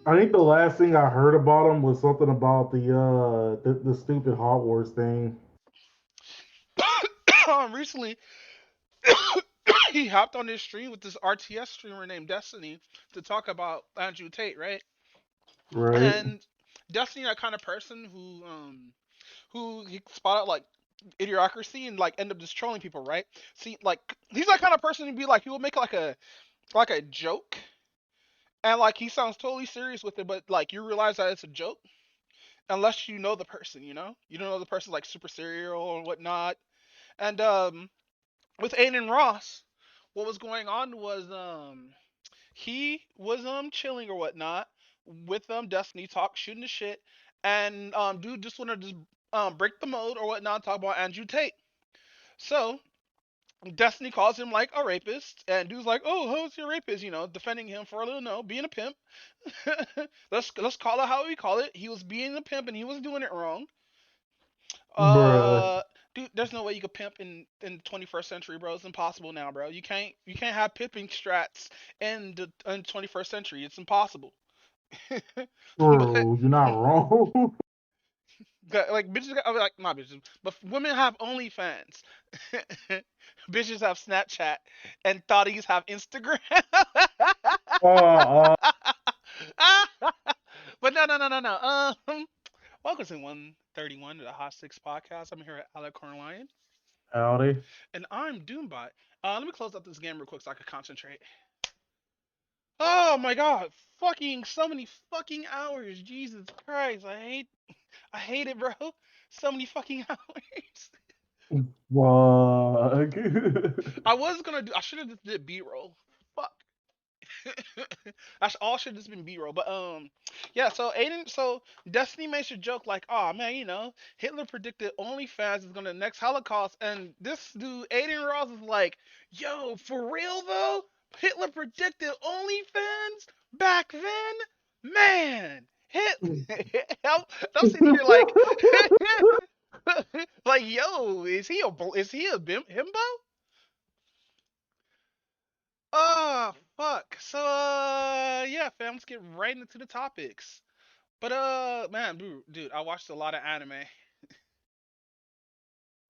I think the last thing I heard about him was something about the stupid Hot Wars thing. Recently, he hopped on this stream with this RTS streamer named Destiny to talk about Andrew Tate, right? Right. And Destiny, that kind of person who he spotted like idiocracy and like end up just trolling people, right? See, like he's that kind of person to be like he will make like a joke, and like he sounds totally serious with it, but like you realize that it's a joke unless you know the person, you don't know the person's like super serial or whatnot. And with Aiden Ross, what was going on was he was chilling or whatnot with Destiny talk shooting the shit, and dude just wanted to just break the mode or whatnot, talk about Andrew Tate. So Destiny calls him like a rapist, and dude's like, "Oh, who's your rapist?" Defending him for a little no, being a pimp. Let's call it how we call it. He was being a pimp and he was doing it wrong. Bruh. Uh, Dude, there's no way you could pimp in the 21st century, bro. It's impossible now, bro. You can't have pimping strats in the 21st century. It's impossible. But Bro, you're not wrong. like bitches, like not bitches, but women have OnlyFans. Bitches have Snapchat, and thotties have Instagram. uh, But no, no, no, no, no. Welcome to 131 of the Hotsticks Podcast. I'm here at Alec Cornelian, howdy. and I'm Doombot. Let me close up this game real quick so I can concentrate. Oh my god, fucking so many fucking hours. Jesus Christ, I hate it, bro. So many fucking hours. Fuck. I should have just did B-roll. Fuck. That's all should have just been B-roll. But yeah. So Destiny makes a joke like, "Oh man, Hitler predicted OnlyFans is gonna next Holocaust," and this dude Aiden Ross is like, "Yo, for real though, Hitler predicted OnlyFans back then, man." I'm sitting here like, like, yo, is he a himbo? Oh, fuck. So, yeah, fam, let's get right into the topics. But, man, dude, I watched a lot of anime.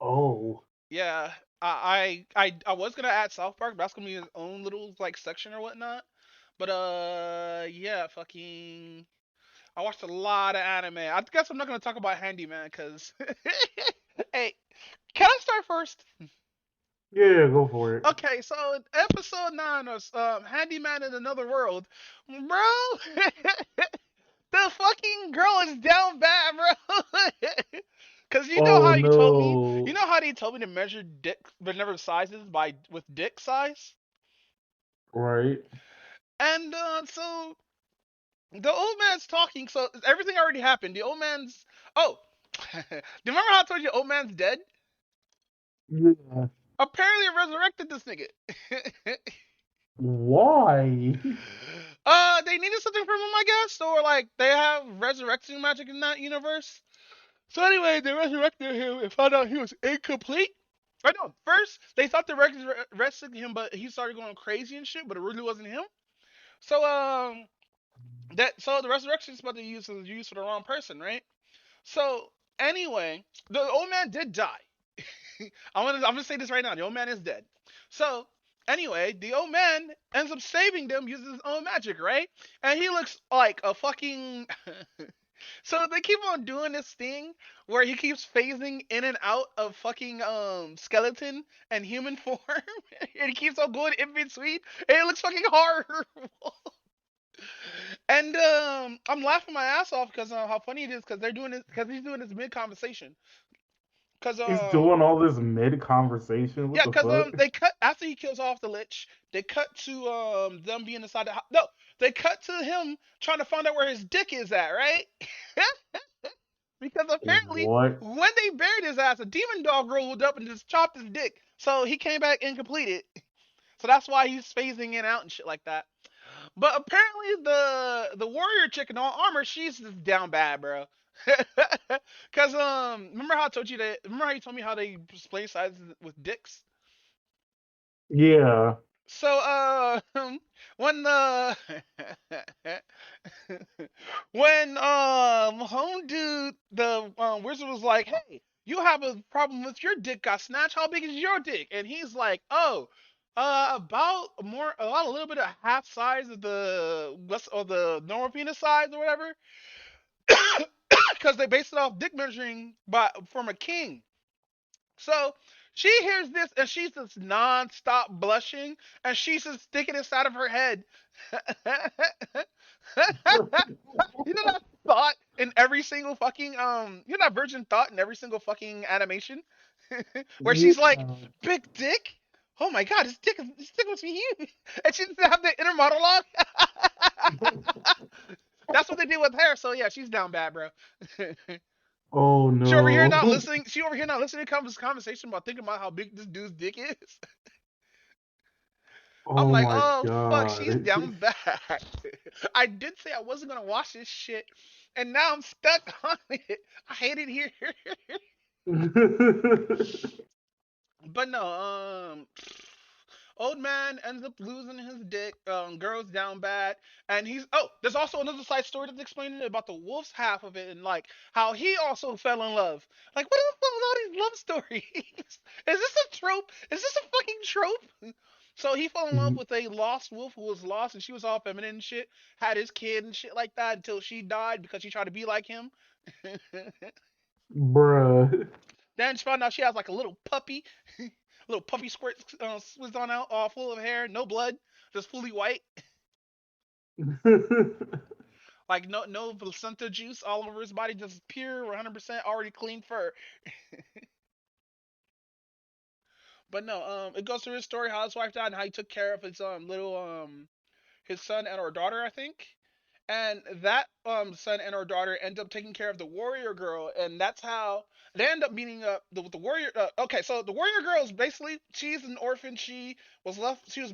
Oh. Yeah, I was gonna add South Park, but that's gonna be his own little, like, section or whatnot. But, yeah, fucking, I watched a lot of anime. I guess I'm not gonna talk about Handyman, because, hey, can I start first? Yeah, go for it. Okay, so in episode 9 of Handyman in Another World, bro, the fucking girl is down bad, bro. Cause you know Oh how you told me, you no. know how they told me to measure dick, but never sizes by with dick size, Right. and so the old man's talking. So everything already happened. The old man's oh, do you remember how I told you the old man's dead? Yeah. Apparently, it resurrected this nigga. Why? They needed something from him, I guess, or like they have resurrection magic in that universe. So anyway, they resurrected him and found out he was incomplete. I know. First, they thought they resurrected him, but he started going crazy and shit. But it really wasn't him. So the resurrection spell they used was used for the wrong person, right? So anyway, the old man did die. I'm gonna say this right now. The old man is dead. So anyway, the old man ends up saving them using his own magic, right? And he looks like a fucking. So they keep on doing this thing where he keeps phasing in and out of fucking skeleton and human form, and he keeps on going in between, and it looks fucking horrible. And I'm laughing my ass off because how funny it is because they're doing it because he's doing this mid conversation. Cause He's doing all this mid conversation. What yeah, the cause fuck? they cut after he kills off the lich. They cut to them being inside the house. No, they cut to him trying to find out where his dick is at, right? Because apparently What? when they buried his ass, a demon dog rolled up and just chopped his dick. So he came back incomplete. So that's why he's phasing in and out and shit like that. But apparently the warrior chick in all armor, she's just down bad, bro. Cause remember how I told you that? Remember how you told me how they display sizes with dicks? Yeah. So when the when home dude the wizard was like, hey, you have a problem with your dick got snatched. How big is your dick? And he's like, oh, about more about a little bit of half size of the what's or the normal penis size or whatever, because they based it off dick measuring by from a king. So she hears this and she's just non-stop blushing and she's just sticking inside of her head. You know that thought in every single fucking you know that virgin thought in every single fucking animation where Yeah. she's like, big dick? Oh my god, his dick must be huge. And she doesn't have the inner monologue. That's what they did with her, so yeah, she's down bad, bro. Oh She over here no. not listening. She over here not listening to this conversation about thinking about how big this dude's dick is. I'm Oh like, my oh fuck, she's god. down bad. I did say I wasn't gonna watch this shit, and now I'm stuck on it. I hate it here. But no, old man ends up losing his dick. Girl's down bad, and he's there's also another side story that's explaining about the wolf's half of it and like how he also fell in love. Like, what the fuck is all these love stories? Is this a trope? Is this a fucking trope? So he fell in love with a lost wolf who was lost, and she was all feminine and shit. Had his kid and shit like that until she died because she tried to be like him. Bruh. Then she found out she has like a little puppy, little puppy squirt swizzed on out, all full of hair, no blood, just fully white, like no placenta juice all over his body, just pure 100% already clean fur. But no, it goes through his story how his wife died and how he took care of his little his son and her daughter, I think. And that son and her daughter end up taking care of the warrior girl, and that's how they end up meeting up the warrior. Okay, so the warrior girl is basically she's an orphan. She was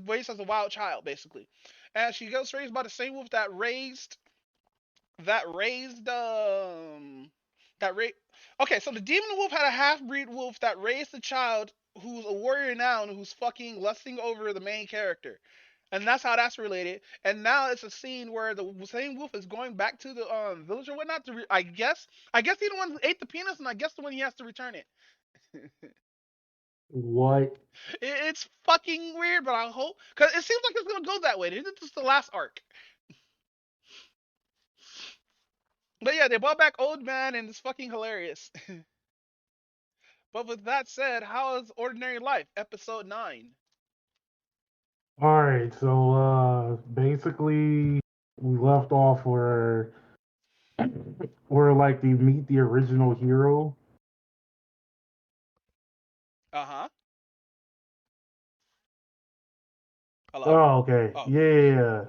raised as a wild child basically, and she goes raised by the same wolf that raised that raised. Okay, so the demon wolf had a half breed wolf that raised a child who's a warrior now and who's fucking lusting over the main character, and that's how that's related. And now it's a scene where the same wolf is going back to the village or whatnot to I guess he's the one who ate the penis, and I guess the one he has to return it. What? It's fucking weird, but I hope because it seems like it's gonna go that way. This is the last arc. But yeah, they brought back Old Man, and it's fucking hilarious. But with that said, how is Ordinary Life, episode 9? All right, so basically we left off where like they meet the original hero. Uh huh. Hello? Oh, okay. Oh. Yeah, yeah, yeah.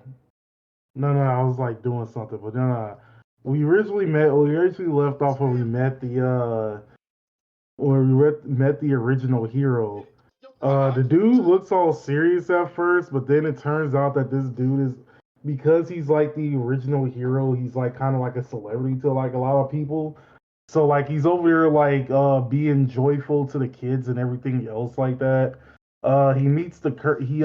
No, no, I was like doing something, but no, no. We originally left off where we met the met the original hero. Uh huh. The dude looks all serious at first, but then it turns out that this dude is because he's like the original hero, he's like kind of like a celebrity to like a lot of people. So like he's over here like being joyful to the kids and everything else like that. He meets he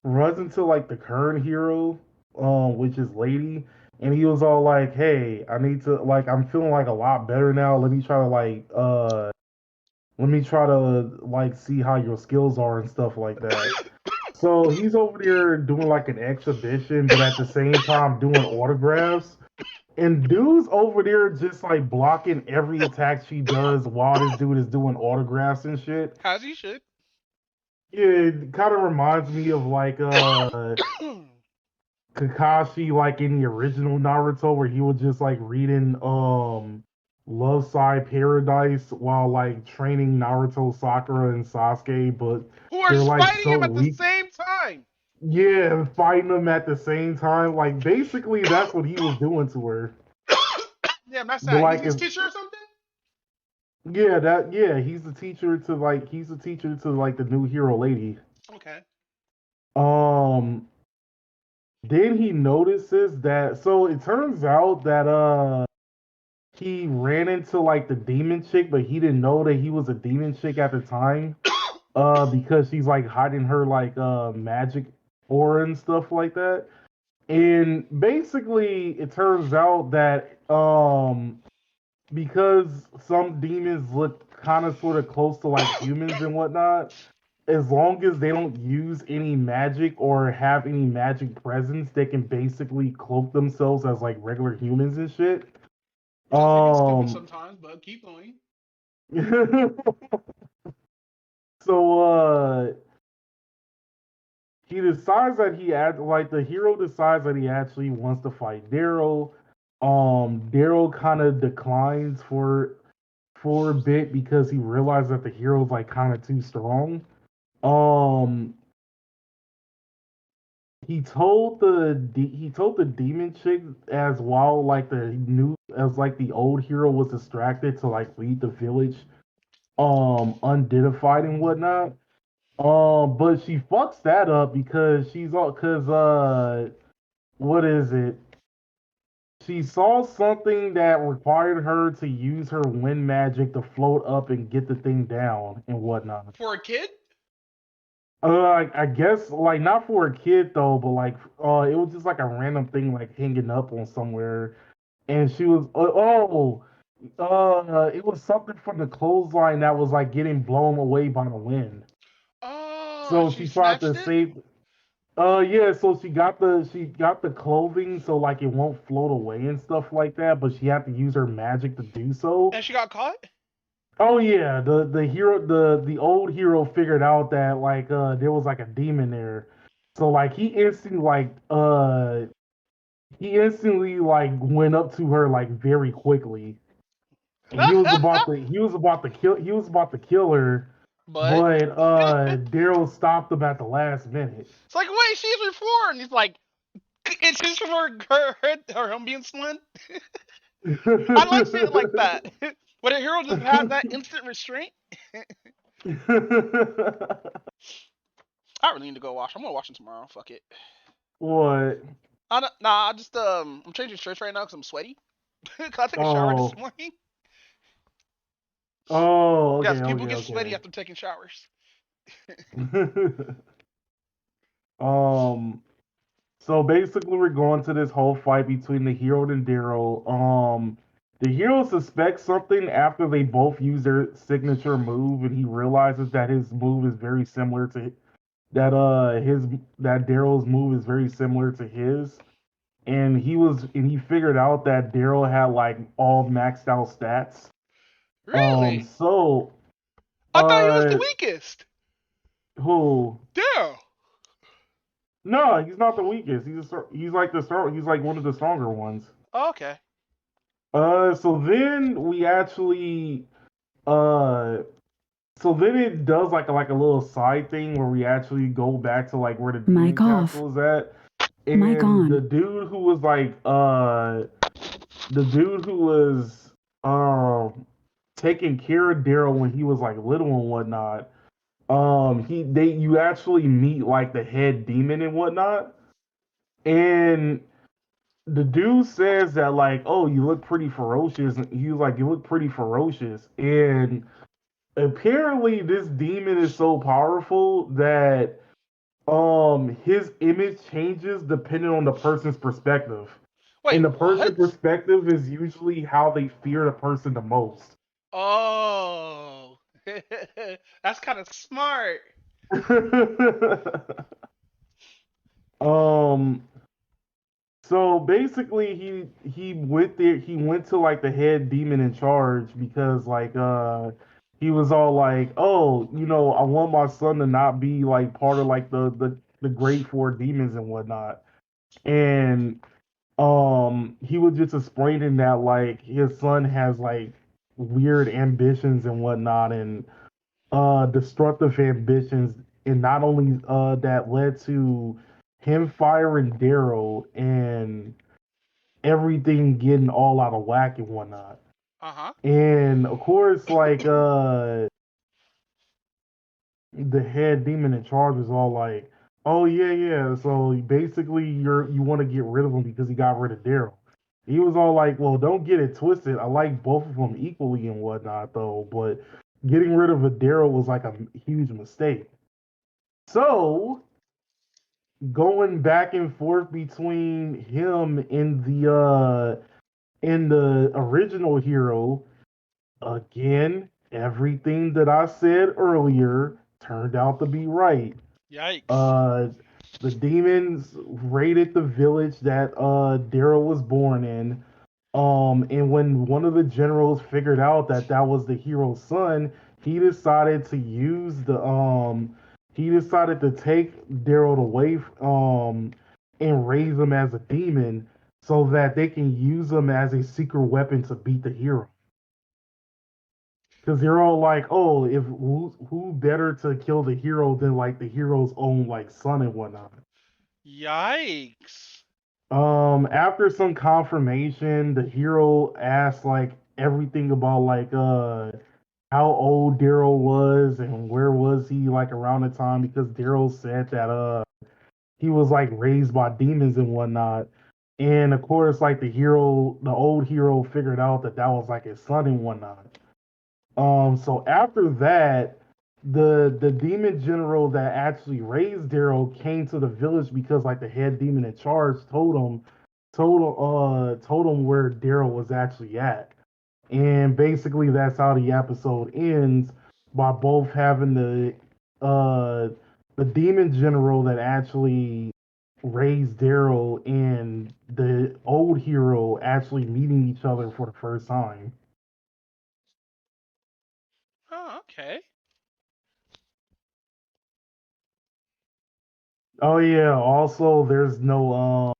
runs into like the current hero, which is Lady, and he was all like, "Hey, I need to like I'm feeling like a lot better now. Let me try to like see how your skills are and stuff like that." So he's over there doing like an exhibition, but at the same time doing autographs. And dude's over there just like blocking every attack she does while this dude is doing autographs and shit. As you should. Yeah, it kind of reminds me of like Kakashi like in the original Naruto where he was just like reading Love Side Paradise while like training Naruto, Sakura, and Sasuke, but Who are they're like fighting so him at the weak. same time. Yeah, and fighting them at the same time. Like basically that's what he was doing to her. Damn, that's But sad. He's like his if teacher or something? he's the teacher to like the new hero Lady. Okay. Um then he notices that so it turns out that he ran into like the demon chick, but he didn't know that he was a demon chick at the time. Because she's like hiding her like magic aura and stuff like that. And basically, it turns out that because some demons look kind of sort of close to like humans and whatnot, as long as they don't use any magic or have any magic presence, they can basically cloak themselves as like regular humans and shit. Which is fucking stupid Um, sometimes, but keep going. so he decides that the hero decides that he actually wants to fight Daryl. Daryl kind of declines for a bit because he realized that the hero's like kind of too strong. Um, he told the demon chick as well, like the old hero was distracted to like lead the village, unidentified and whatnot. But she fucks that up because what is it? She saw something that required her to use her wind magic to float up and get the thing down and whatnot. For a kid? I guess like not for a kid though, but like it was just like a random thing like hanging up on somewhere, and she was it was something from the clothesline that was like getting blown away by the wind. Oh, So she she tried to snatched it? save. Yeah, so she got the clothing so like it won't float away and stuff like that, but she had to use her magic to do so. And she got caught? Oh yeah, the old hero figured out that like there was like a demon there. So like he instantly like went up to her like very quickly. And he was about to kill her, But but Daryl stopped him at the last minute. it's like, wait, she's reformed. And he's like, it's just for her being slim. I like seeing it like that. When a hero just has that instant restraint. I really need to go watch. I'm gonna watch it tomorrow. Fuck it. What? Nah. I just I'm changing shirts right now because I'm sweaty. Cause I took a shower this Oh. morning. Oh, Yes, okay, people okay, get sweaty okay. after taking showers. um So basically, we're going to this whole fight between the hero and Daryl. The hero suspects something after they both use their signature move, and he realizes that his move is very similar to that Daryl's move is very similar to his. And he figured out that Daryl had like all maxed out stats. Really? So I thought he was the uh, weakest. who? Daryl. No, he's not the weakest. He's like one of the stronger ones. Oh, okay. So then we actually, uh, so then it does like a little side thing where we actually go back to like where the demon Mic off. castle is at, Mic and on. the dude who was taking care of Daryl when he was like little and whatnot. You actually meet like the head demon and whatnot, and the dude says that like, oh, you look pretty ferocious. He was like, you look pretty ferocious, and apparently this demon is so powerful that his image changes depending on the person's perspective, Wait, and the person's what? perspective is usually how they fear the person the most. Oh, that's kind of smart. um So basically, he went to like the head demon in charge because like he was all like, oh, you know, I want my son to not be like part of like the great four demons and whatnot. And he was just explaining that like his son has like weird ambitions and whatnot, and destructive ambitions, and not only that led to him firing Daryl and everything getting all out of whack and whatnot. Uh huh. And of course, like the head demon in charge is all like, "Oh yeah, yeah." So basically, you want to get rid of him because he got rid of Daryl. He was all like, "Well, don't get it twisted. I like both of them equally and whatnot, though. But getting rid of a Daryl was like a huge mistake." So going back and forth between him and the original hero. Again, everything that I said earlier turned out to be right. Yikes. Uh, the demons raided the village that Daryl was born in. And when one of the generals figured out that that was the hero's son, he decided to use he decided to take Daryl away, and raise him as a demon so that they can use him as a secret weapon to beat the hero. Because they're all like, oh, if who better to kill the hero than like the hero's own like son and whatnot. Yikes. After some confirmation, the hero asked like everything about like how old Daryl was and where was he like around the time because Daryl said that he was like raised by demons and whatnot. And of course, like the old hero figured out that that was like his son and whatnot. So after that, the demon general that actually raised Daryl came to the village because like the head demon in charge told him where Daryl was actually at. And basically that's how the episode ends by both having the demon general that actually raised Daryl and the old hero actually meeting each other for the first time. Oh, okay. Oh yeah. Also, there's no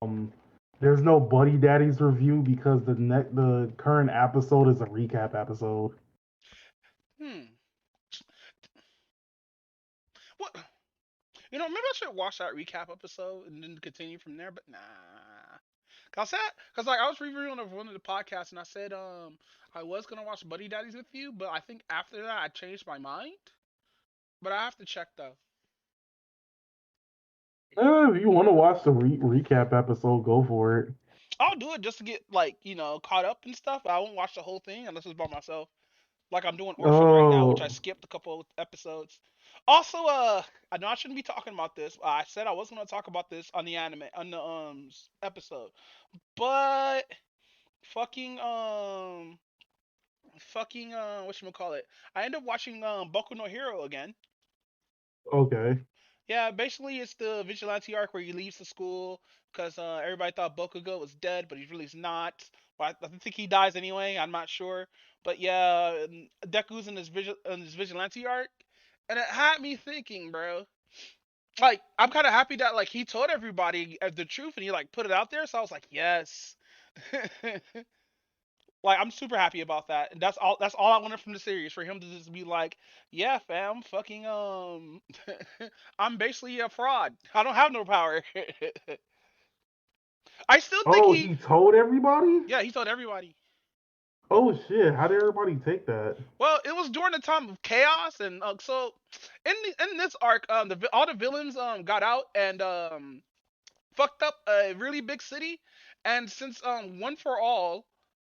Buddy Daddy's review because the current episode is a recap episode. Hmm. What? Maybe I should watch that recap episode and then continue from there. But nah. Cause like I was reviewing of one of the podcasts and I said I was gonna watch Buddy Daddies with you, but I think after that I changed my mind. But I have to check though. If you want to watch the recap episode, go for it. I'll do it just to get like caught up and stuff. But I won't watch the whole thing unless it's by myself. Like I'm doing Orphan right now, which I Oh, skipped a couple of episodes. Also, I know I shouldn't be talking about this. I said I wasn't gonna talk about this on the anime on the episode, but fucking what you call it? I ended up watching Boku no Hero again. okay. Yeah, basically it's the vigilante arc where he leaves the school because everybody thought Bokugo was dead, but he really is not. But I think he dies anyway. I'm not sure, but yeah, Deku's in his vigilante arc, and it had me thinking, bro. Like I'm kind of happy that like he told everybody the truth and he like put it out there. So I was like, yes. Like I'm super happy about that, and that's all. That's all I wanted from the series for him to just be like, "Yeah, fam, fucking I'm basically a fraud. I don't have no power." I still think Oh, he, he told everybody? yeah, he told everybody. Oh shit, how did everybody take that? Well, it was during the time of chaos, and so in this arc, all the villains got out and fucked up a really big city, and since one for all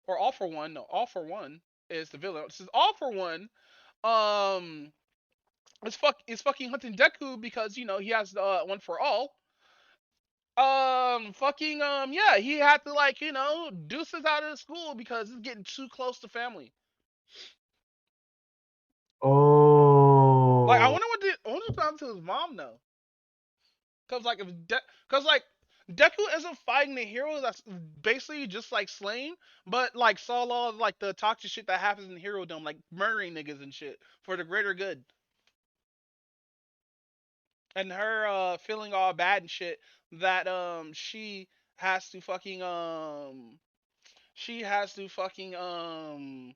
or all for one, no, all for one is the villain. Since all for one um is fucking hunting Deku because he has one for all. Fucking yeah, he had to like deuces out of the school because it's getting too close to family. Like Oh, I wonder what happened to his mom though. Cause like cause like Deku isn't fighting the hero that's basically just like slain, but like saw all of, like the toxic shit that happens in Hero Dome, like murdering niggas and shit for the greater good. And her feeling all bad and shit that has to fucking she has to fucking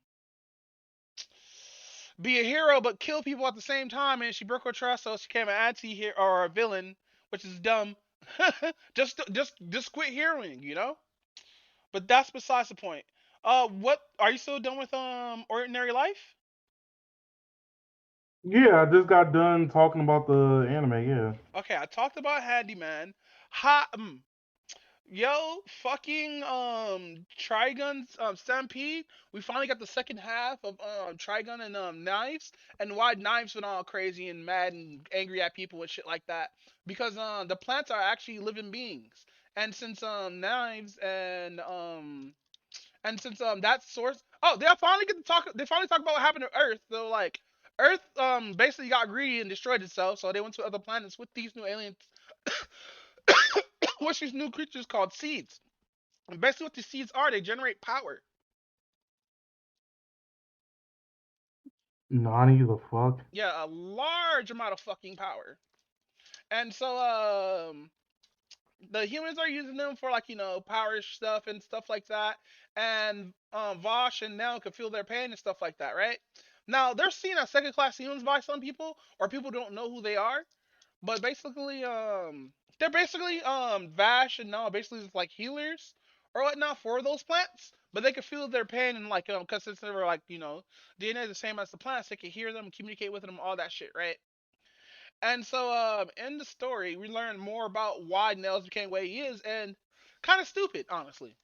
be a hero but kill people at the same time, and she broke her trust, so she became an anti-hero or a villain, which is dumb. Just quit heroing, But that's besides the point. What are you still done with Ordinary Life? yeah, I just got done talking about the anime. Yeah. Okay, I talked about Handyman. Ha, fucking Trigun's Stampede. We finally got the second half of Trigun and Knives, and why Knives went all crazy and mad and angry at people and shit like that. Because the plants are actually living beings, and since Knives and since that source, oh, they finally get to talk. They finally talk about what happened to Earth. So like, Earth basically got greedy and destroyed itself. So they went to other planets with these new aliens, with these new creatures called seeds. And basically, what these seeds are, they generate power. Nani the fuck? Yeah, a large amount of fucking power. And so, the humans are using them for like power stuff and stuff like that. And Vosh and Nell can feel their pain and stuff like that, right? Now they're seen as second class humans by some people, or people don't know who they are. But basically, they're basically Vash and Nell are basically just like healers or whatnot for those plants. But they can feel their pain and like because since they were like DNA is the same as the plants, they can hear them, communicate with them, all that shit, right? And so, in the story, we learn more about why Nels became the way he is, and kind of stupid, honestly.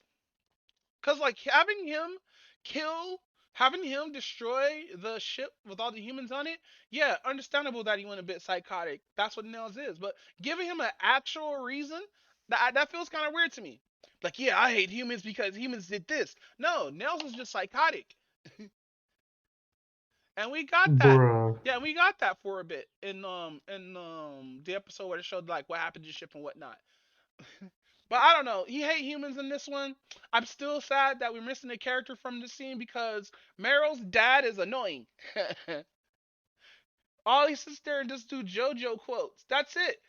Cause like kill, having him destroy the ship with all the humans on it, yeah, understandable that he went a bit psychotic. That's what Nels is. But giving him an actual reason, that feels kind of weird to me. Like, yeah, I hate humans because humans did this. No, Nels was just psychotic, and we got that. Bruh. Yeah, we got that for a bit in the episode where it showed like what happened to the ship and whatnot. But I don't know. He hate humans in this one. I'm still sad that we're missing a character from the scene because Meryl's dad is annoying. All he sits there and just do JoJo quotes. That's it.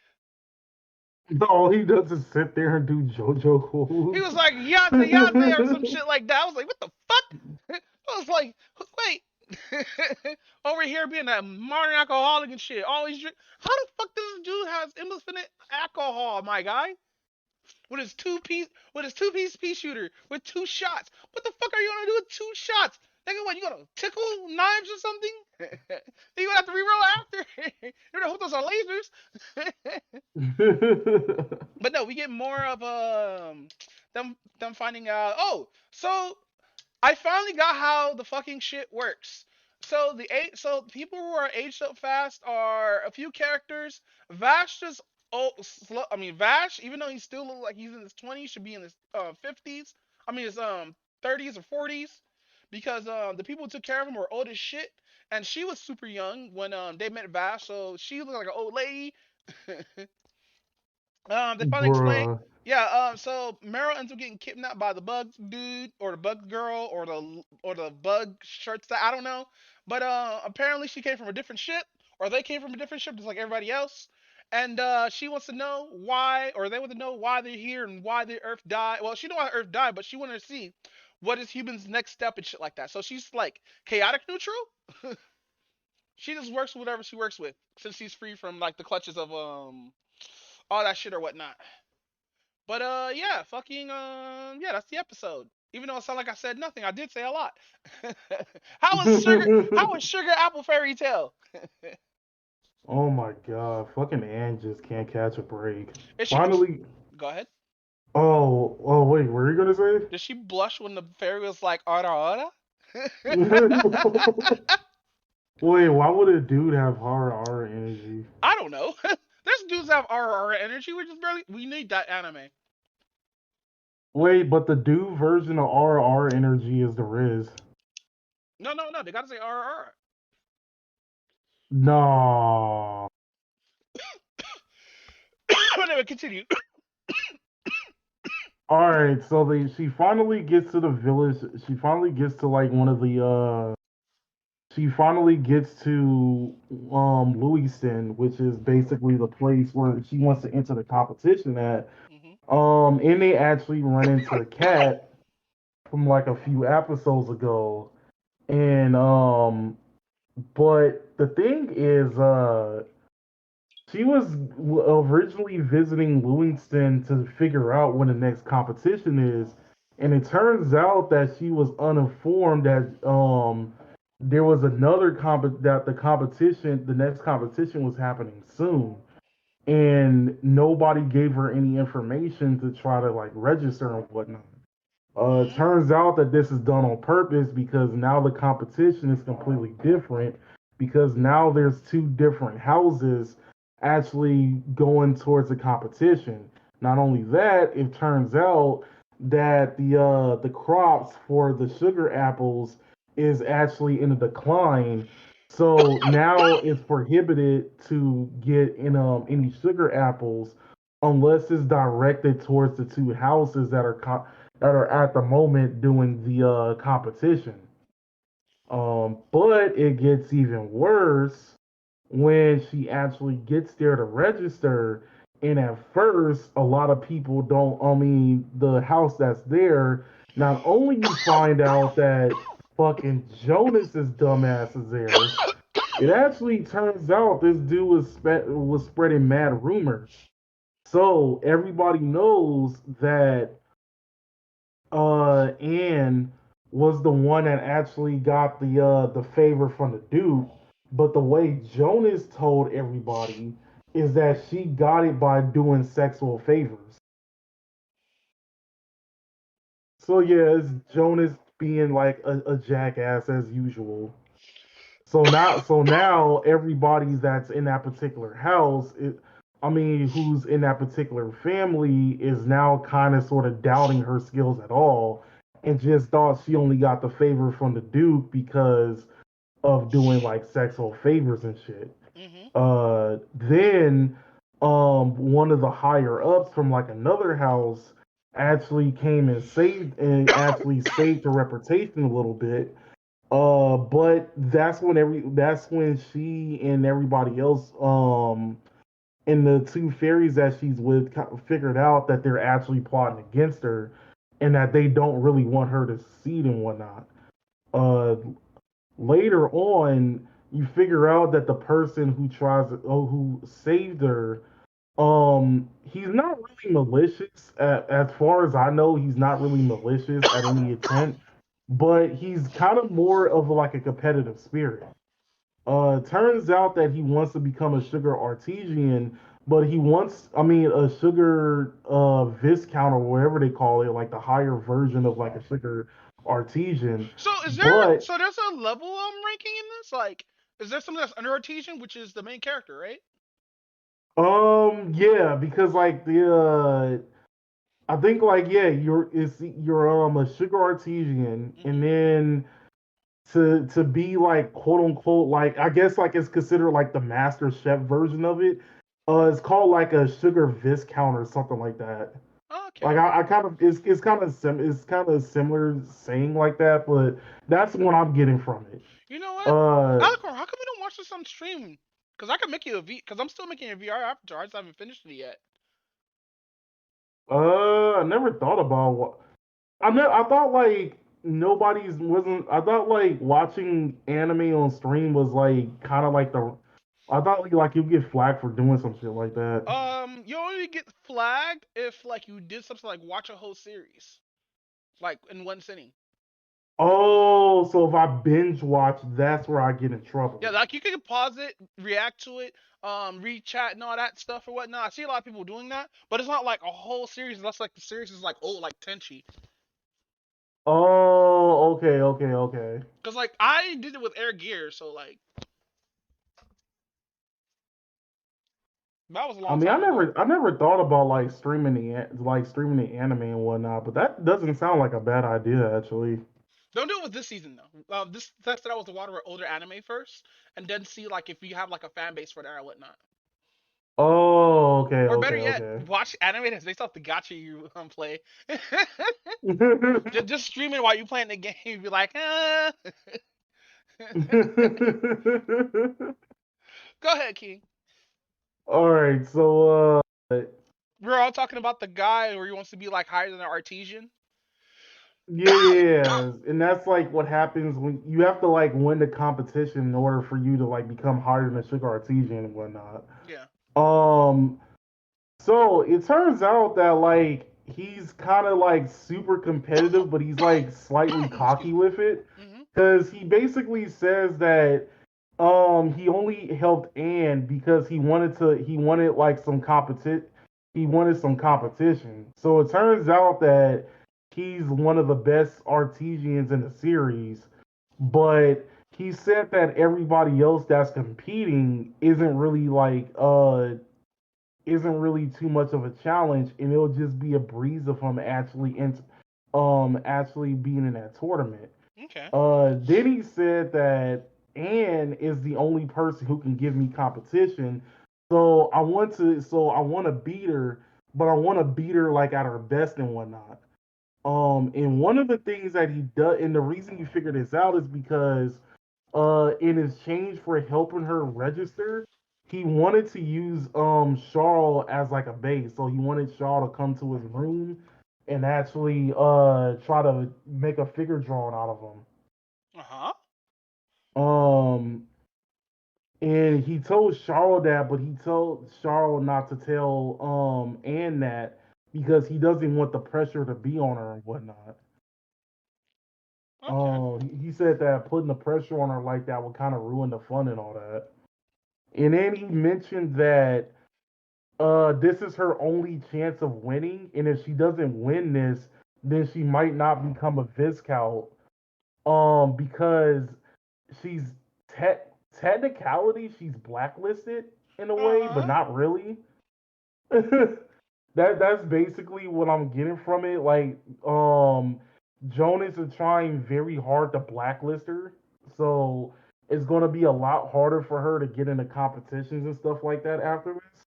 All he does is sit there and do JoJo He quotes. was like yate yate or some shit like that. I was like, what the fuck? I was like, wait. Over here being a modern alcoholic and shit. Always drink. How the fuck does this dude has infinite alcohol, my guy? With his two piece pea shooter with two shots. What the fuck are you gonna do with two shots? Nigga, what you gonna tickle knives or something? You gonna have to reroll after. You're gonna hope those are lasers. But no, we get more of them finding out. Oh, so I finally got how the fucking shit works. So people who are aged up fast are a few characters. Vash just Vash, even though he still looks like he's in his 20s, should be in his 50s. I mean his 30s or 40s, because the people who took care of him were old as shit, and she was super young when they met Vash, so she looked like an old lady. They finally explain. Bruh. Yeah. So Meryl ends up getting kidnapped by the bug dude or the bug girl or the bug shirts. I don't know. But apparently she came from a different ship, or they came from a different ship, just like everybody else. And she wants to know why, or they want to know why they're here and why the Earth died. Well, she know why Earth died, but she wanted to see what is humans' next step and shit like that. So she's like chaotic neutral. She just works with whatever she works with, since she's free from like the clutches of all that shit or whatnot. But yeah, fucking yeah, that's the episode. Even though it sounded like I said nothing, I did say a lot. How was sugar? How was sugar apple fairy tale? Oh my god, fucking Anne just can't catch a break. Is she? Finally, Go ahead. oh wait, what were you gonna say? Did she blush when the fairy was like "ara ara"? Wait, why would a dude have horror energy? I don't know. There's dudes that have RR energy. We need that anime. Wait, but the dude version of RR energy is the Riz. No, no, no. They gotta say RR. No. Anyway, continue. All right, so she finally gets to the village. She finally gets to like one of the she finally gets to Lewiston, which is basically the place where she wants to enter the competition at. Hmm. And they actually run into the cat from like a few episodes ago. And but the thing is she was originally visiting Lewiston to figure out when the next competition is, and it turns out that she was uninformed that there was another that the next competition was happening soon, and nobody gave her any information to try to like register and whatnot. Mhm. Turns out that this is done on purpose because now the competition is completely different because now there's two different houses actually going towards the competition. Not only that, it turns out that the crops for the sugar apples is actually in a decline. So now it's prohibited to get in any sugar apples unless it's directed towards the two houses that are at the moment doing the competition. But it gets even worse when she actually gets there to register. And at first, a lot of people don't. I mean, the house that's there. Not only you find out that fucking Jonas's dumbass is there, it actually turns out this dude was spreading mad rumors. So everybody knows that Anne was the one that actually got the favor from the Duke, but the way Jonas told everybody is that she got it by doing sexual favors. So yeah, it's Jonas being like a jackass as usual. So now everybody that's in that particular house, I mean, who's in that particular family is now kind of sort of doubting her skills at all, and just thought she only got the favor from the Duke because of doing like sexual favors and shit. Mhm. Then one of the higher ups from like another house actually came and actually saved her reputation a little bit, but that's when she and everybody else and the two fairies that she's with figured out that they're actually plotting against her and that they don't really want her to succeed and whatnot. Uh Later on you figure out that the person who saved her, he's not really malicious. As far as I know, he's not really malicious at any intent, but he's kind of more of like a competitive spirit. Turns out that he wants to become a sugar artesian, but I mean, a sugar viscount or whatever they call it, like the higher version of like a sugar artesian. So But there's a level ranking in this? Like, is there something that's under Artesian, which is the main character, right? yeah, because like I think like yeah, you're a sugar artesian, and Mhm. then to be like quote unquote like I guess like it's considered like the master chef version of it. It's called like a sugar viscount or something like that. Oh, okay. Like I kind of it's kind of similar saying like that, but that's what I'm getting from it. You know what, Uh Alucard, how come we don't watch this on stream? Because I can make you a V. Because I'm still making a VR avatar. I just haven't finished it yet. I never thought about what I thought like nobody's wasn't I thought like watching anime on stream was like kind of like the I thought like you get flagged for doing some shit like that. You only get flagged if like you did something like watch a whole series, like in one sitting. Oh, so if I binge watch, that's where I get in Yeah, trouble. like you can pause it, react to it, read chat and all that stuff or whatnot. I see a lot of people doing that, but it's not like a whole series unless like the series is like old, like Tenchi. Oh, okay, okay, okay. Cause like I did it with Air Gear, so like that was a I long mean, time ago. I never thought about like streaming the anime and whatnot, but that doesn't sound like a bad idea actually. Don't do it with this season though. This test it out with the water with older anime first, and then see like if you have like a fan base for that or whatnot. Oh, okay, Or better okay, yet, okay. watch anime that's based off the gacha you play. Just stream it while you playing the game. Be like, ah. Go ahead, King. All right, so We're all talking about the guy where he wants to be like higher than an artesian. yeah, yeah, yeah, and that's like what happens when you have to like win the competition in order for you to like become higher than a sugar artesian and whatnot. Yeah. Um, so it turns out that like he's kind of like super competitive, but he's like slightly Excuse cocky me. with it Hmm. because he basically says that He only helped Anne because he wanted like he wanted some competition. So it turns out that he's one of the best artesians in the series, but he said that everybody else that's competing isn't really too much of a challenge, and it'll just be a breeze of him actually being in that tournament. Okay. Then he said that Anne is the only person who can give me competition. So I want to beat her, but I want to beat her like at her best and whatnot. And one of the things that he does, and the reason he figured this out is because in exchange for helping her register, he wanted to use Charles as like a base. So he wanted Charles to come to his room and actually try to make a figure drawing out of him. Uh huh. Um, and he told Charles that, but he told Charles not to tell Anne that because he doesn't want the pressure to be on her and whatnot. Okay. He said that putting the pressure on her like that would kind of ruin the fun and all that. And then he mentioned that this is her only chance of winning, and if she doesn't win this, then she might not become a viscount. Because she's te- technicality she's blacklisted in a Uh way, but huh. not really. That's basically what I'm getting from it. Like, Jonas is trying very hard to blacklist her, so it's gonna be a lot harder for her to get into competitions and stuff like that afterwards.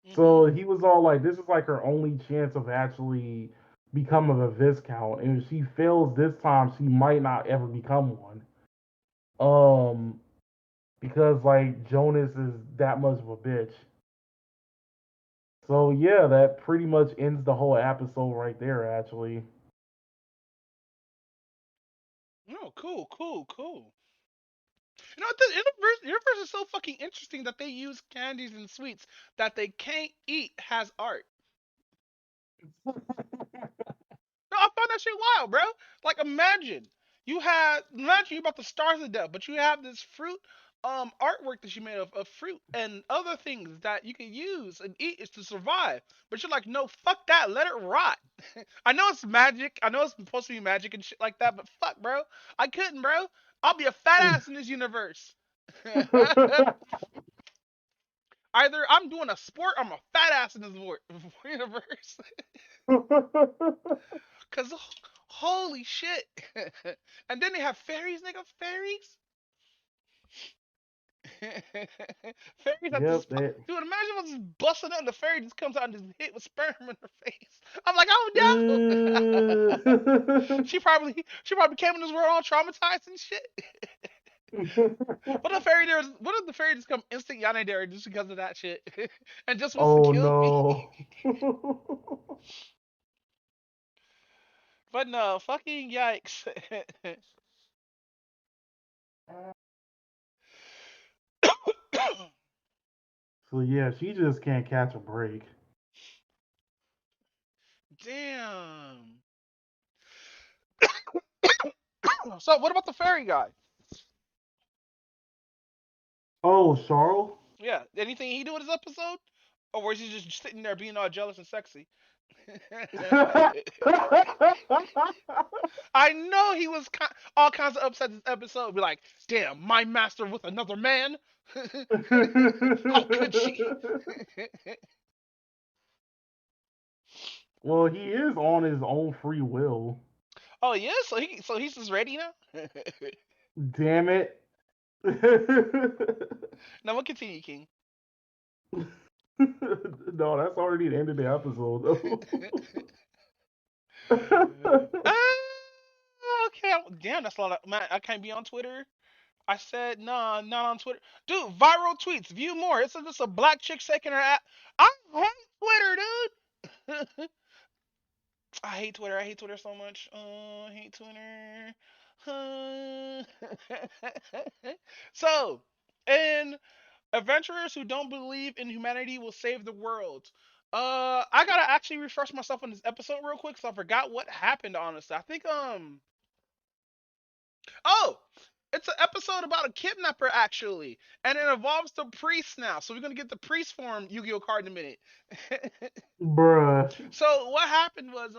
Mhm. So he was all like, "This is like her only chance of actually becoming a viscount, and if she fails this time, she might not ever become one." Um, because like Jonas is that much of a bitch. So yeah, that pretty much ends the whole episode right there. Actually, Oh, cool, cool, cool. You know what? The universe is so fucking interesting that they use candies and sweets that they can't eat has art. No, I found that shit wild, bro. Like, imagine you about to starve to death, but you have this fruit, artwork that you made of fruit and other things that you can use and eat is to survive. But you're like, no, fuck that, let it rot. I know it's magic. I know it's supposed to be magic and shit like that, but fuck, bro, I couldn't, bro. I'll be a fat ass in this universe. Either I'm doing a sport, or I'm a fat ass in this universe. Cause holy shit. And then they have fairies, nigga, fairies. Fairies that yep. just dude, imagine if I just busting out and the fairy just comes out and just hit with sperm in her face. I'm like, oh no. She probably came in this world all traumatized and shit. What if the fairy just come instant yandere just because of that shit and just wants to Oh kill me? no. But no, fucking yikes. So yeah, she just can't catch a break. Damn. So what about the fairy guy? Oh, Charles. Yeah, anything he do in this episode, or was he just sitting there being all jealous and sexy? I know he was all kinds of upset this episode. Be like, damn, my master with another man. How could she? Well, he is on his own free will. Oh yeah, so he's just ready now. Damn it. Now we'll continue, King. No, that's already the end of the episode, though. Okay, damn, that's a lot of man. I can't be on Twitter. I said, nah, not on Twitter. Dude, viral tweets, view more. It's just a black chick shaking her ass. I hate Twitter, dude. I hate Twitter. I hate Twitter so much. I hate Twitter. So, and adventurers who don't believe in humanity will save the world. I gotta actually refresh myself on this episode real quick, so I forgot what happened. Honestly, I think. Oh, It's an episode about a kidnapper actually, and it involves the priest now. So we're gonna get the priest form Yu-Gi-Oh card in a minute. Bruh. So what happened was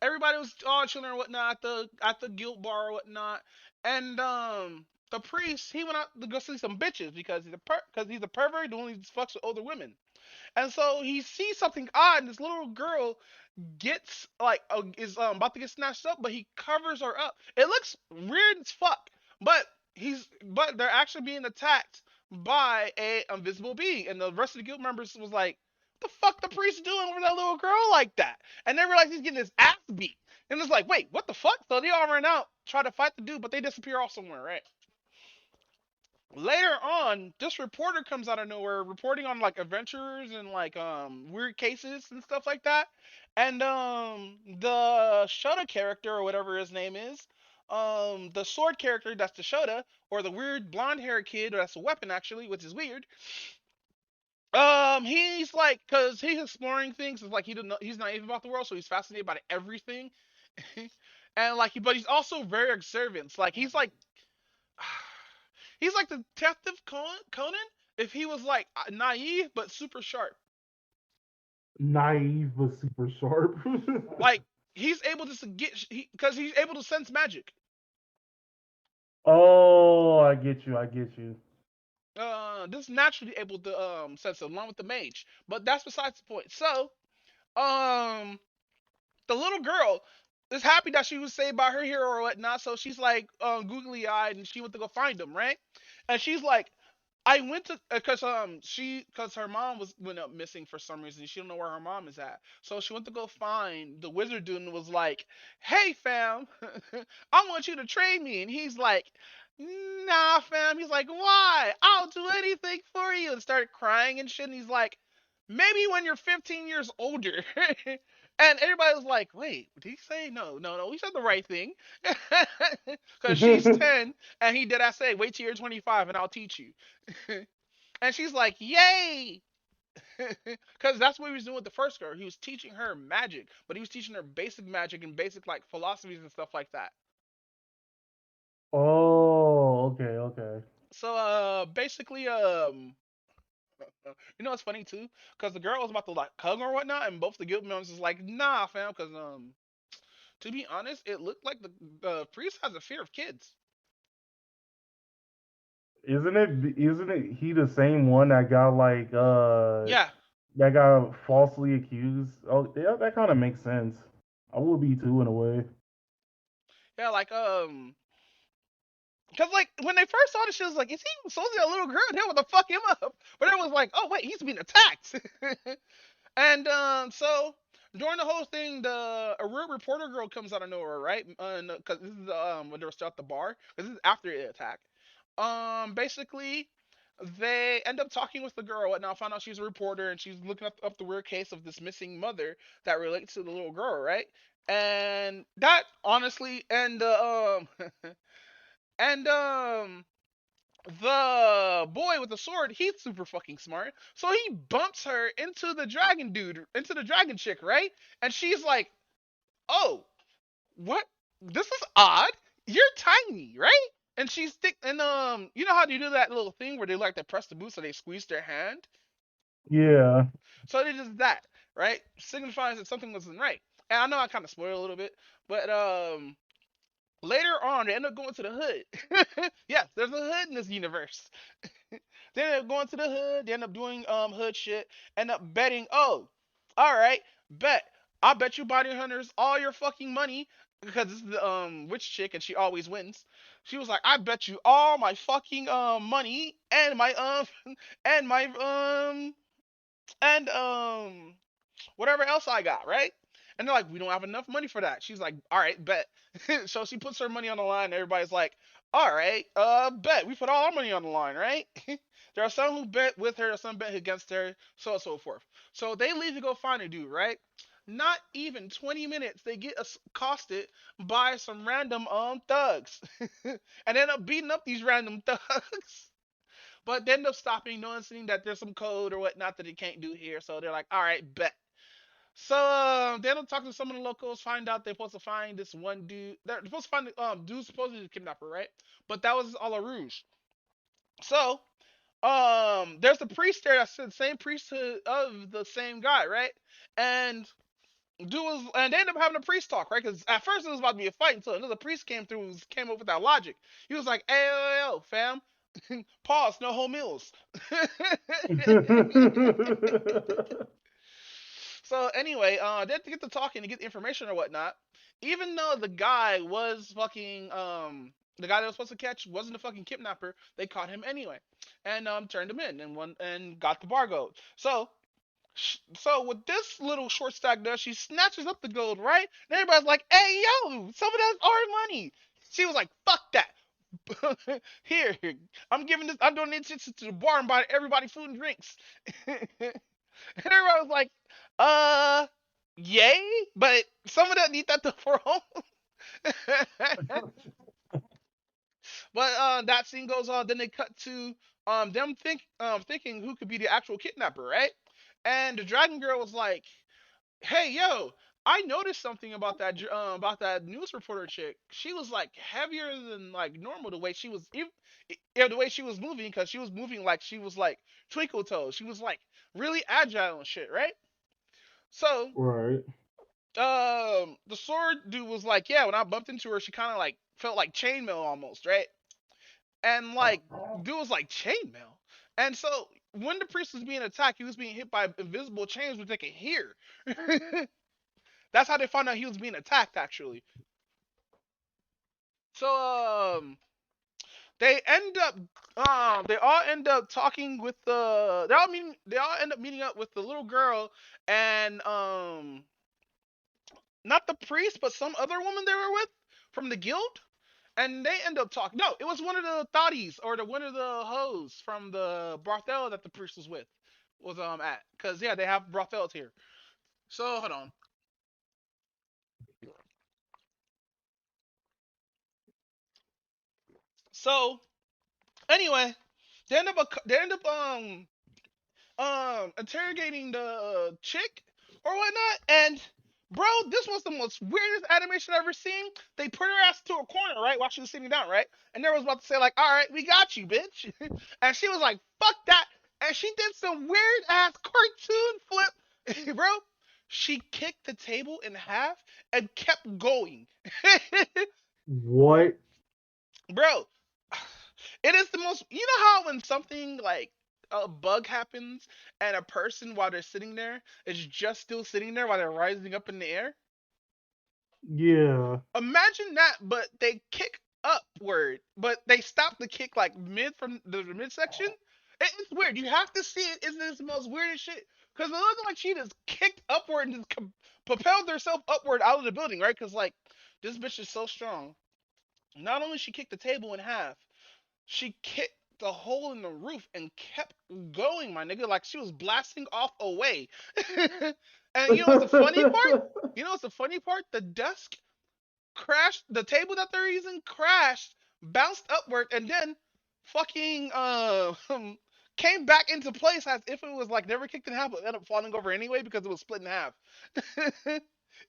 everybody was all chilling or whatnot at the guild bar or whatnot, and the priest he went out to go see some bitches because he's a pervert who only fucks with older women. And so he sees something odd, and this little girl gets like is about to get snatched up, but he covers her up. It looks weird as fuck, but but they're actually being attacked by a invisible being, and the rest of the guild members was like, "What the fuck the priest doing with that little girl like that?" And they realize he's getting his ass beat, and it's like, "Wait, what the fuck?" So they all run out, try to fight the dude, but they disappear off somewhere, right? Later on, this reporter comes out of nowhere reporting on like adventures and like weird cases and stuff like that. And the Shota character or whatever his name is, the sword character that's the Shota, or the weird blonde hair kid that's a weapon actually, which is weird. He's like, cause he's exploring things. It's like he didn't know, he's naive about the world, so he's fascinated by everything. And like, but he's also very observant. Like he's like the Detective Conan if he was like naive but super sharp. Naive but super sharp. Like he's able to get because he's able to sense magic. Oh, I get you. I get you. This naturally able to sense it along with the mage, but that's besides the point. So um, the little girl is happy that she was saved by her hero or whatnot. So she's like googly eyed and she went to go find him, right? And she's like, I went to because her mom went up missing for some reason. She don't know where her mom is at. So she went to go find the wizard dude and was like, "Hey fam, I want you to trade me." And he's like, "Nah, fam." He's like, "Why? I'll do anything for you." And started crying and shit. And he's like, "Maybe when you're 15 years older." And everybody was like, "Wait, did he say no? No, no, he said the right thing." Because she's 10 and he did. I say, "Wait till you're 25 and I'll teach you." And she's like, "Yay!" Because that's what he was doing with the first girl. He was teaching her magic, but he was teaching her basic magic and basic like philosophies and stuff like that. Oh, okay, okay. So basically you know what's funny too? Because the girl was about to like hug her or whatnot, and both the guild members was like, "Nah, fam," because to be honest, it looked like the priest has a fear of kids. Isn't it he the same one that got like Yeah, that got falsely accused? Oh, yeah, that kind of makes sense. I would be too in a way. yeah, like because like when they first saw this, she was like, "Is he supposed to be a little girl?" And they want to fuck him up, but it was like, "Oh wait, he's being attacked." And so during the whole thing, a real reporter girl comes out of nowhere, right? Because this is when they were still at the bar. Because this is after the attack. Basically, they end up talking with the girl and now find out she's a reporter and she's looking up the weird case of this missing mother that relates to the little girl, right? And that honestly, and the boy with the sword, he's super fucking smart. So he bumps her into the dragon dude, into the dragon chick, right? And she's like, "Oh, what? This is odd. You're tiny, right?" And she's thick. And you know how you do that little thing where they like to press the boot so they squeeze their hand? Yeah. So they just that, right? Signifies that something wasn't right. And I know I kind of spoiled a little bit, but later on they end up going to the hood. Yes, there's a hood in this universe. They end up going to the hood. They end up doing hood shit. End up betting. Oh, all right, bet. I bet you bounty hunters all your fucking money because this is the witch chick and she always wins. She was like, I bet you all my fucking money and my and my and whatever else I got, right? And they're like, we don't have enough money for that. She's like, all right, bet. So she puts her money on the line. And everybody's like, all right, bet. We put all our money on the line, right? There are some who bet with her, some bet against her, so on and so forth. So they leave to go find a dude, right? Not even 20 minutes, they get accosted by some random thugs, and end up beating up these random thugs. But they end up stopping, noticing that there's some code or whatnot that they can't do here. So they're like, all right, bet. So they end up talking to some of the locals, find out they're supposed to find this one dude. They're supposed to find the dude supposedly the kidnapper, right? But that was all a ruse. So there's a priest there that's the same priesthood of the same guy, right? And they ended up having a priest talk, right? Because at first it was about to be a fight until another priest came through and came up with that logic. He was like, "Hey, yo, yo, fam, pause, no whole meals." So anyway, they had to get to talking to get information or whatnot. Even though the guy was fucking the guy that was supposed to catch wasn't a fucking kidnapper, they caught him anyway, and turned him in and got the bar gold. So what this little short stack does, she snatches up the gold, right? And everybody's like, "Hey, yo, some of that's our money." She was like, "Fuck that." Here, I'm giving this. I'm donating this to the bar and buying everybody food and drinks. And everybody was like, uh, yay, but some of that need that to for home. But that scene goes on. Then they cut to them thinking who could be the actual kidnapper, right? And the dragon girl was like, "Hey, yo, I noticed something about that news reporter chick. She was like heavier than like normal the way she was, yeah, the way she was moving because she was moving like she was like twinkle toes. She was like really agile and shit, right?" So Right. the sword dude was like, "Yeah, when I bumped into her, she kind of like felt like chainmail almost, right?" And like, dude was like, "Chainmail." And so when the priest was being attacked, he was being hit by invisible chains, which they could hear. That's how they found out he was being attacked, actually. So they end up they all end up talking with they all end up meeting up with the little girl and not the priest, but some other woman they were with from the guild. And they end up talking. No, it was one of the thotties or the one of the hoes from the brothel that the priest was with was at. Cause yeah, they have brothels here. So hold on. So anyway, they end up interrogating the chick or whatnot, and bro, this was the most weirdest animation I've ever seen. They put her ass to a corner, right, while she was sitting down, right, and they was about to say like, "All right, we got you, bitch," and she was like, "Fuck that," and she did some weird ass cartoon flip, bro. She kicked the table in half and kept going. What? Bro, it is the most. You know how when something like a bug happens and a person while they're sitting there is just still sitting there while they're rising up in the air? Yeah. Imagine that, but they kick upward, but they stop the kick like mid from the midsection. It's weird. You have to see it. Isn't this the most weirdest shit? Because it looks like she just kicked upward and just propelled herself upward out of the building, right? Because like this bitch is so strong. Not only she kicked the table in half, she kicked the hole in the roof and kept going, my nigga, like she was blasting off away. And you know what's the funny part? You know what's the funny part? The desk crashed, the table that they're using crashed, bounced upward, and then fucking came back into place as if it was like never kicked in half, but ended up falling over anyway because it was split in half.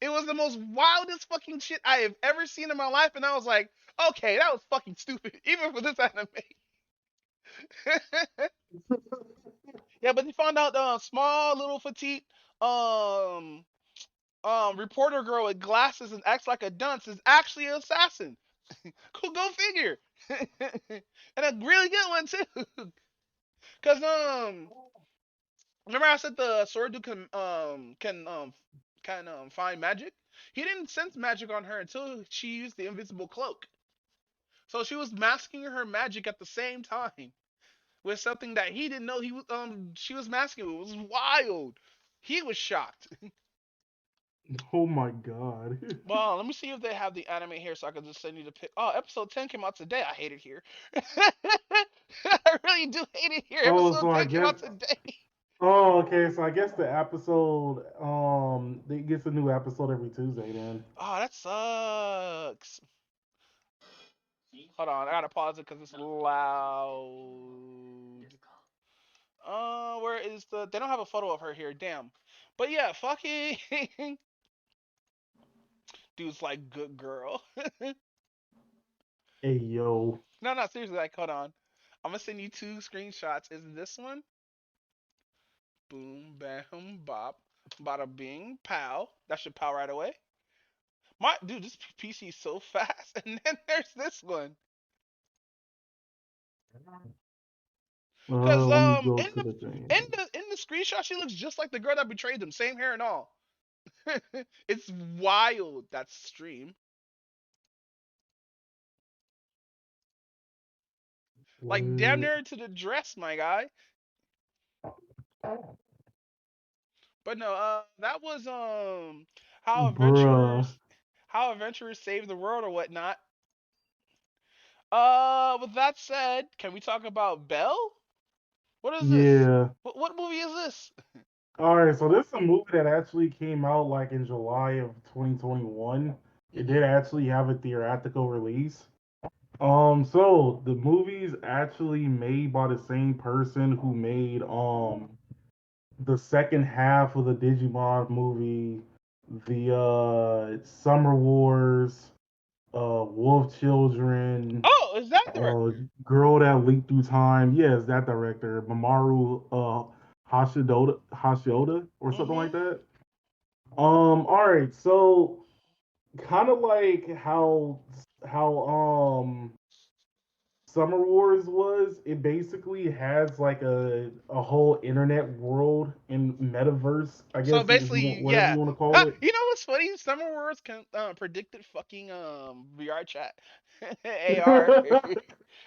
It was the most wildest fucking shit I have ever seen in my life, and I was like, okay, that was fucking stupid, even for this anime. Yeah, but they found out small little petite um reporter girl with glasses and acts like a dunce is actually an assassin. Cool, go figure. And a really good one too. Cause remember I said the sword dude can find magic. He didn't sense magic on her until she used the invisible cloak. So she was masking her magic at the same time with something that he didn't know he was she was masking with. It was wild. He was shocked. Oh my god. Well, let me see if they have the anime here so I can just send you the pic. Oh, episode 10 came out today. I hate it here. I really do hate it here. Oh, Episode so I 10 came guess. out today. Oh, okay. So I guess the episode, they gets a new episode every Tuesday. Then. Oh, that sucks. Hold on, I gotta pause it because it's loud. Where is the? They don't have a photo of her here. Damn. But yeah, fucking dude's like good girl. Hey yo, No, no, seriously. Like, hold on. I'm gonna send you two screenshots. Is this one? Boom, bam, bop, bada bing, pow. That should pow right away. My dude, this PC is so fast. And then there's this one. Cause let me go in to the the thing. in the screenshot, she looks just like the girl that betrayed them. Same hair and all. It's wild. That stream. Like damn Where, near to the dress, my guy. But no, that was how bruh? adventurers save the world or whatnot. With that said, can we talk about Belle? What is this? Yeah. What movie is this? All right, so this is a movie that actually came out like in July of 2021. It Hmm. did actually have a theatrical release. So the movie's actually made by the same person who made the second half of the Digimon movie, the Summer Wars, Wolf Children, Oh, is that uh, director? Girl That Leaped Through Time. Yes, that director, Mamoru Hashioda or something like Hmm. that. All right, so kind of like how Summer Wars was, it basically has like a whole internet world and metaverse, I So guess if you want basically, whatever yeah. you want to call it. You know what's funny? Summer Wars predicted fucking VR chat, AR,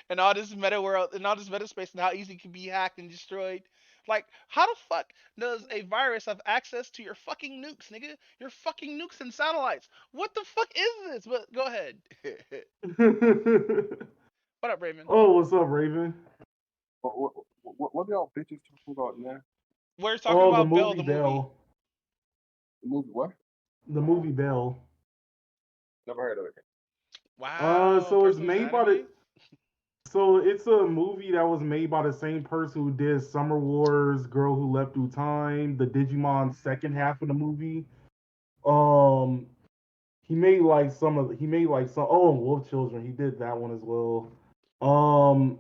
and all this meta world and all this meta space and how easy it can be hacked and destroyed. Like, how the fuck does a virus have access to your fucking nukes, nigga? Your fucking nukes and satellites. What the fuck is this? But go ahead. What up, Raven? Oh, what's up, Raven? What are y'all bitches talking about now? We're talking Oh, the about Belle movie the movie. Bell. The movie what? The movie Bell. Never heard of it. Wow, So it's person who's made by the anime. so it's a movie that was made by the same person who did Summer Wars, Girl Who Left Through Time, the Digimon second half of the movie. Um, he made like some oh Wolf Children. He did that one as well. Um,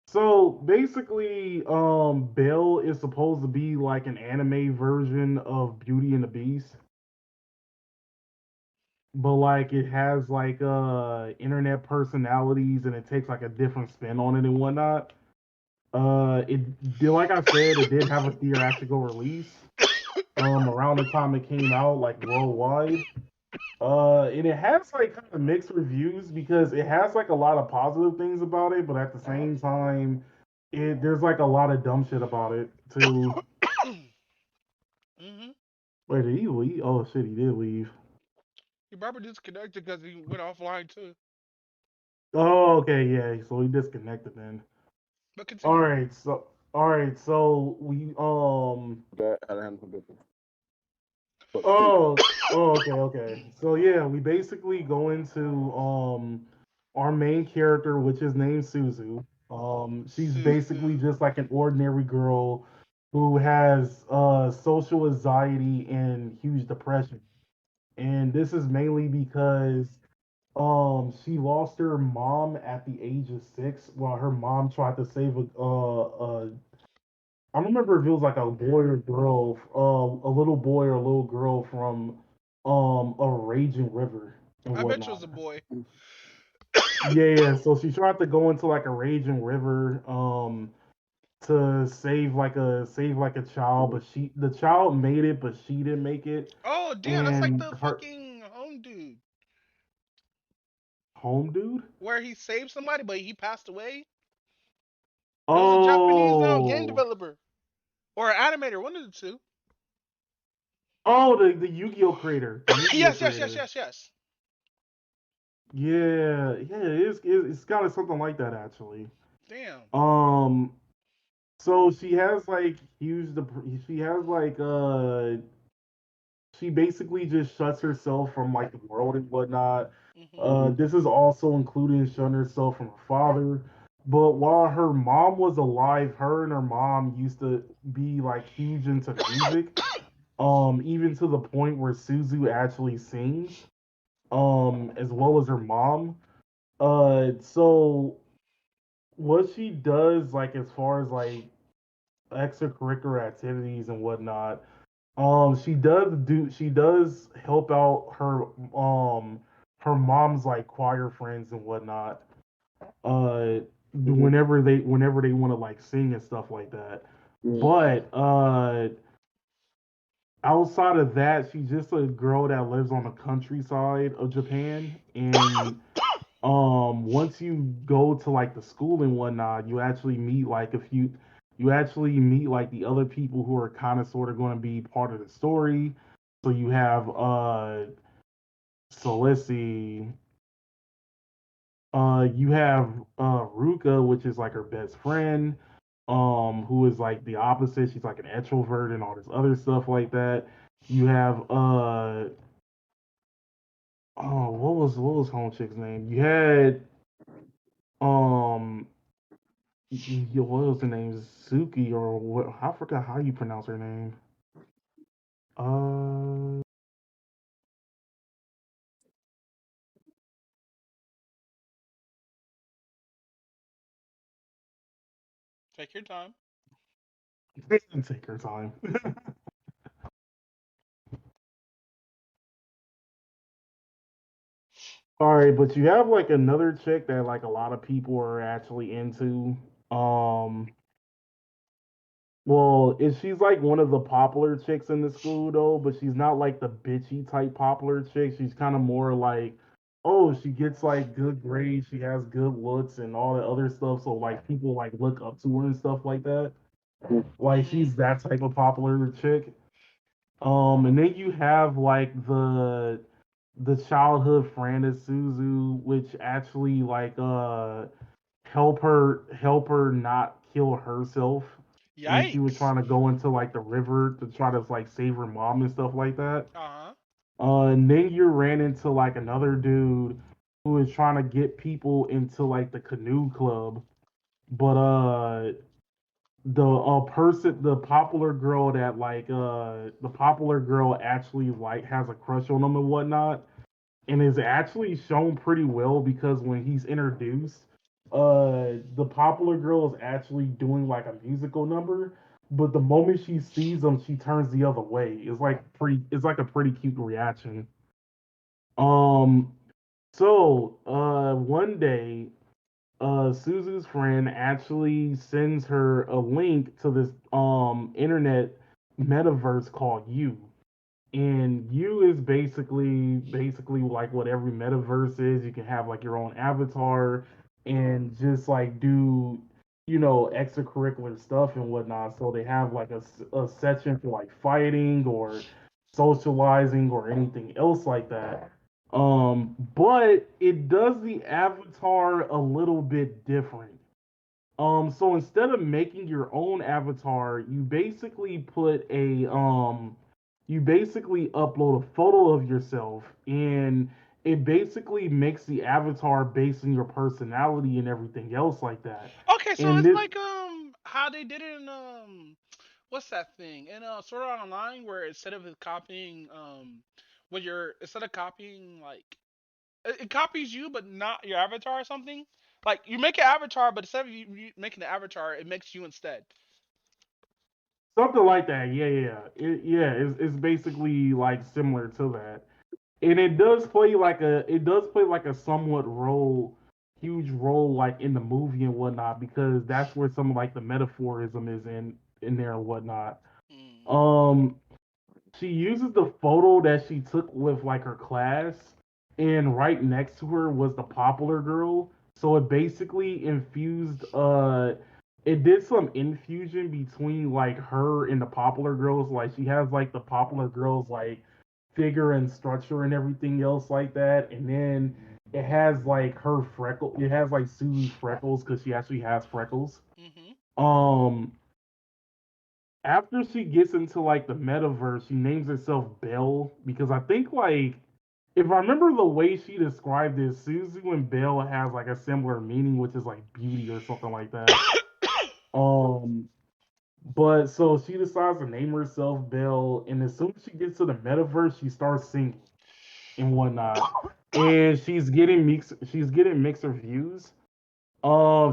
so basically, Belle is supposed to be like an anime version of Beauty and the Beast, but like it has like internet personalities and it takes like a different spin on it and whatnot. It did, like I said, it did have a theatrical release around the time it came out, like worldwide. And it has like kind of mixed reviews because it has like a lot of positive things about it, but at the same time, there's like a lot of dumb shit about it too. Hmm. Wait, did he leave? Oh shit, he did leave. He probably disconnected because he went offline too. Oh, okay, yeah. So he disconnected then. But All continue. right, so we That had a handle business. But continue. oh okay. So yeah, we basically go into our main character, which is named Suzu. She's basically Susu. just like an ordinary girl who has social anxiety and huge depression. And this is mainly because she lost her mom at the age of 6 while her mom tried to save I don't remember if it was like a boy or girl, a little boy or a little girl from a raging river and I bet you was whatnot. a boy. Yeah, so she tried to go into like a raging river to save like a child, but the child made it, but she didn't make it. Oh damn, that's like And the her fucking home dude home dude. where he saved somebody but he passed away. It was a Japanese game Oh, developer or an animator, one of the two. the Yu-Gi-Oh creator, the Yu-Gi-Oh Yes, yes, yes, creator. yes, yes. Yeah, it's kind of something like that actually. Damn. Um, so she has like she has like she basically just shuts herself from like the world and whatnot. Mhm. This is also including shutting herself from her father. But while her mom was alive, her and her mom used to be like huge into music. Even to the point where Suzu actually sings, as well as her mom. So what she does, like as far as like extracurricular activities and whatnot, she does help out her mom's like choir friends and whatnot. Uh, Mhm. whenever they want to like sing and stuff like that. Mhm. But outside of that, she's just a girl that lives on the countryside of Japan. And once you go to like the school and whatnot, you actually meet like the other people who are kind of sort of going to be part of the story. So you have so let's see, you have Ruka, which is like her best friend, who is like the opposite. She's like an extrovert and all this other stuff like that. You have oh, what was Home Chick's name? You had um what was the name? Suki or what? I forgot how you pronounce her name. Uh, Take your time. take her time. All right, but you have like another chick that like a lot of people are actually into. Um, well, is she's like one of the popular chicks in the school though, but she's not like the bitchy type popular chick. She's kind of more like, oh, she gets like good grades, she has good looks and all the other stuff. So like people like look up to her and stuff like that. Like Mhm. she's that type of popular chick. And then you have like the childhood friend of Suzu, which actually like help her not kill herself when she was Yikes. trying to go into like the river to try to like save her mom and stuff like that. Uh huh. And then you ran into like another dude who is trying to get people into like the canoe club, but the popular girl that like the popular girl actually like has a crush on him and whatnot, and is actually shown pretty well because when he's introduced, the popular girl is actually doing like a musical number, but the moment she sees him, she turns the other way. It's like a pretty cute reaction. Um, one day, Suzu's friend actually sends her a link to this internet metaverse called You, and you is basically like what every metaverse is. You can have like your own avatar and just like do extracurricular stuff and whatnot. So they have like a section for like fighting or socializing or anything else like that. But it does the avatar a little bit different. So instead of making your own avatar, you basically upload a photo of yourself, and it basically makes the avatar based on your personality and everything else like that. Okay, so And it's this like how they did it in what's that thing in Sword Art Online where instead of it copying when you're instead of copying like it copies you but not your avatar or something. Like you make an avatar, but instead of you making the avatar, it makes you instead. something like that, yeah, it's basically like similar to that. And it does play like a somewhat huge role like in the movie and whatnot, because that's where some of like the metaphorism is in there and whatnot. Mm. um she uses the photo that she took with like her class, and right next to her was the popular girl. So it basically it did some infusion between like her and the popular girls. Like she has like the popular girls like figure and structure and everything else like that, and then it has like Sue's freckles because she actually has freckles. Mhm. um After she gets into like the metaverse, she names herself Belle because I think like if I remember the way she described it, Suzu and Belle has like a similar meaning, which is like beauty or something like that. Um, but so she decides to name herself Belle, and as soon as she gets to the metaverse, she starts singing and whatnot. And she's getting mixed reviews.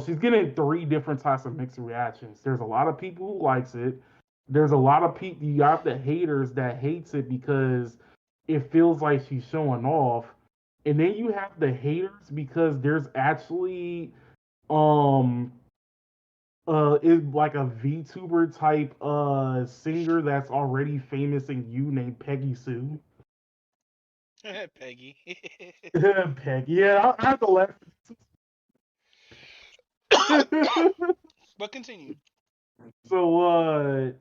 She's getting three different types of mixed reactions. There's a lot of people who likes it. There's a lot of people. You got the haters that hates it because it feels like she's showing off, and then you have the haters because there's actually um is like a VTuber type singer that's already famous in you named Peggy Sue. Peggy. Peggy, yeah, I have to laugh. But continue. So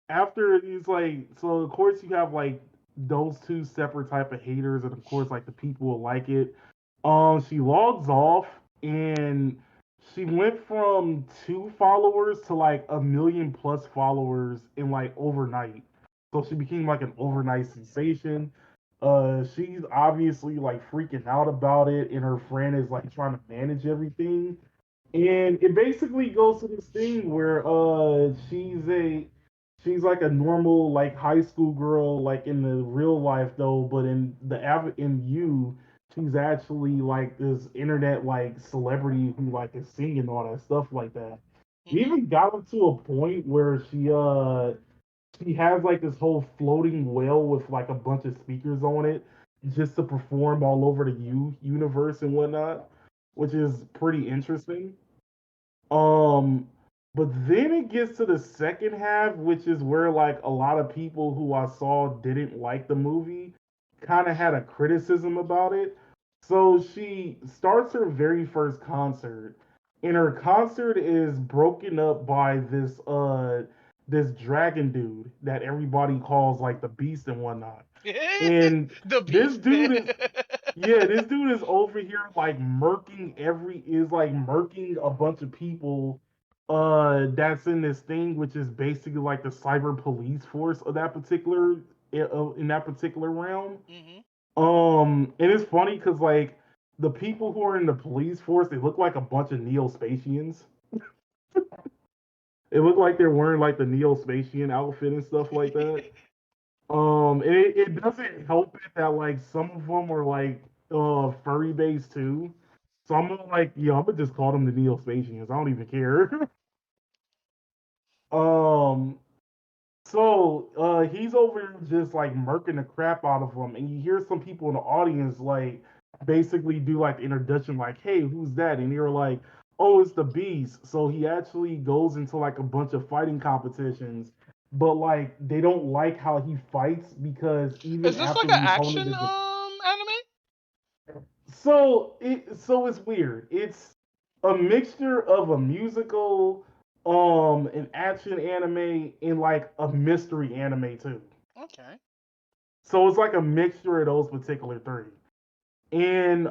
after he's like, so of course you have like those two separate type of haters, and of course like the people will like it. She logs off, and she went from 2 followers to like 1 million plus followers in like overnight. So she became like an overnight sensation. She's obviously like freaking out about it, and her friend is like trying to manage everything. And it basically goes to this thing where she's like a normal like high school girl like in the real life though, but in you she's actually like this internet like celebrity who like is singing all that stuff like that. It Mhm. even got up to a point where she has like this whole floating well with like a bunch of speakers on it just to perform all over the universe and whatnot, which is pretty interesting. Um, but then it gets to the second half, which is where like a lot of people who I saw didn't like the movie kind of had a criticism about it. So she starts her very first concert, and her concert is broken up by this dragon dude that everybody calls like the beast and whatnot. And The this beast. dude is yeah, this dude is over here like murking a bunch of people that's in this thing which is basically like the cyber police force of that particular in that particular realm. Mhm. And it's funny cuz like the people who are in the police force, they look like a bunch of Neo-Spatians. It look like they're wearing like the Neo-Spatian outfit and stuff like that. And it doesn't help it that like some of them are like furry based too. So I'm gonna like, yeah, I'm gonna just call them the Neo-Spatians. I don't even care. um, so he's over here just like murking the crap out of them, and you hear some people in the audience like basically do like the introduction, like, "Hey, who's that?" And you're like, "Oh, it's the Beast." So he actually goes into like a bunch of fighting competitions, but like they don't like how he fights because even Is this like after an the opponent action is anime? so it's weird. It's a mixture of a musical, an action anime, and like a mystery anime too. Okay. So it's like a mixture of those particular three. And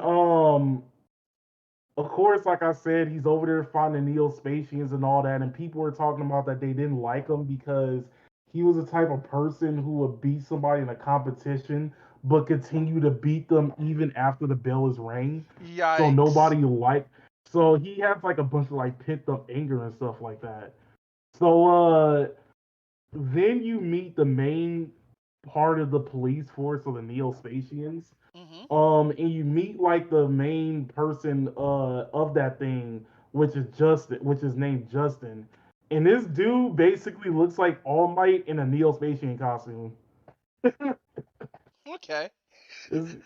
of course, like I said, he's over there finding Neo-Spatians and all that, and people were talking about that they didn't like him because he was the type of person who would beat somebody in a competition, but continue to beat them even after the bell is rang. So Yikes. nobody liked. So he has like a bunch of like pent up anger and stuff like that. So then you meet the main part of the police force of the Neo-Spatians, Mhm. and you meet like the main person of that thing, which is Justin, which is named Justin. And this dude basically looks like All Might in a Neo-Spacian costume. Okay. It's-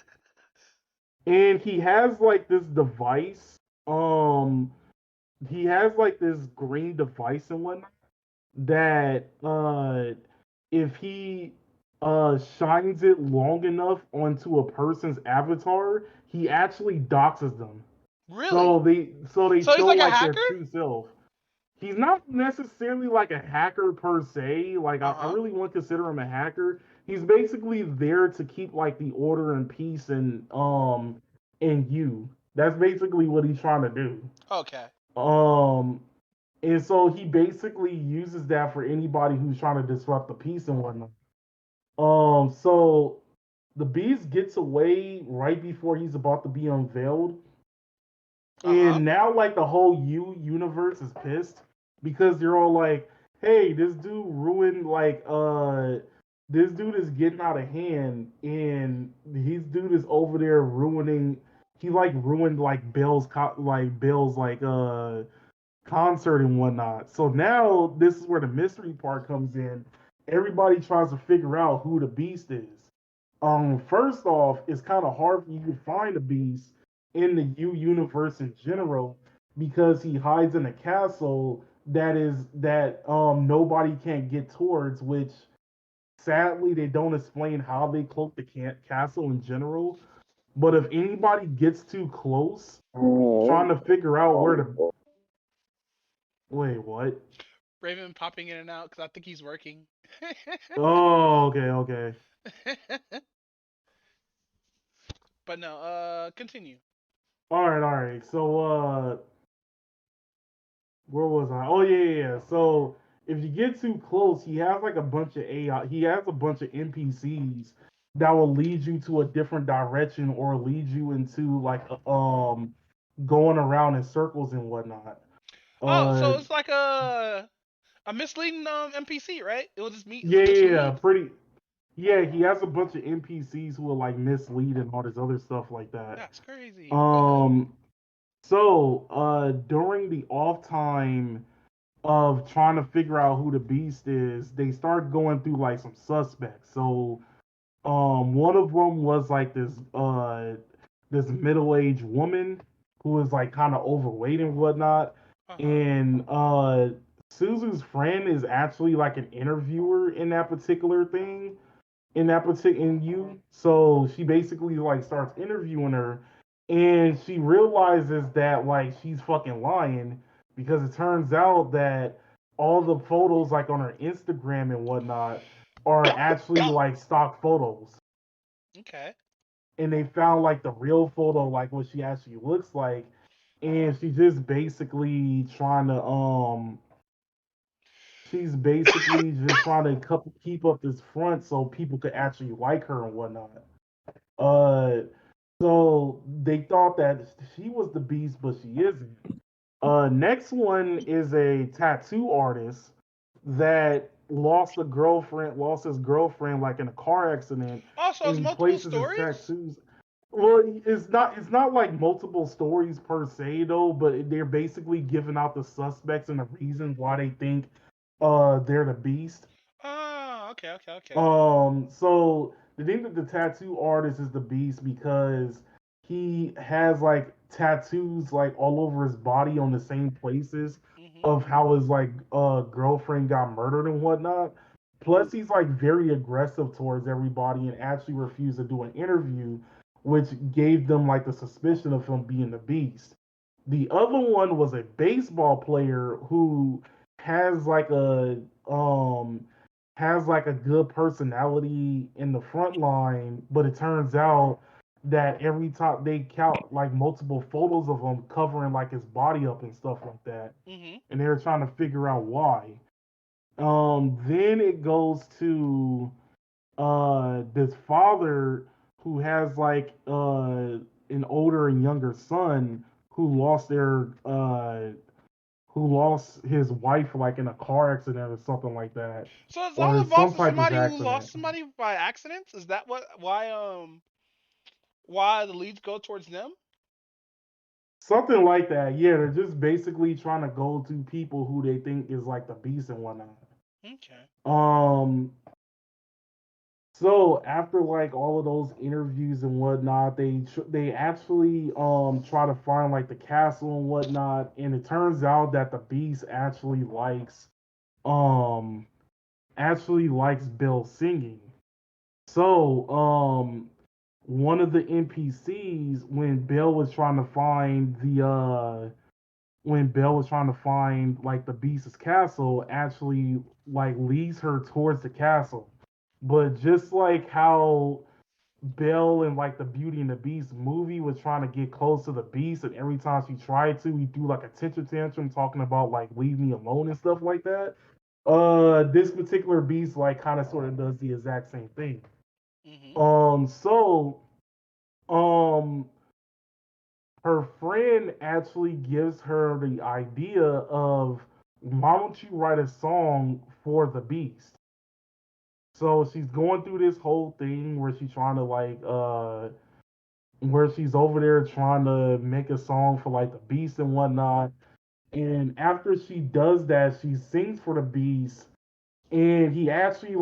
and he has like this device. Um, he has like this green device and whatnot that if he shines it long enough onto a person's avatar, he actually doxes them. Really? So they So he's show like a like their hacker? true self. He's not necessarily like a hacker per se. Like Uh I huh. really wouldn't consider him a hacker. He's basically there to keep like the order and peace and in you. That's basically what he's trying to do. Okay. Um and so he basically uses that for anybody who's trying to disrupt the peace and whatnot. So The Beast gets away right before he's about to be unveiled, Uh huh. and now like the whole universe is pissed because they're all like, "Hey, this dude ruined this dude is getting out of hand, and his dude is over there ruining. He like ruined like Bill's concert and whatnot. So now this is where the mystery part comes in. Everybody tries to figure out who the Beast is. First off, it's kind of hard for you to find a Beast in the U universe in general because he hides in a castle that nobody can get towards. Which sadly they don't explain how they cloak the castle in general. But if anybody gets too close, trying to figure out where to wait, what? Raven popping in and out because I think he's working. Oh, okay, okay. But no, continue. All right. So, where was I? Oh, yeah, yeah, yeah. So, if you get too close, he has like a bunch of AI. He has a bunch of NPCs that will lead you to a different direction or lead you into going around in circles and whatnot. Oh, Uh, so it's like a misleading NPC, right? It will just meet yeah, yeah, yeah. mislead. Pretty. Yeah, he has a bunch of NPCs who will like mislead and all this other stuff like that. That's crazy. But go ahead. Um, during the off time of trying to figure out who the beast is, they start going through like some suspects. So, one of them was like this middle-aged woman who was like kind of overweight and whatnot, Uh huh. and Suzu's friend is actually like an interviewer in that particular thing in you. So she basically like starts interviewing her, and she realizes that like she's fucking lying because it turns out that all the photos like on her Instagram and whatnot are actually like stock photos, Okay. and they found like the real photo like what she actually looks like, and she's just basically trying to she's basically just trying to keep up this front so people could actually like her and whatnot. Uh, so they thought that she was the beast, but she isn't. Next one is a tattoo artist that lost his girlfriend like in a car accident, Also, and it's he multiple places his stories. tattoos. Well, it's not like multiple stories per se though, but they're basically giving out the suspects and the reasons why they think they're the beast. Oh, okay, okay, okay. So the thing that the tattoo artist is the beast because he has like tattoos like all over his body on the same places Mhm. of how his like girlfriend got murdered and whatnot. Plus, he's like very aggressive towards everybody and actually refused to do an interview, which gave them like the suspicion of him being the beast. The other one was a baseball player who has like a um has like a good personality in the front line, but it turns out that every time they count like multiple photos of him covering like his body up and stuff like that, Mhm. and they're trying to figure out why. Then it goes to this father who has like an older and younger son who lost his wife like in a car accident or something like that, So it's all or some involved in type of somebody who accident. lost somebody by accident. Is that why the leads go towards them? Something like that. Yeah, they're just basically trying to go to people who they think is like the beast and whatnot. Okay. Um, so after like all of those interviews and whatnot, they actually try to find like the castle and whatnot, and it turns out that the beast um actually likes Bill singing. So one of the NPCs when Belle was trying to find like the beast's castle actually like leads her towards the castle. But just like how Belle in like the Beauty and the Beast movie was trying to get close to the beast, and every time she tried to, he threw like a tantrum talking about like leave me alone and stuff like that. This particular beast like kind of sort of does the exact same thing. Mhm. So um her friend actually gives her the idea of why don't you write a song for the beast? So she's going through this whole thing where she's trying to where she's over there trying to make a song for like the beast and whatnot. And after she does that, she sings for the beast, and he actually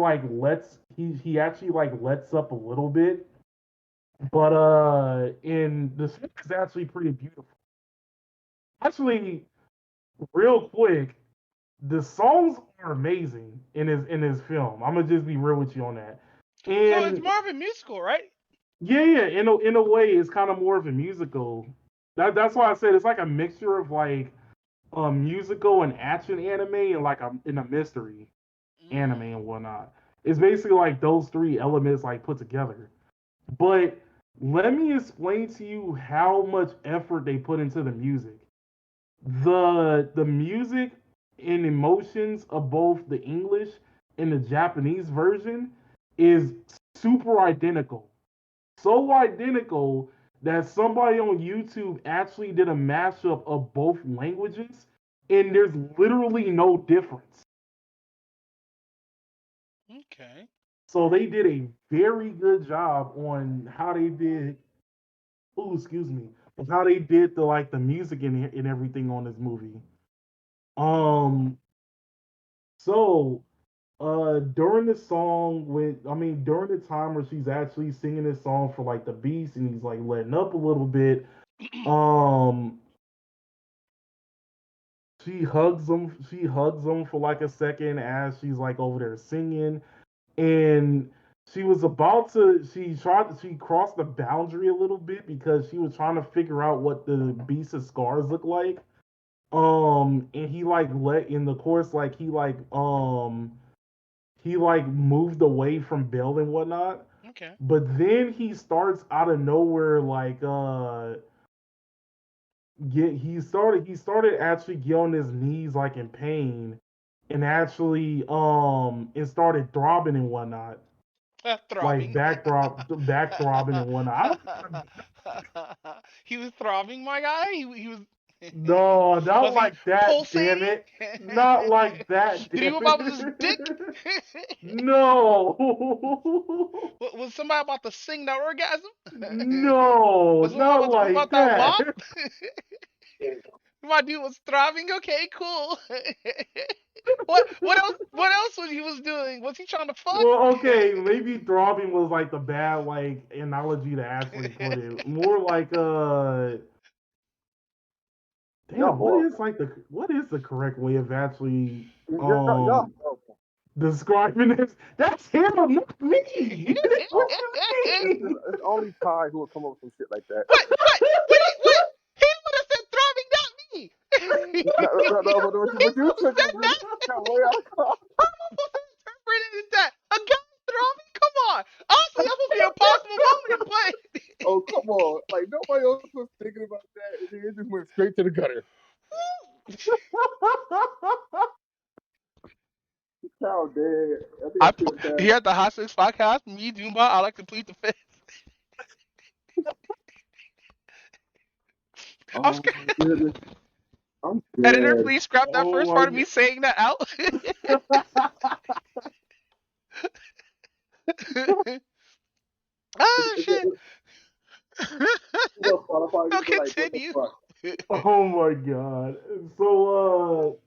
he actually like lets up a little bit. But in the song is actually pretty beautiful. Actually, real quick, the songs are amazing in his film. I'm gonna just be real with you on that. So it's And more of a musical, right? yeah, in a way, it's kind of more of a musical. That's why I said it's like a mixture of like a musical and action anime and like in a mystery anime Mm. and whatnot. It's basically like those three elements like put together. But let me explain to you how much effort they put into the music. The music and emotions of both the English and the Japanese version is super identical. So identical that somebody on YouTube actually did a mashup of both languages, and there's literally no difference. Okay. So they did a very good job on how they did. Oh, excuse me, of how they did the music and everything on this movie. Mm. Um, so during the song during the time where she's actually singing this song for like the beast and he's like letting up a little bit, um she hugs him for like a second as she's like over there singing, and she was about to she crossed the boundary a little bit because she was trying to figure out what the beast's scars look like. And he like let in the course like he like moved away from Bill and whatnot. Okay. But then he starts out of nowhere he started actually getting on his knees like in pain, and actually it started throbbing and whatnot. Like Throbbing. back throbbing and whatnot. I don't He was throbbing, my guy. He was. No, not Was he like that, damn pulsating? it. Not like that, Did he damn move out with his dick? it. No. Was somebody about to sing that orgasm? No, Was someone not about to whip like out that that. wop? My dude was throbbing. Okay, cool. What else? What else was he was doing? Was he trying to fuck? Well, okay, maybe throbbing was like the bad like analogy to actually put it. More like Y'all damn, horrible. what is the correct way of actually Y'all um horrible. describing this? That's him, not me. What Oh, you mean? it's only Ty who will come up with some shit like that. What? What? What? He would have said throbbing, not me. No, but you took Said it that? way out of context. How am I supposed to interpret it as that? A guy throbbing? Come on. Honestly, that's supposed to be a possible moment in play. Oh, come on. Like, nobody else was thinking about that, and then it just went straight to the gutter. Child dead. I think I killed Child. Here at the Hotsticks Podcast, me, Jumba, I like to plead the fifth. I'm Oh, scared. my goodness. I'm Editor, dead. please scrap that Oh first part of my me saying that out. Ah, shit. You know, Spotify, No, you be like, what the continue. fuck? oh my god. So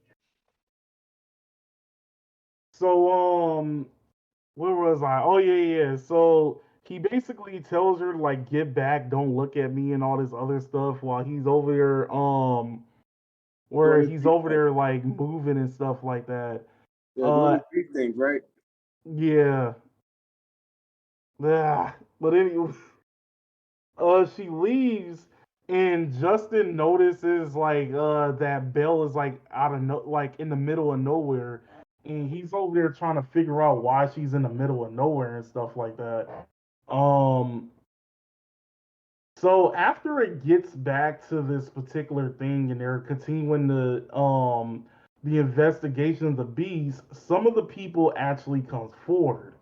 where was I? Oh yeah. So he basically tells her to like get back, don't look at me and all this other stuff while he's over there where Doing he's his over beat thing. there like moving and stuff like that. Yeah, doing Uh his beat things, right? yeah. Yeah. But anyway, she leaves and Justin notices that Belle is like out of like in the middle of nowhere, and he's over there trying to figure out why she's in the middle of nowhere and stuff like that. Um so after it gets back to this particular thing and they're continuing the investigation of the beast, some of the people actually comes forward.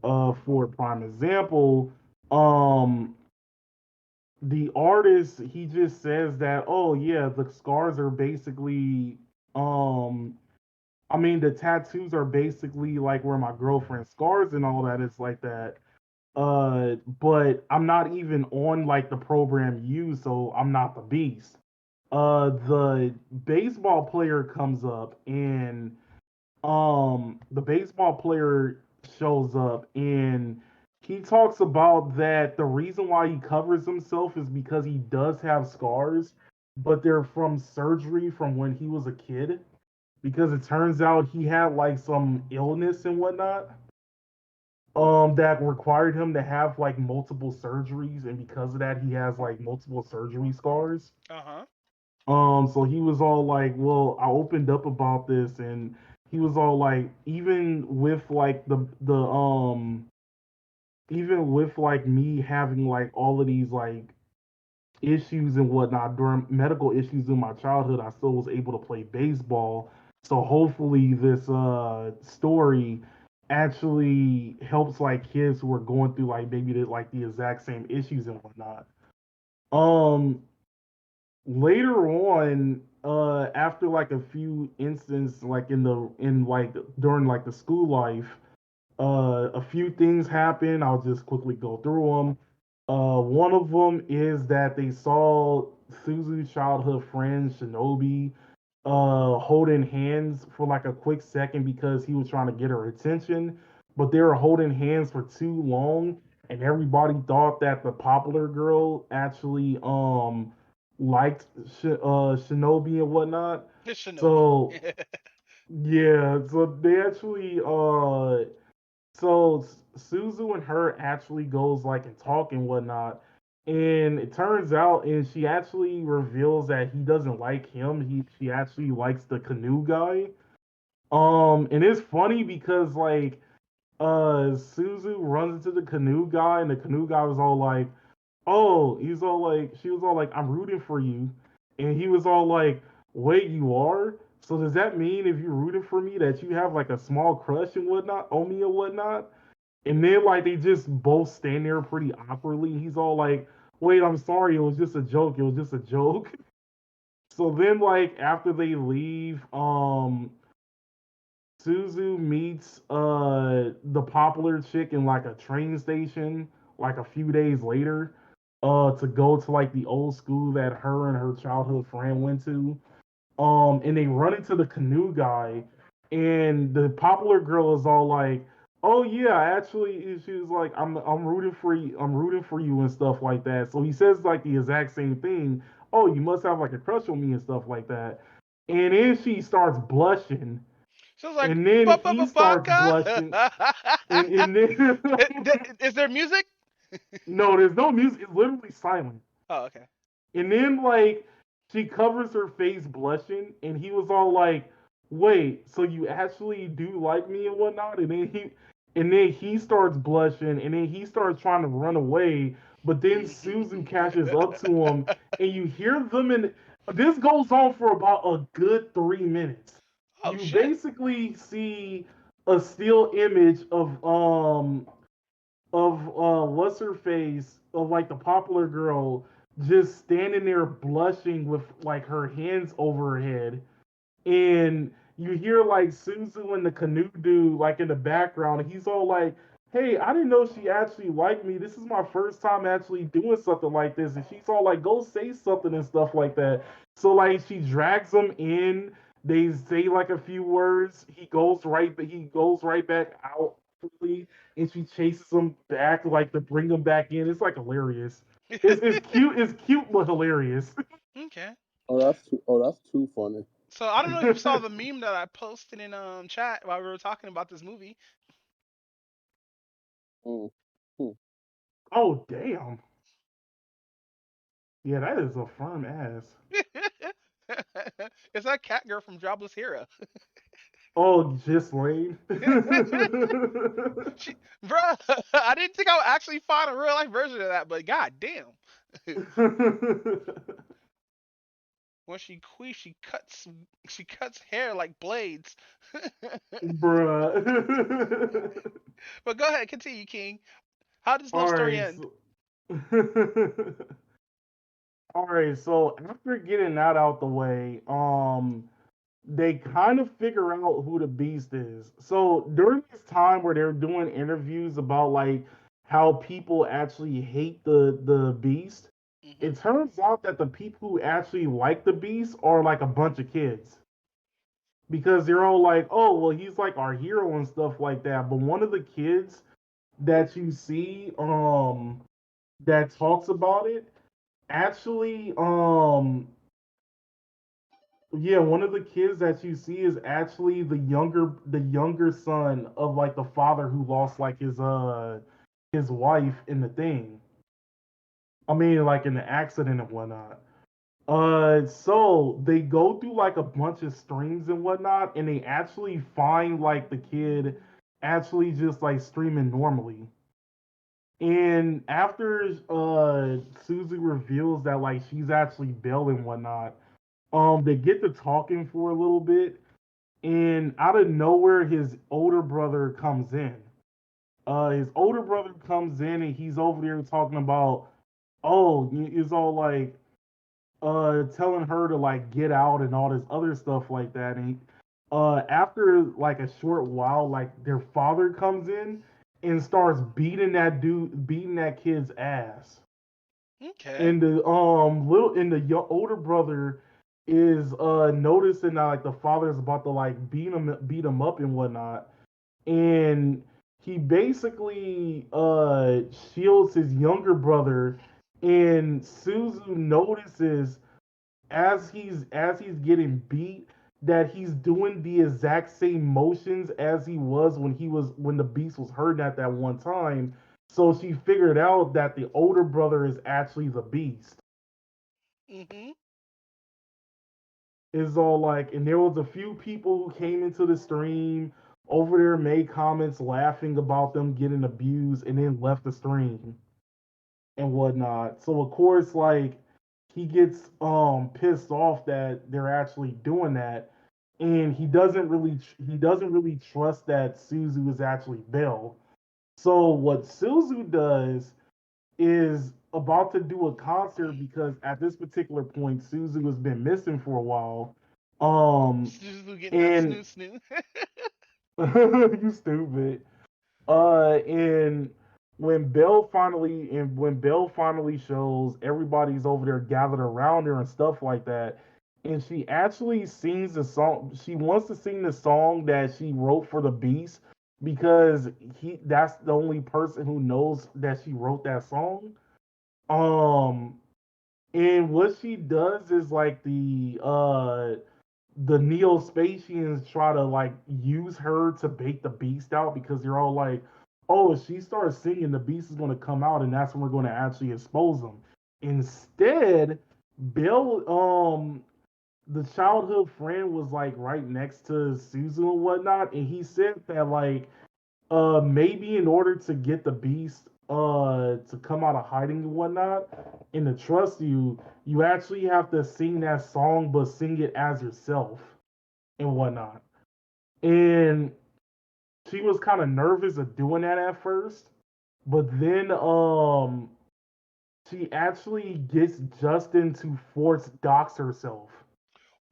For a prime example, um, the artist he just says that, oh yeah, the scars are basically um I mean the tattoos are basically like where my girlfriend's scars and all that is like that. But I'm not even on like the program used, so I'm not the beast. The baseball player comes up and the baseball player shows up and he talks about that the reason why he covers himself is because he does have scars, but they're from surgery from when he was a kid. Because it turns out he had like some illness and whatnot, that required him to have like multiple surgeries, and because of that, he has like multiple surgery scars. Uh huh. So he was all like, "Well, I opened up about this," and he was all like, "Even with like even with like me having like all of these like issues and whatnot during medical issues in my childhood, I still was able to play baseball. So hopefully this story actually helps like kids who are going through like maybe like the exact same issues and whatnot." Um Later on, after like a few instances like in like during like the school life, a few things happen. I'll just quickly go through them. One of them is that they saw Suzu's childhood friend Shinobi holding hands for like a quick second because he was trying to get her attention, but they were holding hands for too long, and everybody thought that the popular girl actually liked Shinobi and whatnot. It's Shinobi. So yeah, so they actually so Suzu and her actually goes like and talk and whatnot, and it turns out, and she actually reveals that he doesn't like him. She actually likes the canoe guy. And it's funny because like Suzu runs into the canoe guy, and the canoe guy was all like, "Oh," he's all like, she was all like, "I'm rooting for you," and he was all like, "Wait, you are? So does that mean if you're rooting for me that you have like a small crush and whatnot on me and whatnot?" And then like they just both stand there pretty awkwardly. He's all like, "Wait, I'm sorry, it was just a joke. It was just a joke." So then like after they leave, Suzu meets the popular chick in like a train station like a few days later, to go to like the old school that her and her childhood friend went to. And they run into the canoe guy, and the popular girl is all like, "Oh yeah, actually," she was like, I'm rooting for you, I'm rooting for you and stuff like that." So he says like the exact same thing. "Oh, you must have like a crush on me and stuff like that." And then she starts blushing, So it's like, and then ba ba he ba starts baka. blushing, and then Is there music? no, there's no music. It's literally silent. Oh, okay. And then like she covers her face blushing, and he was all like, "Wait, so you actually do like me and whatnot?" And then he starts blushing, and then he starts trying to run away. But then Suzu catches up to him, and you hear them, and this goes on for about a good 3 minutes. Oh You shit. basically see a still image of what's her face, of like the popular girl, just standing there blushing with like her hands over her head, and you hear like Suzu and the canoe dude like in the background, and he's all like, "Hey, I didn't know she actually liked me. This is my first time actually doing something like this." And she's all like, "Go say something," and stuff like that. So like she drags him in. They say like a few words. He goes right back out quickly, and she chases him back like to bring him back in. It's like hilarious. It's cute. It's cute but hilarious. Okay. Oh, that's too funny. So I don't know if you saw the meme that I posted in chat while we were talking about this movie. Mm. Hmm. Oh damn. Yeah, that is a firm ass. It's that cat girl from Jobless Hero. Oh, just Lane. She, bruh, I didn't think I would actually find a real life version of that, but god damn. when she queefs, she cuts hair like blades. Bruh. But go ahead, continue, King. How does love All story right. end? So... All right. So after getting that out the way, they kind of figure out who the beast is. So during this time where they're doing interviews about like how people actually hate the beast, Hmm. it turns out that the people who actually like the beast are like a bunch of kids because they're all like, "Oh, well, he's like our hero and stuff like that." But one of the kids that you see that talks about it actually yeah, one of the kids that you see is actually the younger son of like the father who lost like his wife in the thing. I mean like in the accident and whatnot. So they go through like a bunch of streams and whatnot, and they actually find like the kid actually just like streaming normally. And after Susie reveals that like she's actually Belle and whatnot, they get to talking for a little bit, and out of nowhere, his older brother comes in. His older brother comes in, and he's over there talking about, oh, it's all like, telling her to like get out and all this other stuff like that. And after like a short while, like their father comes in and starts beating that kid's ass. Okay. And the older brother is noticing that like the father's about to like beat him up and whatnot, and he basically shields his younger brother, and Suzu notices as he's getting beat that he's doing the exact same motions as he was when the beast was hurting at that one time. So she figured out that the older brother is actually the beast. Hmm. Is all like, and there was a few people who came into the stream over there, made comments laughing about them getting abused, and then left the stream and whatnot. So of course, like he gets pissed off that they're actually doing that, and he doesn't really trust that Suzu is actually Bill. So what Suzu does is about to do a concert because at this particular point Suzu has been missing for a while. Suzu getting that And snoo snoo. you stupid. And when Belle finally shows, everybody's over there gathered around her and stuff like that. And she actually sings the song. She wants to sing the song that she wrote for the Beast because that's the only person who knows that she wrote that song. Um, and what she does is like the Neo-Spatians try to like use her to bait the beast out because they're all like, oh, if she starts singing, the beast is going to come out, and that's when we're going to actually expose them. Instead, Bill, the childhood friend was like right next to Susan and whatnot, and he said that like maybe in order to get the beast to come out of hiding and whatnot and to trust you, you actually have to sing that song but sing it as yourself and whatnot. And she was kind of nervous of doing that at first, but then she actually gets Justin to force dox herself.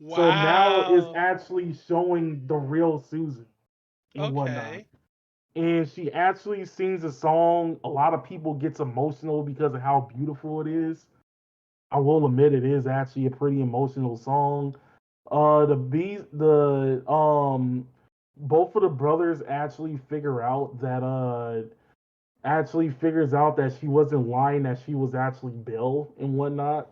So now it's Wow. actually showing the real Susan and whatnot. Okay. And she actually sings a song. A lot of people gets emotional because of how beautiful it is. I will admit it is actually a pretty emotional song. The both of the brothers actually figures out that she wasn't lying, that she was actually Bill and whatnot.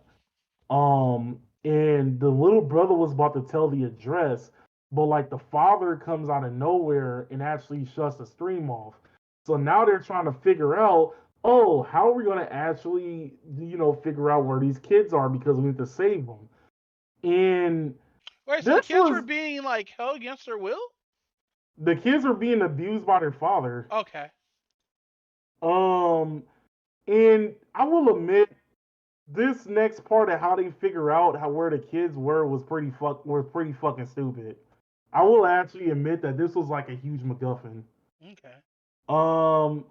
And the little brother was about to tell the address, but like the father comes out of nowhere and actually shuts the stream off. So now they're trying to figure out, oh, how are we going to actually, figure out where these kids are because we need to save them. And Wait, so this kids were was being like held against their will? the kids are being abused by their father. Okay. Um, and I will admit this next part of how they figure out how where the kids were was pretty fucking stupid. I will actually admit that this was like a huge MacGuffin. Okay. Um,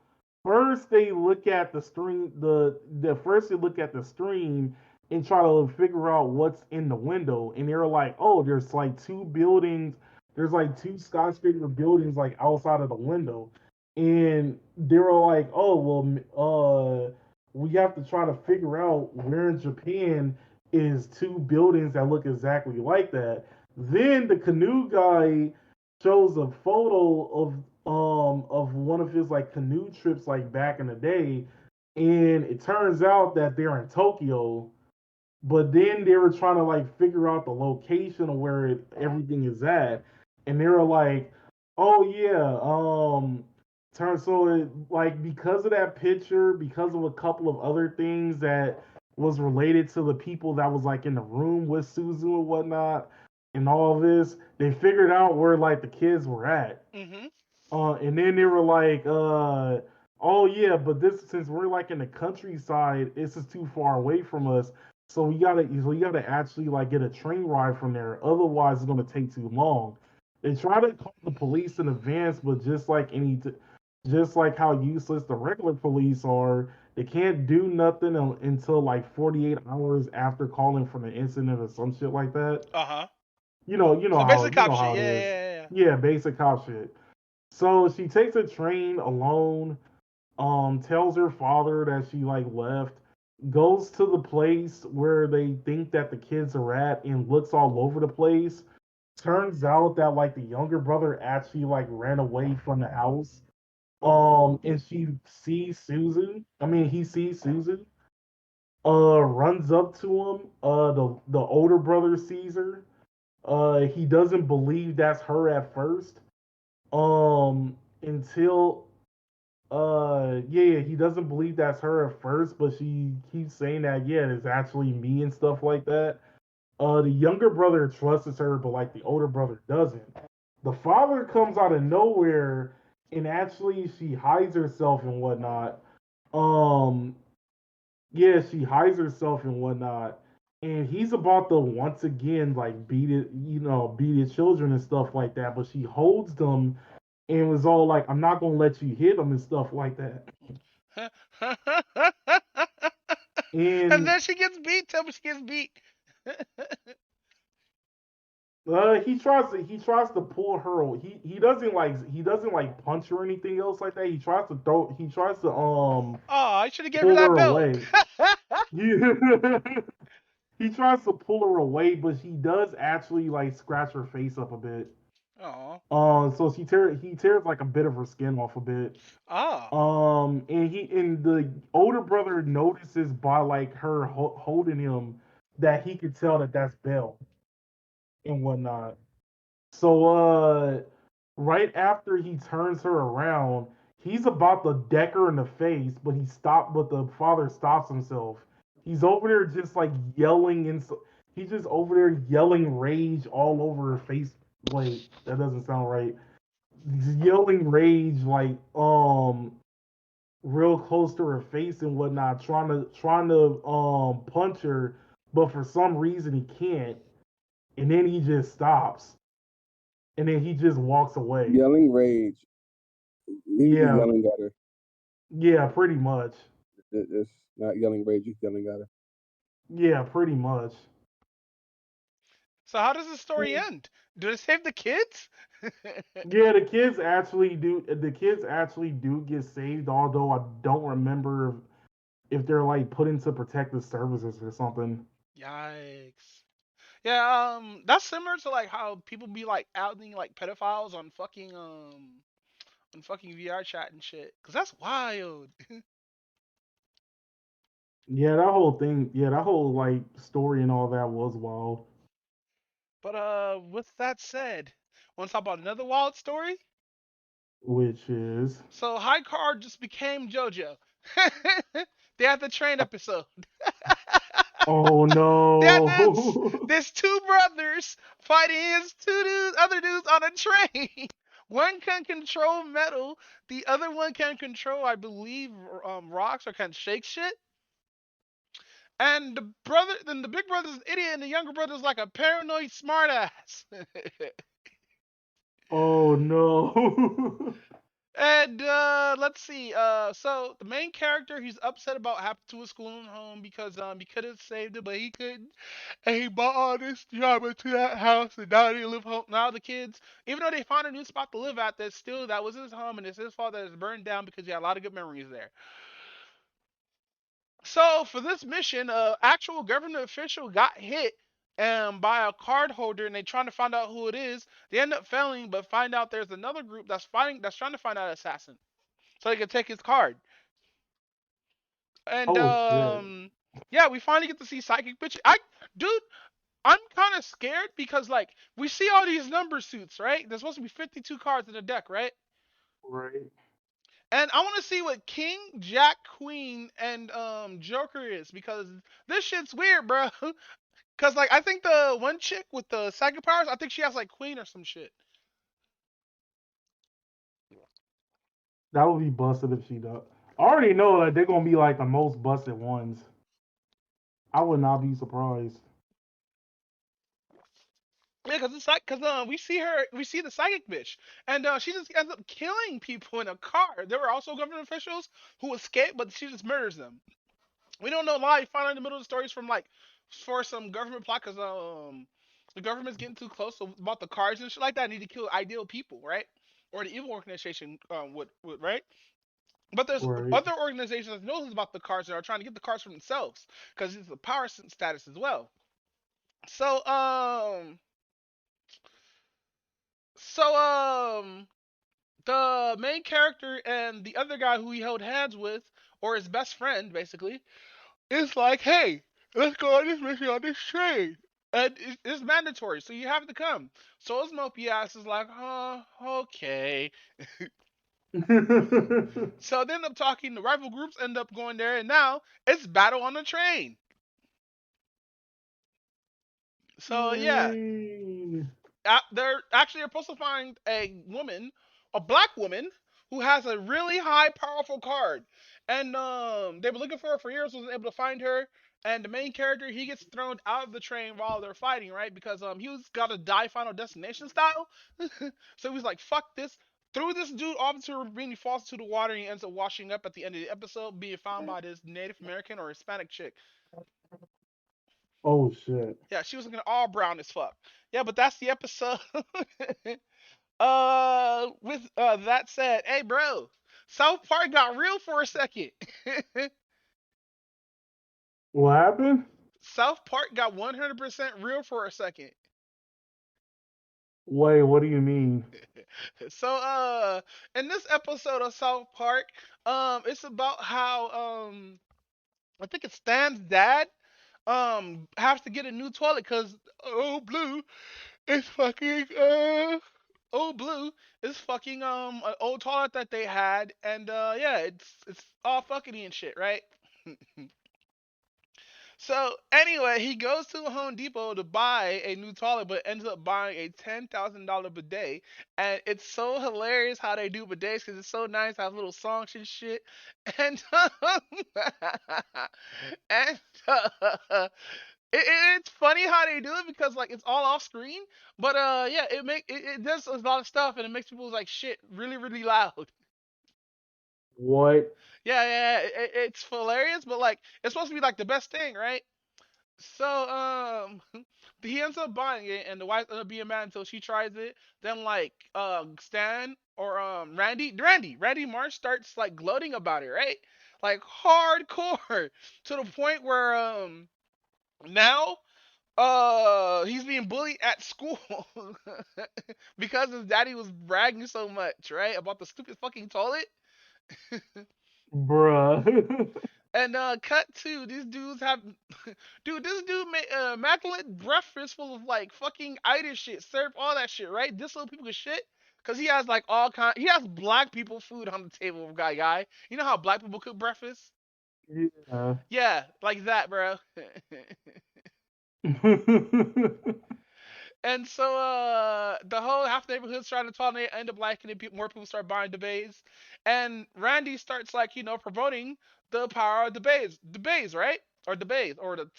first they look at the stream. The first they look at the stream and try to figure out what's in the window, and they're like, "Oh, there's like two buildings. There's like two skyscraper buildings like outside of the window," and they were like, "Oh, well, we have to try to figure out where in Japan is two buildings that look exactly like that." Then the canoe guy shows a photo of one of his like canoe trips like back in the day, and it turns out that they're in Tokyo, but then they were trying to like figure out the location of where everything is at, and they were like, "Oh yeah, turn so it, like because of that picture, because of a couple of other things that was related to the people that was like in the room with Suzu and whatnot, and all this, they figured out where like the kids were at." Mhm. And then they were like, oh yeah, but this since we're like in the countryside, this is too far away from us. So we gotta actually like get a train ride from there. Otherwise, it's gonna take too long. They try to call the police in advance, but just like how useless the regular police are, they can't do nothing until like 48 hours after calling from an incident or some shit like that. Uh huh. You know So how basically, you cop know shit. how it Yeah, is. yeah, yeah, Yeah, basic cop shit. So she takes a train alone, tells her father that she like left, goes to the place where they think that the kids are at and looks all over the place. Turns out that like the younger brother actually like ran away from the house. And she sees Susan. I mean, he sees Susan. Runs up to him. The older brother sees her. He doesn't believe that's her at first. Until yeah, he doesn't believe that's her at first, but she keeps saying that yeah, it's actually me and stuff like that. The younger brother trusts her, but like the older brother doesn't. The father comes out of nowhere and actually she hides herself and whatnot. Um, yeah, she hides herself and whatnot. And he's about to once again like beat his children and stuff like that. But she holds them and was all like, "I'm not gonna let you hit them" and stuff like that. yeah. And And then she gets beat. Tell me she gets beat. he tries to pull her. He doesn't like punch her or anything else like that. He tries to Oh, I should have gave her pull that her belt. away. He, he tries to pull her away, but she does actually like scratch her face up a bit. Oh. So he tears like a bit of her skin off a bit. Oh. And the older brother notices by like her holding him that he could tell that that's Belle and whatnot. So right after he turns her around, he's about to deck her in the face, but the father stops himself. He's over there just like yelling and he's just over there yelling rage all over her face. Wait, that doesn't sound right. He's yelling rage like real close to her face and whatnot, trying to punch her, but for some reason he can't, and then he just stops, and then he just walks away. Yelling rage. He was just Yeah, yelling at her. yeah, pretty much. It's not yelling rage. He's yelling at her. Yeah, pretty much. So how does the story end? Do they save the kids? Yeah, the kids actually do get saved, although I don't remember if they're like put into protective services or something. Yikes. Yeah, that's similar to like how people be like outing like pedophiles on fucking VR chat and shit. Cause that's wild. Yeah, that whole like story and all that was wild. But with that said, wanna talk about another wild story? Which is, So High Card just became JoJo. They had the train episode. oh They had this no. there's two brothers fighting against other dudes on a train. One can control metal, the other one can control, I believe, rocks or can shake shit. And then the big brother's an idiot, and the younger brother's like a paranoid smartass. Oh no. And let's see. So the main character, he's upset about happened to his school and home because he could have saved it, but he couldn't. And he bought all this drama to that house, and now they live home. Now the kids, even though they found a new spot to live at, that was his home, and it's his fault that it's burned down because he had a lot of good memories there. So for this mission, actual government official got hit by a card holder, and they trying to find out who it is. They end up failing, but find out there's another group that's trying to find out assassin, so they can take his card. And Oh shit. yeah, we finally get to see psychic bitch. Dude, I'm kind of scared because like we see all these number suits, right? There's supposed to be 52 cards in the deck, right? Right. And I want to see what King, Jack, Queen, and Joker is because this shit's weird, bro. Cause like I think the one chick with the psychic powers, I think she has like Queen or some shit. That would be busted if she does. I already know that they're gonna be like the most busted ones. I would not be surprised. Yeah, cause it's like, we see the psychic bitch, and she just ends up killing people in a car. There were also government officials who escaped, but she just murders them. We don't know why. You find out in the middle of the stories from like for some government plot, cause the government's getting too close about the cars and shit like that. Need to kill ideal people, right? Or the evil organization would right. But there's Right. other organizations that knows about the cars that are trying to get the cars for themselves, cause it's a power status as well. So so the main character and the other guy who he held hands with, or his best friend, basically, is like, hey, let's go on this mission on this train. And it's mandatory, so you have to come. So his mopey ass is like, huh, okay. So they end up talking, the rival groups end up going there, and now it's battle on the train. So yeah, Man. they're actually supposed to find a woman, a black woman, who has a really high, powerful card, and they were looking for her for years, wasn't able to find her. And the main character, he gets thrown out of the train while they're fighting, right? Because he was got to die Final Destination style. So he was like, "Fuck this." Threw this dude off into a ravine, he falls into the water, and he ends up washing up at the end of the episode, being found by this Native American or Hispanic chick. Oh shit. Yeah, she was looking all brown as fuck. Yeah, but that's the episode. With that said, hey bro, South Park got real for a second. What happened? South Park got 100% real for a second. Wait, what do you mean? So in this episode of South Park, it's about how I think it's Stan's dad has to get a new toilet because oh blue is fucking old blue is fucking an old toilet that they had, and yeah, it's all fuckity and shit, right? So anyway, he goes to Home Depot to buy a new toilet, but ends up buying a $10,000 bidet, and it's so hilarious how they do bidets because it's so nice. Have little songs and shit, and and it's funny how they do it because like it's all off screen, but yeah, it does a lot of stuff and it makes people like shit really loud. What? Yeah, it's hilarious, but like it's supposed to be like the best thing, right? So he ends up buying it, and the wife ends up being mad until she tries it. Then like Stan or Randy Marsh starts like gloating about it, right? Like hardcore to the point where now he's being bullied at school because his daddy was bragging so much, right, about the stupid fucking toilet. Bruh. And cut to these dudes have, dude. This dude made immaculate breakfast full of like fucking Irish shit, serve all that shit, right? This little people can shit, cause he has like all kind. He has black people food on the table, guy. You know how black people cook breakfast? Yeah. Yeah, like that, bro. And so the whole half neighborhood's trying to tell they end up liking it. More people start buying the bays, and Randy starts like promoting the power of the bays, right? or debate or the.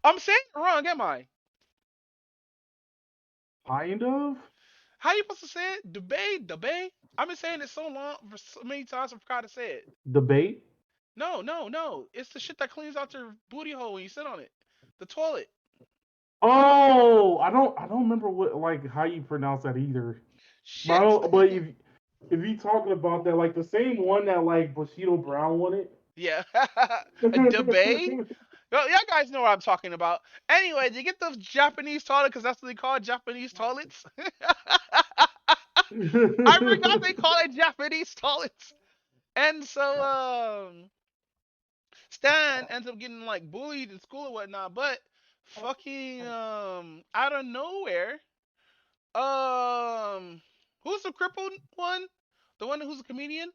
I'm saying it wrong, am I? Kind of. How you supposed to say it? Debate. I've been saying it so long for so many times I forgot to say it. Debate. No, no, no. It's the shit that cleans out your booty hole when you sit on it. The toilet. Oh, I don't remember what like how you pronounce that either. But I Shit. don't, but if you talking about that like the same one that like Bushido Brown wanted. Yeah. A debate. Well, y'all guys know what I'm talking about. Anyway, do you get those Japanese toilets? Because that's what they call it, Japanese toilets. I forgot they call it Japanese toilets. And so, Stan ends up getting like bullied in school and whatnot, but fucking out of nowhere, um, who's the crippled one? The one who's a comedian?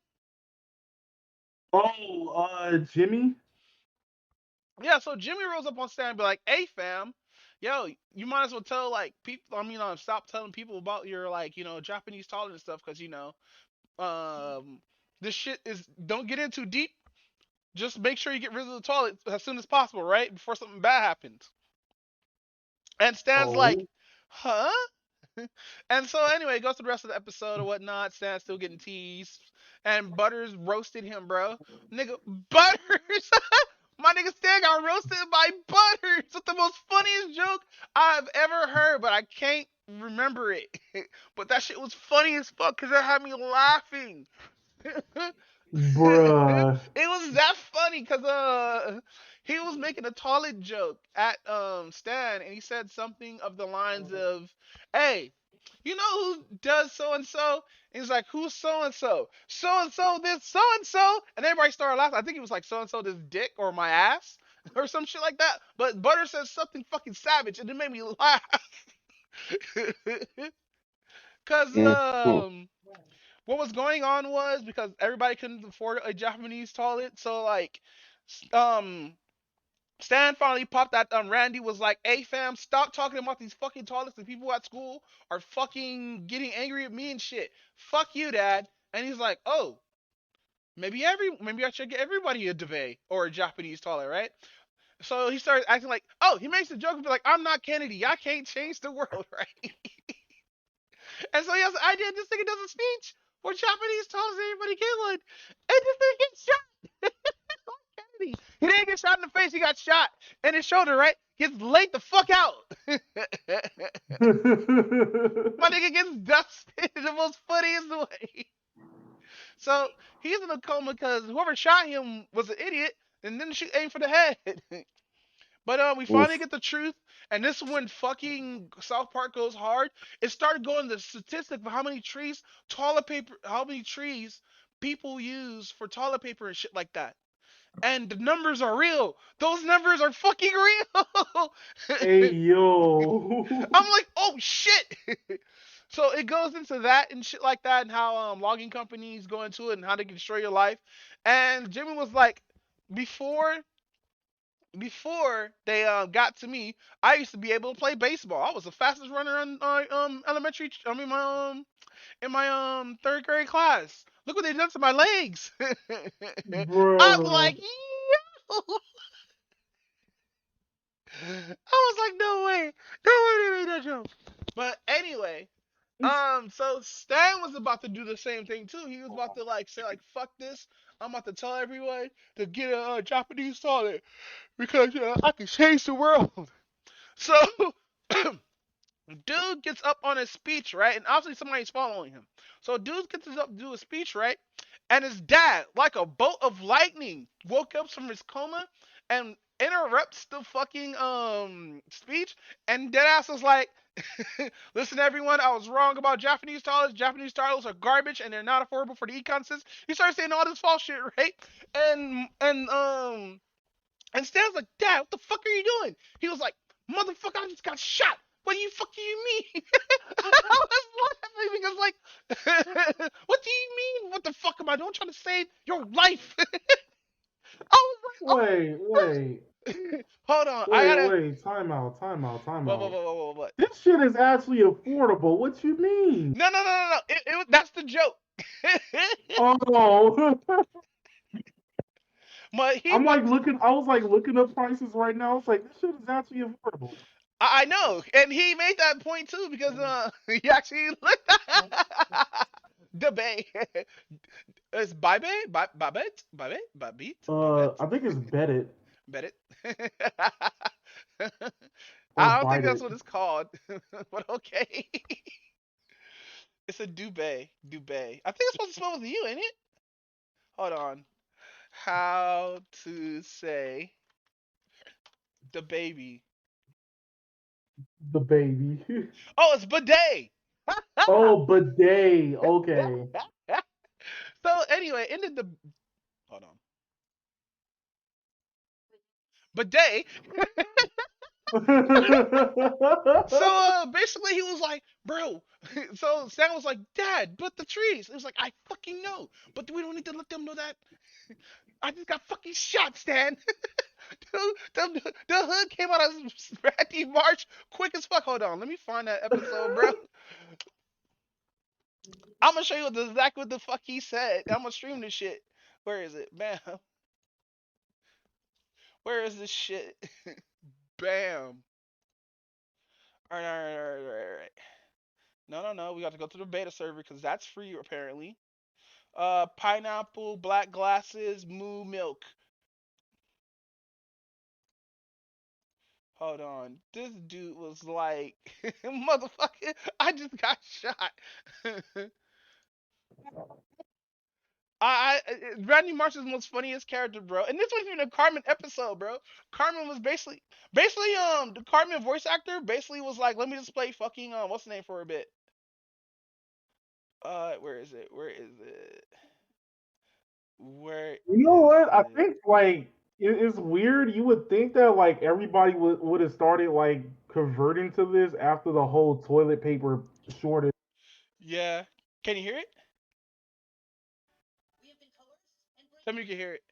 Oh, Jimmy. Yeah, so Jimmy rolls up on Stan and be like, "Hey, fam, yo, you might as well tell like people. I mean, stop telling people about your like Japanese toilet and stuff, because um, this shit is don't get in too deep. Just make sure you get rid of the toilet as soon as possible, right? Before something bad happens." And Stan's like, Oh, "Huh?" And so anyway, it goes to the rest of the episode or whatnot. Stan's still getting teased, and Butters roasted him, bro. Nigga, Butters. My nigga Stan got roasted by Butters with the most funniest joke I've ever heard, but I can't remember it. But that shit was funny as fuck because it had me laughing. bruh. It was that funny because he was making a toilet joke at Stan, and he said something of the lines of, "Hey, you know who does so and so?" And he's like, "Who's so and so? So and so this so and so," and everybody started laughing. I think it was like so and so this dick or my ass or some shit like that. But Butter says something fucking savage, and it made me laugh. Cause Mm-hmm. what was going on was because everybody couldn't afford a Japanese toilet, so like, um, Stan finally popped that. Randy was like, "Hey fam, stop talking about these fucking toilets. The people at school are fucking getting angry at me and shit. Fuck you, dad." And he's like, "Oh, maybe I should get everybody a duvet or a Japanese toilet, right?" So he started acting like, oh, he makes a joke and be like, "I'm not Kennedy. I can't change the world," right? And so he has the idea. This nigga does a speech where Japanese tells everybody get one, and this nigga gets shot. Kennedy. He didn't get shot in the face. He got shot in his shoulder. Right? Gets laid the fuck out. My nigga gets dusted in the most funniest way. So he's in a coma because whoever shot him was an idiot and didn't shoot aim for the head. But we finally Oof. get the truth, and this is when fucking South Park goes hard. It started going the statistic for how many trees people use for toilet paper and shit like that. And the numbers are real. Those numbers are fucking real. Hey yo. I'm like, oh shit. So it goes into that and shit like that, and how logging companies go into it and how they can destroy your life. And Jimmy was like, before they got to me, I used to be able to play baseball. I was the fastest runner on elementary. I mean my in my third grade class. Look what they done to my legs. I'm Bruh. like, yo. I was like, no way, no way they made that joke. But anyway, so Stan was about to do the same thing too. He was about to like say like, fuck this. I'm about to tell everyone to get a Japanese toilet because I can change the world. So dude gets up on his speech, right? And obviously somebody's following him. So dude gets up to do a speech, right? And his dad, like a bolt of lightning, woke up from his coma and interrupts the fucking speech. And Deadass was like, "Listen, everyone, I was wrong about Japanese toilets. Japanese toilets are garbage and they're not affordable for the econ system." He started saying all this false shit, right? And Stan's like, "Dad, what the fuck are you doing?" He was like, "Motherfucker, I just got shot. What do you fuck do you mean?" I was laughing because like, what do you mean? What the fuck am I doing? I'm trying to save your life. I was Wait, wait, like, oh. Hold on, I gotta. Time out, time out, time What, what, out. what, what, what, what? This shit is actually affordable. What you mean? No, no, no, no, no. That's the joke. Oh. But he I'm like went. looking. I was like looking up prices right now. It's like this shit is actually affordable. I know, and he made that point too because he actually looked the bay. It's Babette, I think it's Bet It bet it. or I don't think Bite that's It. what it's called, but okay. It's a Dubay. I think it's supposed to spell with you, ain't it? Hold on. How to say the baby? The baby. Oh, it's bidet. Oh, bidet. Okay. So anyway, ended the. Hold on. Bidet. So basically he was like, bro. So Stan was like, Dad, but the trees. It was like, I fucking know, but we don't need to let them know that. I just got fucking shot, Stan. Dude, the hood came out of Randy March quick as fuck. Hold on, let me find that episode, bro. I'm gonna show you exactly what the fuck he said. I'm gonna stream this shit. Where is it? Bam. Where is this shit? Bam. All right. No. We got to go to the beta server because that's free apparently. Pineapple, black glasses, moo milk. Hold on. This dude was like, motherfucker, I just got shot. Randy Marsh is the most funniest character, bro. And this wasn't even a Carmen episode, bro. Carmen was basically, the Carmen voice actor basically was like, let me just play fucking, what's the name for a bit? Where is it? Where is it? Where You know is what? I it? think like it's weird. You would think that like everybody would have started like converting to this after the whole toilet paper shortage. Yeah. Can you hear it? Tell me you can hear it.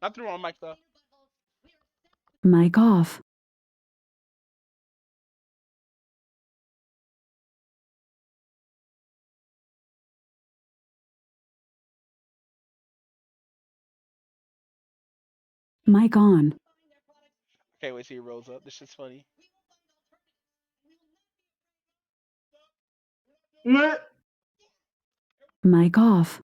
Not through on mic though. Mic off. Mic on. Okay, wait till he rolls up. This shit's funny. Meh. Mic off.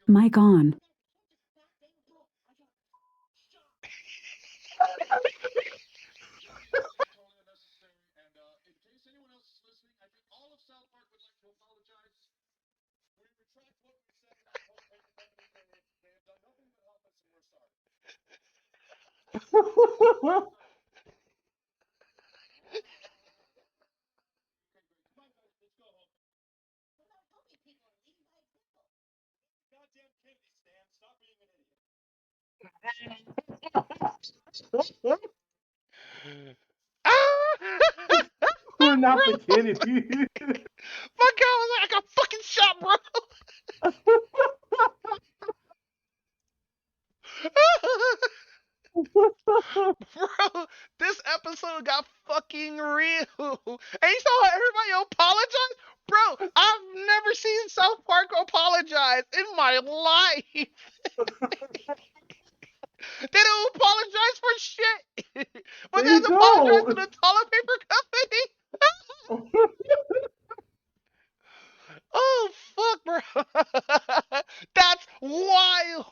Mic on. Ah! We're not the Bro, Kennedy. my god was like, I got fucking shot, bro. Bro, this episode got fucking real. And you saw how everybody apologize? Bro, I've never seen South Park apologize in my life. They don't apologize for shit. But they They have to apologize to don't. the toilet paper company. Oh fuck, bro. That's wild.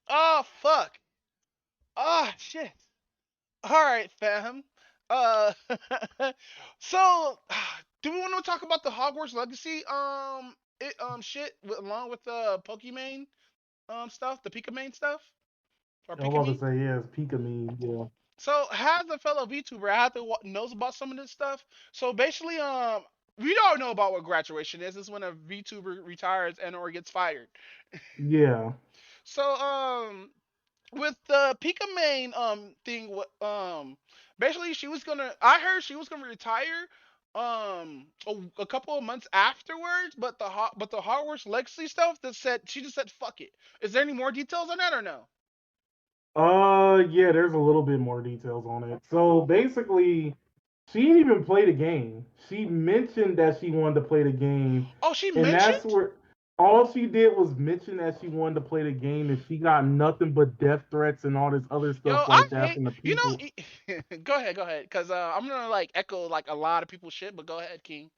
Oh fuck. Oh shit. All right, fam. Uh, so do we want to talk about the Hogwarts Legacy shit along with the Pokimane stuff, the Pikamane stuff or I'm about to Pikami? say yeah, it's Pika me. Yeah. So as a fellow VTuber, I have to knows about some of this stuff. So basically, we don't know about what graduation is. It's when a VTuber retires and or gets fired. Yeah. So with the Pika main thing, basically she was gonna. I heard she was gonna retire. a couple of months afterwards, but the Hogwarts Legacy stuff that said she just said fuck it. Is there any more details on that or no? Yeah, there's a little bit more details on it. So basically, she didn't even play the game. She mentioned that she wanted to play the game, Oh, she and that's mentioned. where all she did was mention that she wanted to play the game, and she got nothing but death threats and all this other Yo, stuff I like that hate from the you people. know. Go ahead, cause I'm gonna like echo like a lot of people's shit, but go ahead, King.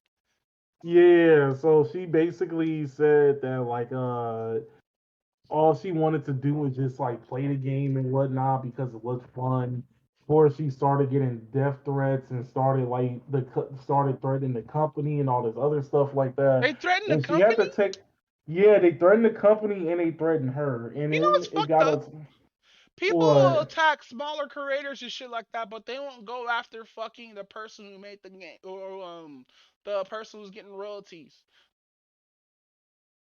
Yeah, so she basically said that like all she wanted to do was just like play the game and whatnot because it was fun. Before she started getting death threats and started like started threatening the company and all this other stuff like that, They threatened the and she had company. to take. Yeah, they threatened the company and they threatened her, and You know what's then it fucked got up? us. People will What? attack smaller creators and shit like that, but they won't go after fucking the person who made the game or the person who's getting royalties.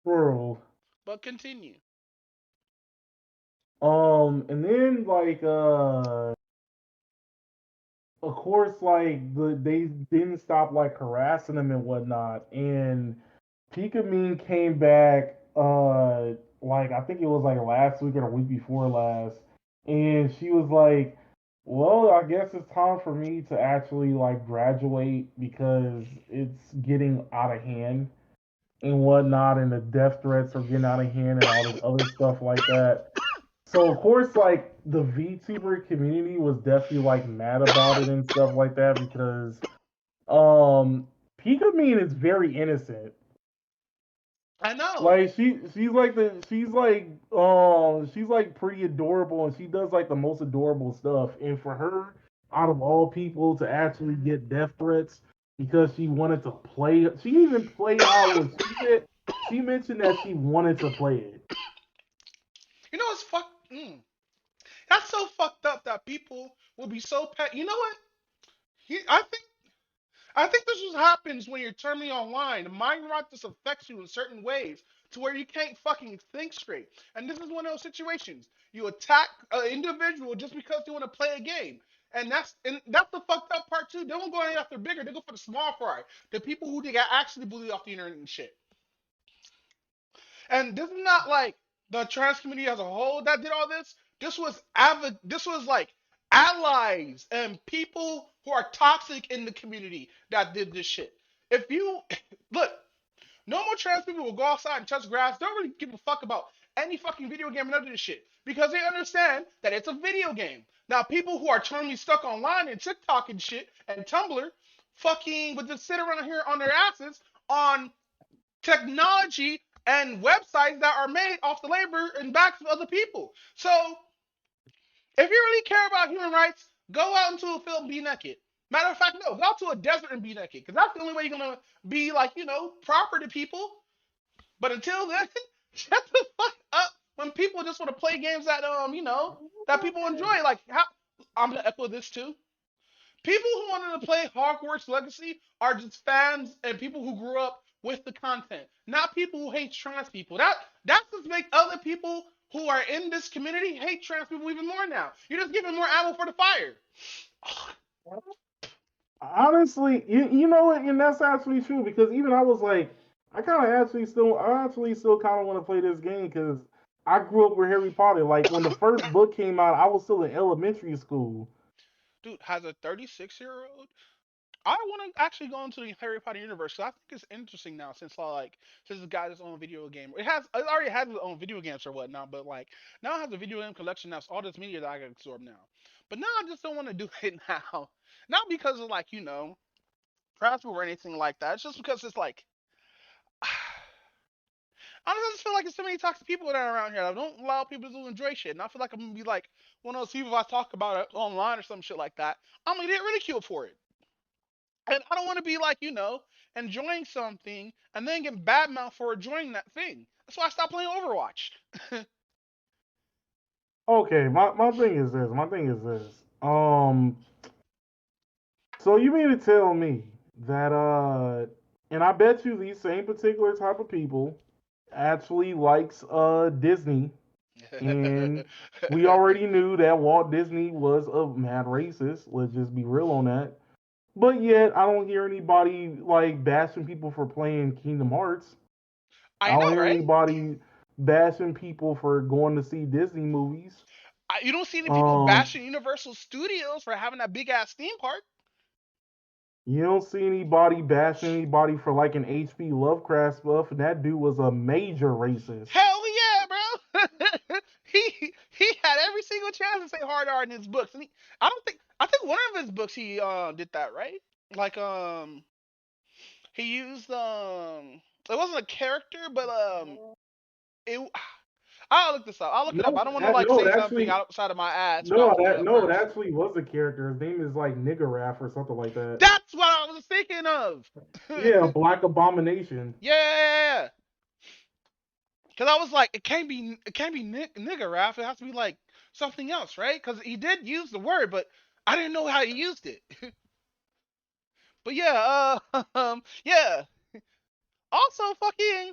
Bro. But continue. And then like of course, like they didn't stop like harassing him and whatnot. And Pika Mean came back, like I think it was like last week or the week before last, and she was like, "Well, I guess it's time for me to actually like graduate because it's getting out of hand and whatnot, and the death threats are getting out of hand and all this other stuff like that." So of course, like the VTuber community was definitely like mad about it and stuff like that because Pika Mean is very innocent. I know. Like she's like pretty adorable and she does like the most adorable stuff. And for her, out of all people, to actually get death threats because she wanted to play, she didn't even play Hogwarts. She mentioned that she wanted to play it. You know what's fucked? That's so fucked up that people will be so pet. You know what? I think this is what happens when you're terminally online. The mind rot just affects you in certain ways to where you can't fucking think straight. And this is one of those situations. You attack an individual just because they want to play a game. And that's the fucked up part too. They don't go after bigger. They go for the small fry. The people who they got actually bullied off the internet and shit. And this is not like the trans community as a whole that did all this. This was like allies and people who are toxic in the community that did this shit. If you look, normal trans people will go outside and touch grass. They don't really give a fuck about any fucking video game and none of this shit because they understand that it's a video game. Now, people who are currently stuck online and TikTok and shit and Tumblr, fucking would just sit around here on their asses on technology and websites that are made off the labor and backs of other people. So if you really care about human rights, go out into a field and be naked. Matter of fact, no, go out to a desert and be naked, because that's the only way you're gonna be like, proper to people. But until then, shut the fuck up when people just want to play games that people enjoy. Like how I'm gonna echo this too. People who wanted to play Hogwarts Legacy are just fans and people who grew up with the content, not people who hate trans people. That just makes other people who are in this community hate trans people even more now. You're just giving more ammo for the fire. Honestly, you know what, and that's actually true because even I was like, I actually still kind of want to play this game because I grew up with Harry Potter. Like when the first book came out, I was still in elementary school. Dude, has a 36-year-old? I want to actually go into the Harry Potter universe. So I think it's interesting now since it's got its own video game. It already has its own video games or whatnot, but like now it has a video game collection that's all this media that I can absorb now. But now I just don't want to do it now. Not because of like travel or anything like that. It's just because it's like I just feel like there's so many toxic people that are around here that don't allow people to enjoy shit. And I feel like I'm gonna be like one of those people if I talk about it online or some shit like that. I'm gonna get ridiculed for it. And I don't want to be like, enjoying something and then get badmouth for enjoying that thing. That's why I stopped playing Overwatch. Okay, my thing is this. My thing is this. So you mean to tell me that and I bet you these same particular type of people actually likes Disney, and we already knew that Walt Disney was a mad racist. Let's just be real on that. But yet, I don't hear anybody like bashing people for playing Kingdom Hearts. I I don't know, hear right? anybody bashing people for going to see Disney movies. You don't see any people Um, bashing Universal Studios for having that big ass theme park. you don't see anybody bashing anybody for like an H.P. Lovecraft stuff, and that dude was a major racist. Hell yeah, bro. he had every single chance to say hard R in his books, and I think one of his books he did that, right? Like he used it wasn't a character, but it. I'll look this up. I'll look it up. I No, don't want to that, like no, say it something actually, outside of my ads no, without looking it that up no, it first. actually was a character. His name is like Niggurath or something like that. That's what I was thinking of. Yeah, Black Abomination. Yeah. Because I was like, it can't be nigger rap. It has to be like something else, right? Because he did use the word, but I didn't know how he used it. But yeah, yeah. Also, fucking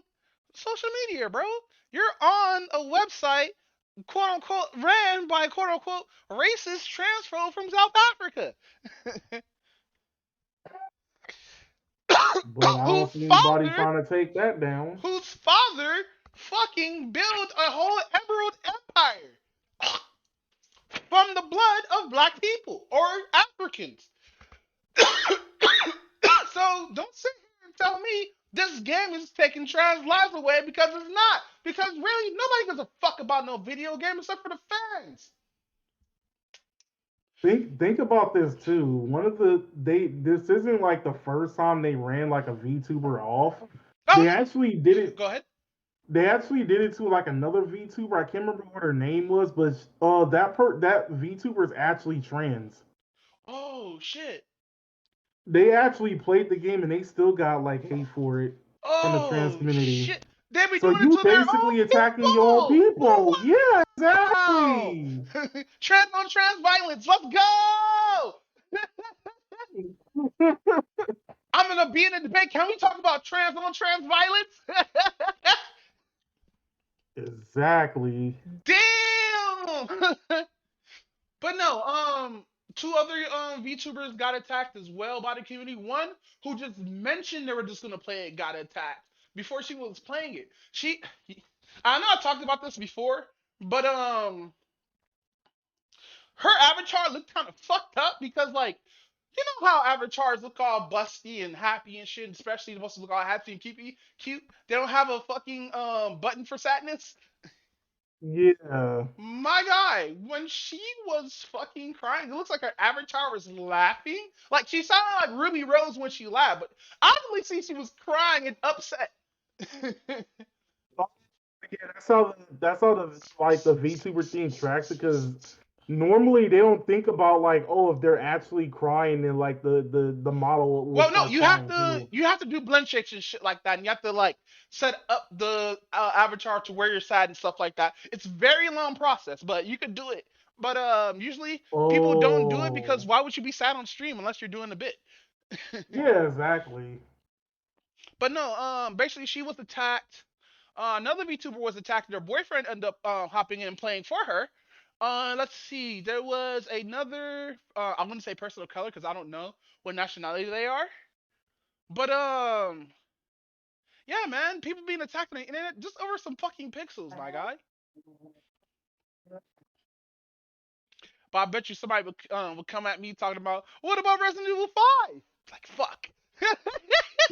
social media, bro. You're on a website, quote unquote, ran by quote unquote racist transfer from South Africa, But I don't whose see anybody father, trying to take that down. whose father, fucking built a whole emerald empire from the blood of black people or Africans. So don't sit here and tell me this game is taking trans lives away because it's not. Because really, nobody gives a fuck about no video game except for the fans. Think about this too. One of the they this isn't like the first time they ran like a VTuber off. Oh They actually did yeah, it. go ahead. They actually did it to like another VTuber. I can't remember what her name was, but that VTuber is actually trans. Oh shit. They actually played the game and they still got like hate for it from the trans Oh community. shit. They be So doing it you to their basically attacking your own own people. people. Yeah, Wow. exactly. Trans on trans violence. Let's go. I'm gonna be in a debate. Can we talk about trans on trans violence? Exactly. Damn. But no, two other VTubers got attacked as well by the community. One who just mentioned they were just gonna play it got attacked before she was playing it. I know I talked about this before, but her avatar looked kind of fucked up because like you know how avatars look all busty and happy and shit, especially supposed to look all happy and cute. They don't have a fucking button for sadness. Yeah. My guy, when she was fucking crying, it looks like her avatar was laughing. Like she sounded like Ruby Rose when she laughed, but I really see she was crying and upset. Yeah, that's how the like the VTuber thing tracks it because normally they don't think about like oh if they're actually crying and like the model will Well, no, start crying too. you have to do blend shakes and shit like that, and you have to like set up the avatar to where you're sad and stuff like that. It's a very long process, but you could do it. But usually people don't do it because Oh why would you be sad on stream unless you're doing a bit? yeah, exactly. But no, basically she was attacked. Another VTuber was attacked. Their boyfriend ended up hopping in and playing for her. Let's see. There was another. I'm gonna say person of color because I don't know what nationality they are. But yeah, man, people being attacked on the internet just over some fucking pixels, my guy. But I bet you somebody would come at me talking about what about Resident Evil 5? Like fuck.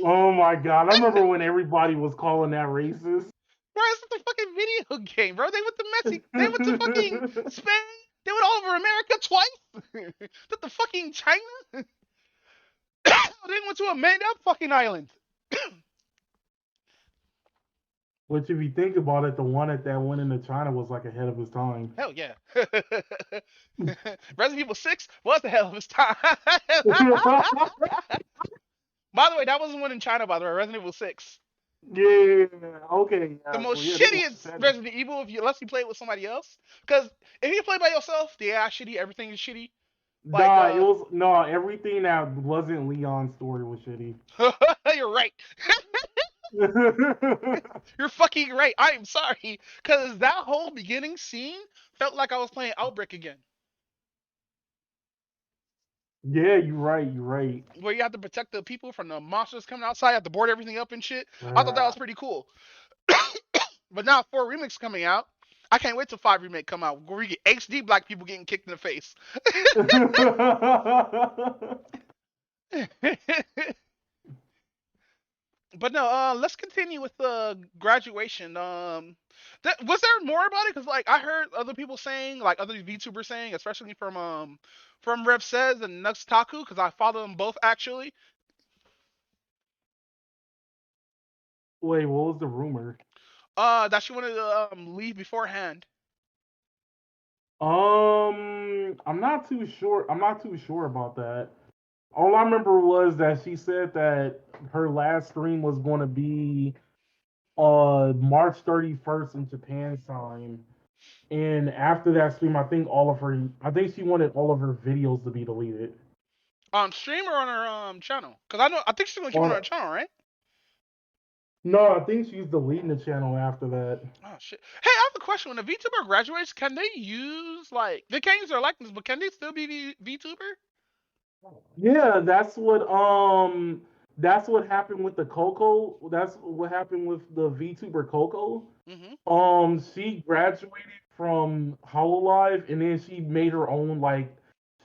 Oh my god, I remember when everybody was calling that racist. Bro, it's a fucking video game, bro. They went to Mexico. They went to fucking Spain. They went all over America twice. Did the fucking China? They went to a made up fucking island. Which if you think about it, the one that went into China was like ahead of his time. Hell yeah. Resident Evil 6 was the hell of its time. By the way, that wasn't one in China, by the way. Resident Evil 6. Yeah, okay, The yeah. So most yeah, they went shittiest Resident Evil unless you play it with somebody else. Because if you play by yourself, the AI shitty, everything is shitty. Like Nah, it was no everything that wasn't Leon's story was shitty. you're right. You're fucking right. I am sorry. Because that whole beginning scene felt like I was playing Outbreak again. Yeah, you're right. You're right. where you have to protect the people from the monsters coming outside. You have to board everything up and shit. I thought that was Ah. pretty cool. But now 4 remix coming out. I can't wait till 5 remake come out where we get HD black people getting kicked in the face. But no, let's continue with the graduation. Was there more about it? Cause like I heard other people saying, like other VTubers saying, especially from Rev Says and Nuxtaku, cause I follow them both actually. Wait, what was the rumor? That she wanted to leave beforehand. I'm not too sure. I'm not too sure about that. All I remember was that she said that her last stream was going to be March 31st in Japan time. And after that stream, I think she wanted all of her videos to be deleted. On stream or on her channel? Cause I think she's gonna keep it on On her channel, right? No, I think she's deleting the channel after that. Oh shit. Hey, I have a question. When a VTuber graduates, can they use like they can't use their likeness, but can they still be VTuber? Yeah, that's what happened with the Coco. That's what happened with the VTuber Coco. Mm-hmm. She graduated from Hololive and then she made her own like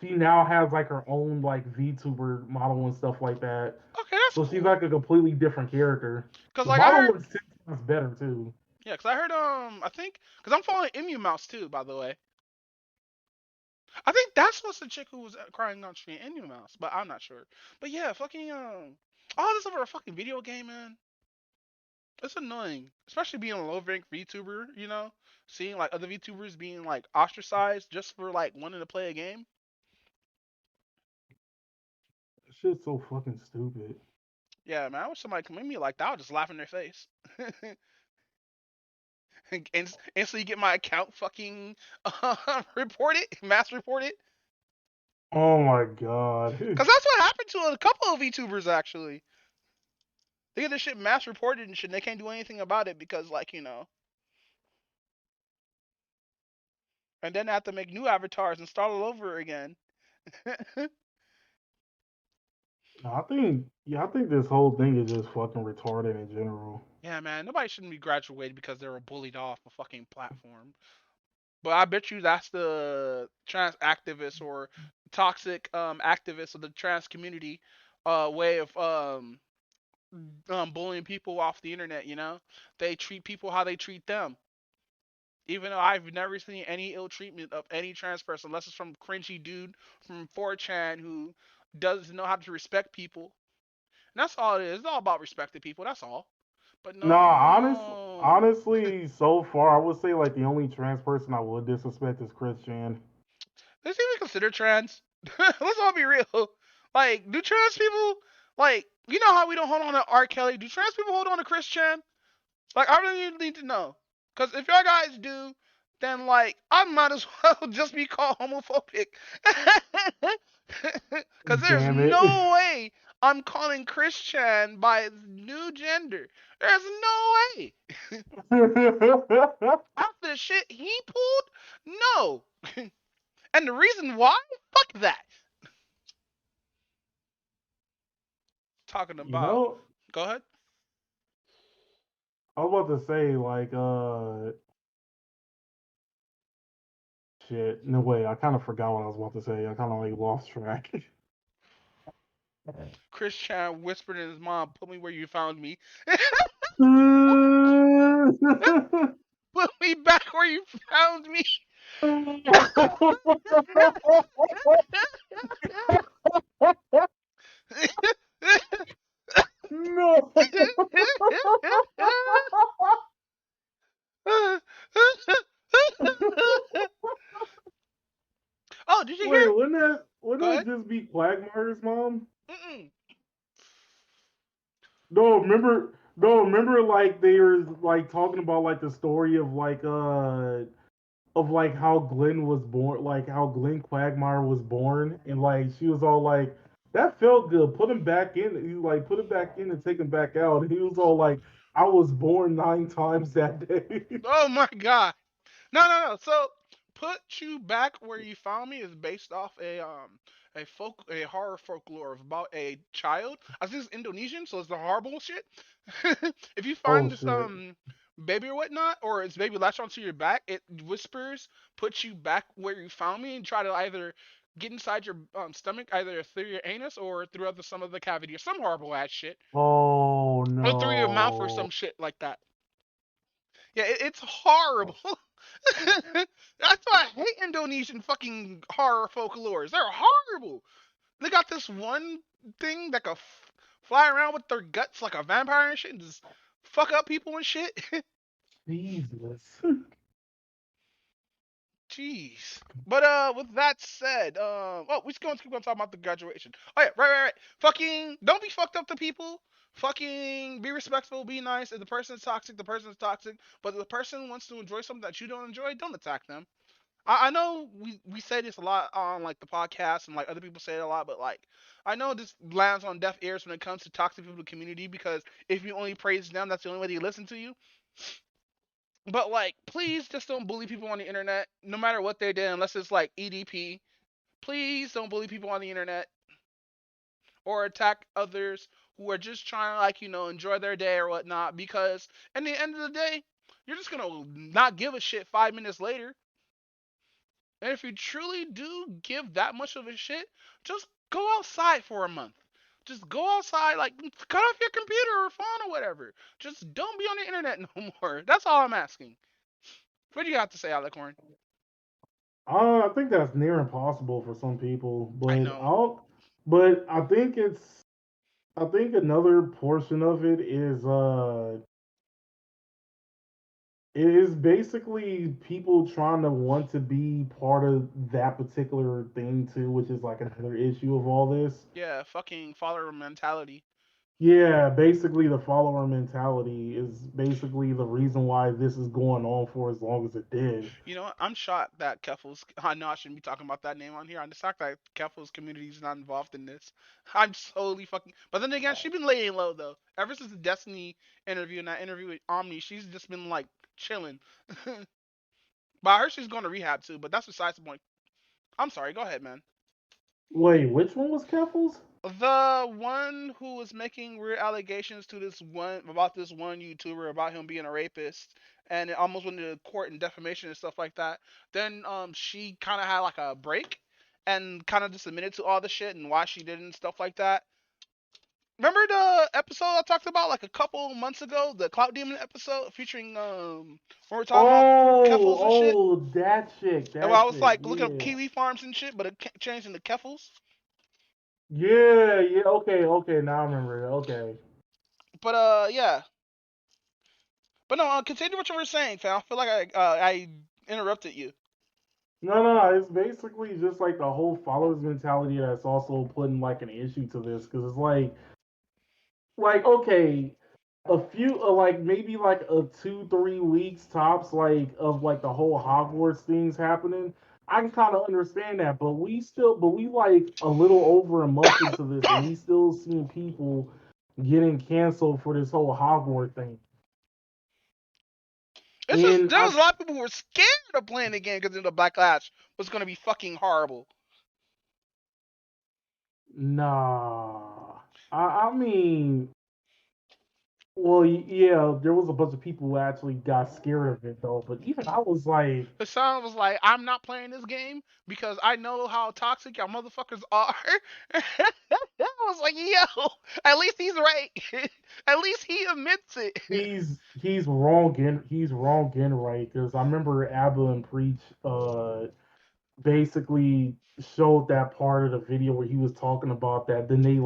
she now has like her own like VTuber model and stuff like that. Okay, that's So she's cool. like a completely different character. Cause The like I model heard, looks 10 times better too. yeah, cause I heard I think, cause I'm following Emu Mouse too, by the way. I think that's what's the chick who was crying on stream, Emu Mouse, but I'm not sure. But yeah, fucking all this over a fucking video game, man. It's annoying, especially being a low rank VTuber. Seeing like other VTubers being like ostracized just for like wanting to play a game. Shit's so fucking stupid. Yeah, man, I wish somebody come at me like that. I'll just laugh in their face. And so you get my account fucking reported, mass reported. Oh my god. Cause that's what happened to a couple of VTubers actually. They get their shit mass reported and shit. And they can't do anything about it because and then they have to make new avatars and start all over again. I think this whole thing is just fucking retarded in general. Yeah, man, nobody shouldn't be graduated because they were bullied off a fucking platform. But I bet you that's the trans activists or toxic activists of the trans community way of bullying people off the internet. They treat people how they treat them. Even though I've never seen any ill treatment of any trans person, unless it's from cringy dude from 4chan who doesn't know how to respect people. And that's all it is. It's all about respecting people. That's all. But Nah, no. honestly, so far I would say like the only trans person I would disrespect is Chris Chan. Is he even considered trans? Let's all be real. Like, do trans people like you know how we don't hold on to R. Kelly? Do trans people hold on to Chris Chan? Like, I really need to know. Cause if y'all guys do, then like I might as well just be called homophobic. Cause there's Damn it. no way I'm calling Chris Chan by his new gender. There's no way. After the shit he pulled, no. And the reason why? Fuck that. Talking you about. know, Go ahead. I was about to say like shit. No way, I kind of forgot what I was about to say. I kind of like lost track. Chris Chan whispered in his mom, "Put me where you found me. Put me back where you found me." No. Oh, did you Wait, hear? wouldn't Go that ahead. just be Quagmire's mom? Mm-mm. No, remember like they were like talking about like the story of like how Glenn was born, like how Glenn Quagmire was born, and like she was all like, "That felt good. Put him back in." He like put him back in and take him back out. And he was all like, "I was born 9 times that day." Oh my god. No, no, no. So, put you back where you found me is based off a horror folklore about a child. I think it's Indonesian, so it's the horrible shit. If you Oh find this shit. baby or whatnot, or its baby latch onto your back, it whispers, puts you back where you found me, and try to either get inside your stomach, either through your anus or through some of the cavity, or some horrible ass shit, Oh or through your mouth or no. some shit like that. Yeah, it's horrible. That's why I hate Indonesian fucking horror folklores. They're horrible. They got this one thing that can fly around with their guts like a vampire and shit and just fuck up people and shit. Jesus. Jeez. But with that said, oh, we just going to keep on talking about the graduation. Oh yeah, right. Fucking don't be fucked up to people. Fucking be respectful, be nice. If the person is toxic, the person is toxic. But if the person wants to enjoy something that you don't enjoy, don't attack them. I know we say this a lot on like the podcast and like other people say it a lot, but like I know this lands on deaf ears when it comes to toxic people in the community because if you only praise them, that's the only way they listen to you. But like, please just don't bully people on the internet, no matter what they did, unless it's like EDP. Please don't bully people on the internet or attack others who are just trying to like enjoy their day or whatnot. Because at the end of the day, you're just gonna not give a shit 5 minutes later. And if you truly do give that much of a shit, just go outside for a month. Just go outside, like cut off your computer or phone or whatever. Just don't be on the internet no more. That's all I'm asking. What do you have to say, Alicorn? I think that's near impossible for some people, I but know. I'll. But I think it's. I think another portion of it is basically people trying to want to be part of that particular thing too, which is like another issue of all this. Yeah, fucking follower mentality. Yeah, basically the follower mentality is basically the reason why this is going on for as long as it did. You know what? I'm shocked that Keffel's. I know I shouldn't be talking about that name on here. I'm just shocked that Keffel's community is not involved in this. I'm solely fucking. But then again, she's been laying low though. Ever since the Destiny interview and that interview with Omni, she's just been like chilling. But I heard she's going to rehab too. But that's besides the point. I'm sorry. Go ahead, man. Wait, which one was Keffels? The one who was making weird allegations to this one about this one YouTuber about him being a rapist, and it almost went into court and defamation and stuff like that. Then she kind of had like a break, and kind of just admitted to all the shit and why she did it and stuff like that. Remember the episode I talked about like a couple months ago, the Clout Demon episode featuring when we're talking about Oh, Keffels and shit, that chick, and I that was chick. like looking up Yeah. kiwi farms and shit, but it changed into Keffels. Yeah, okay, now I remember it. Okay. But yeah. But no, continue what you were saying, fam. I feel like I interrupted you. No, it's basically just like the whole followers mentality that's also putting like an issue to this because it's like okay, a few like maybe like a 2 3 weeks tops like of like the whole Hogwarts things happening. I can kind of understand that, but we like a little over a month into this, and we still seeing people getting canceled for this whole Hogwarts thing. It's just And there was a lot of people who were scared of playing the game because the backlash was gonna be fucking horrible. nah, I mean, well, yeah, there was a bunch of people who actually got scared of it though. But even I was like, The son was like, "I'm not playing this game because I know how toxic y'all motherfuckers are." I was like, "Yo, at least he's right. At least he admits it." he's wrong in right because I remember Abba and Preach basically showed that part of the video where he was talking about that. Then they